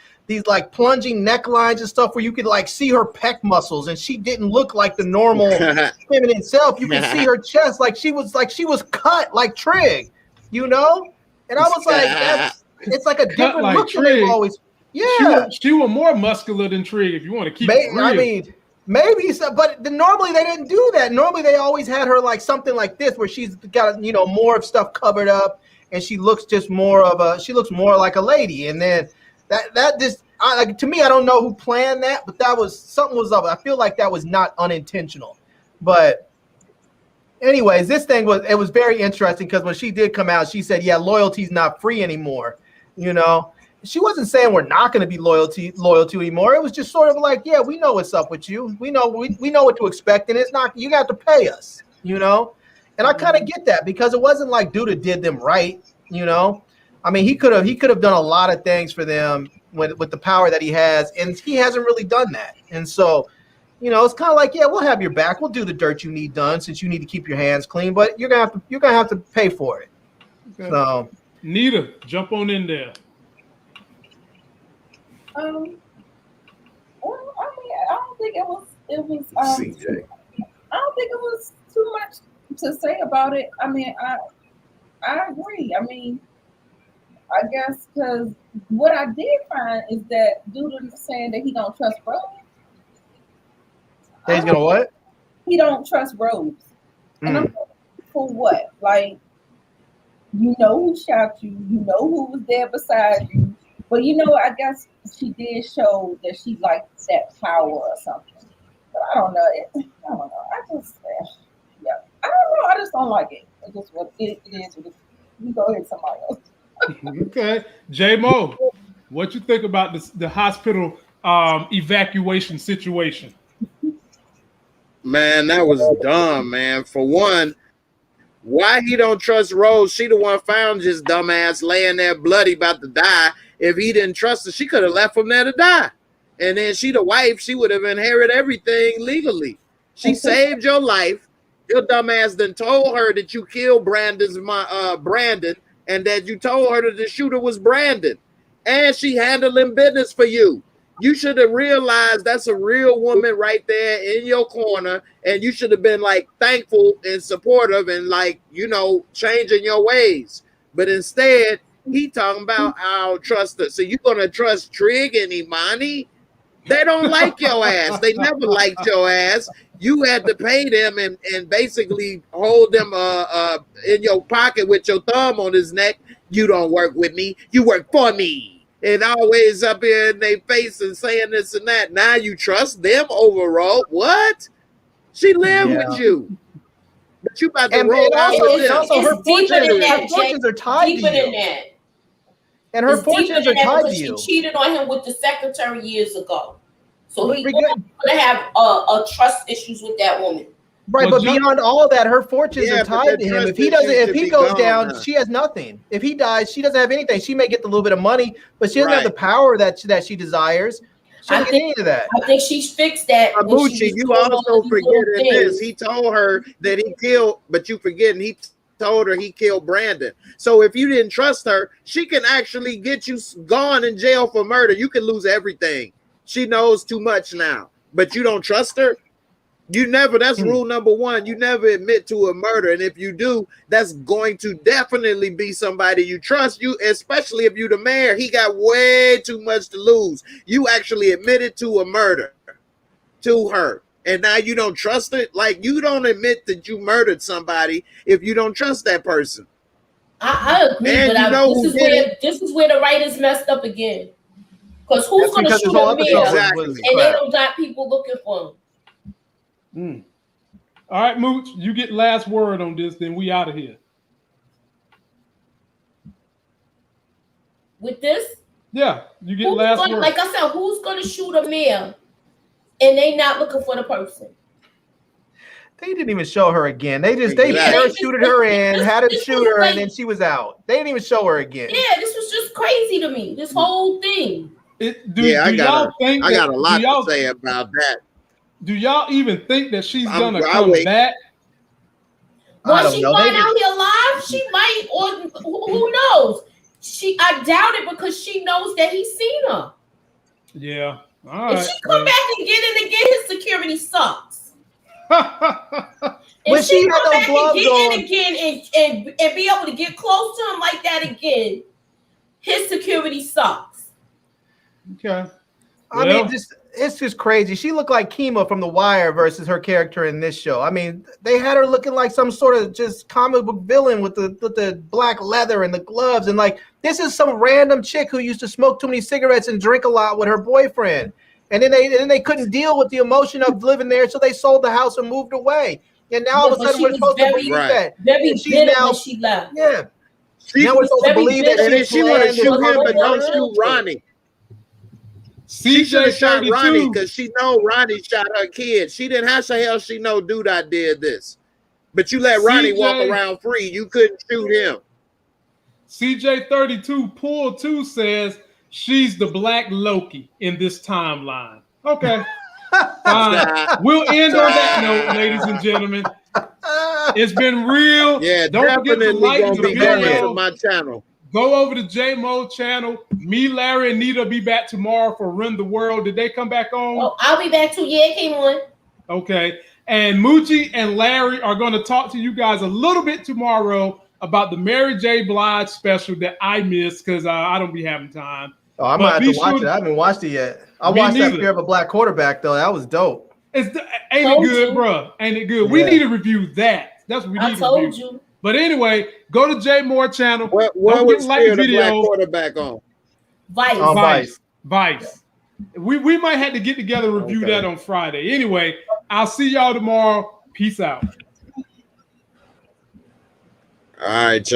like plunging necklines and stuff where you could like see her pec muscles, and she didn't look like the normal feminine self. You could see her chest like she was cut like Trig, you know? And I was like, it's like a different like look than they've always. Yeah. She was more muscular than Trig, if you want to keep it real. I mean, maybe so, but normally they didn't do that. Normally they always had her like something like this where she's got, you know, more of stuff covered up and she looks more like a lady. And then that just to me, I don't know who planned that, but that was something was up. I feel like that was not unintentional. But anyways, this thing was very interesting because when she did come out, she said, yeah, loyalty's not free anymore. You know, she wasn't saying we're not going to be loyal to anymore. It was just sort of like, yeah, we know what's up with you. We know what to expect, and it's not, you got to pay us, you know? And I kind of get that because it wasn't like Duda did them right, you know? I mean, he could have done a lot of things for them with the power that he has, and he hasn't really done that. And so, you know, it's kind of like, yeah, we'll have your back. We'll do the dirt you need done since you need to keep your hands clean, but you're gonna have to pay for it. Okay. So, Nita, jump on in there. Well, I mean, I don't think it was CJ. I don't think it was too much to say about it. I mean, I agree. I mean, I guess because what I did find is that Duda saying that he don't trust Rose. He's gonna what? He don't trust Rose. And I'm like, for what? Like, you know who shot you. You know who was there beside you. But, you know, I guess she did show that she liked that power or something. But I don't know. I don't know. Yeah. I don't know. I just don't like it. It's just what it is. You go ahead, somebody else. Okay, J-Mo, what you think about the hospital evacuation situation? Man, that was dumb, man. For one, why he don't trust Rose? She the one found his dumbass laying there bloody about to die. If he didn't trust her, she could have left him there to die. And then she the wife, she would have inherited everything legally. She saved your life. Your dumbass then told her that you killed Brandon, and that you told her that the shooter was Brandon. And she handling business for you. You should have realized that's a real woman right there in your corner, and you should have been like thankful and supportive and like, you know, changing your ways. But instead, he talking about I don't trust her. So you gonna trust Trig and Imani? They don't like your ass. They never liked your ass. You had to pay them and basically hold them in your pocket with your thumb on his neck. You don't work with me. You work for me. And always up here in their face and saying this and that. Now you trust them overall. What? She lived with you. But you about to roll out with them. Also, her fortunes are tied to you. And her fortunes are tied to you. She cheated on him with the secretary years ago. So he's going to have trust issues with that woman. Right, but beyond all that, her fortunes are tied to him. If he goes down, she has nothing. If he dies, she doesn't have anything. She may get the little bit of money, but she doesn't have the power that she desires. She doesn't get any of that. I think she's fixed that. Moochie, you also forgetting this. He told her that he killed, but you forgetting he told her he killed Brandon. So if you didn't trust her, she can actually get you gone in jail for murder. You can lose everything. She knows too much now, but you don't trust her. You never, that's rule number one. You never admit to a murder. And if you do, that's going to definitely be somebody you trust. You, especially if you're the mayor, he got way too much to lose. You actually admitted to a murder to her. And now you don't trust it. Like, you don't admit that you murdered somebody if you don't trust that person. I agree, and but this is where the writers messed up again. Because who's going to shoot a mayor and they don't got people looking for him? All right, Mooch, you get last word on this, then we out of here. With this? Yeah, you get last word. Like I said, who's going to shoot a mayor and they not looking for the person? They didn't even show her again. They parachuted her in, had her shoot her, and then she was out. They didn't even show her again. Yeah, this was just crazy to me, this whole thing. I got a lot to say about that. Do y'all even think that she's gonna come back? Once she find out he alive, she might, or who knows? I doubt it because she knows that he's seen her. Yeah. All right. If she come back again, his security sucks. If she come back again and be able to get close to him like that again, his security sucks. Okay. I mean, it's just crazy. She looked like Kima from The Wire versus her character in this show. I mean, they had her looking like some sort of just comic book villain with the black leather and the gloves. And like, this is some random chick who used to smoke too many cigarettes and drink a lot with her boyfriend. And then they couldn't deal with the emotion of living there, so they sold the house and moved away. And now all of a sudden we're supposed to believe that. Very bitter when she left. Yeah. Now we're supposed to believe that she want to shoot him, but don't shoot Ronnie. She should have shot Ronnie because she know Ronnie shot her kid. She didn't. How the hell she know Duda did this? But you let Ronnie walk around free. You couldn't shoot him. CJ32 Pool 2 says she's the Black Loki in this timeline. Okay. Fine. We'll end on that note, ladies and gentlemen. It's been real. Yeah, don't forget to like the video on my channel. Go over to J-Mo channel. Me, Larry, and Nita be back tomorrow for Run the World. Did they come back on? Oh, I'll be back too. Yeah, it came on. Okay. And Moochie and Larry are going to talk to you guys a little bit tomorrow about the Mary J. Blige special that I missed because I don't be having time. Oh, I might have to watch it. I haven't watched it yet. I watched that Fear of a Black Quarterback, though. That was dope. Ain't it good, bro? Ain't it good? Yeah. We need to review that. That's what we need to review. But anyway, go to J Moore channel. What was like the video? Black Quarterback on? Vice. Vice. We might have to get together and review that on Friday. Anyway, I'll see y'all tomorrow. Peace out. All right.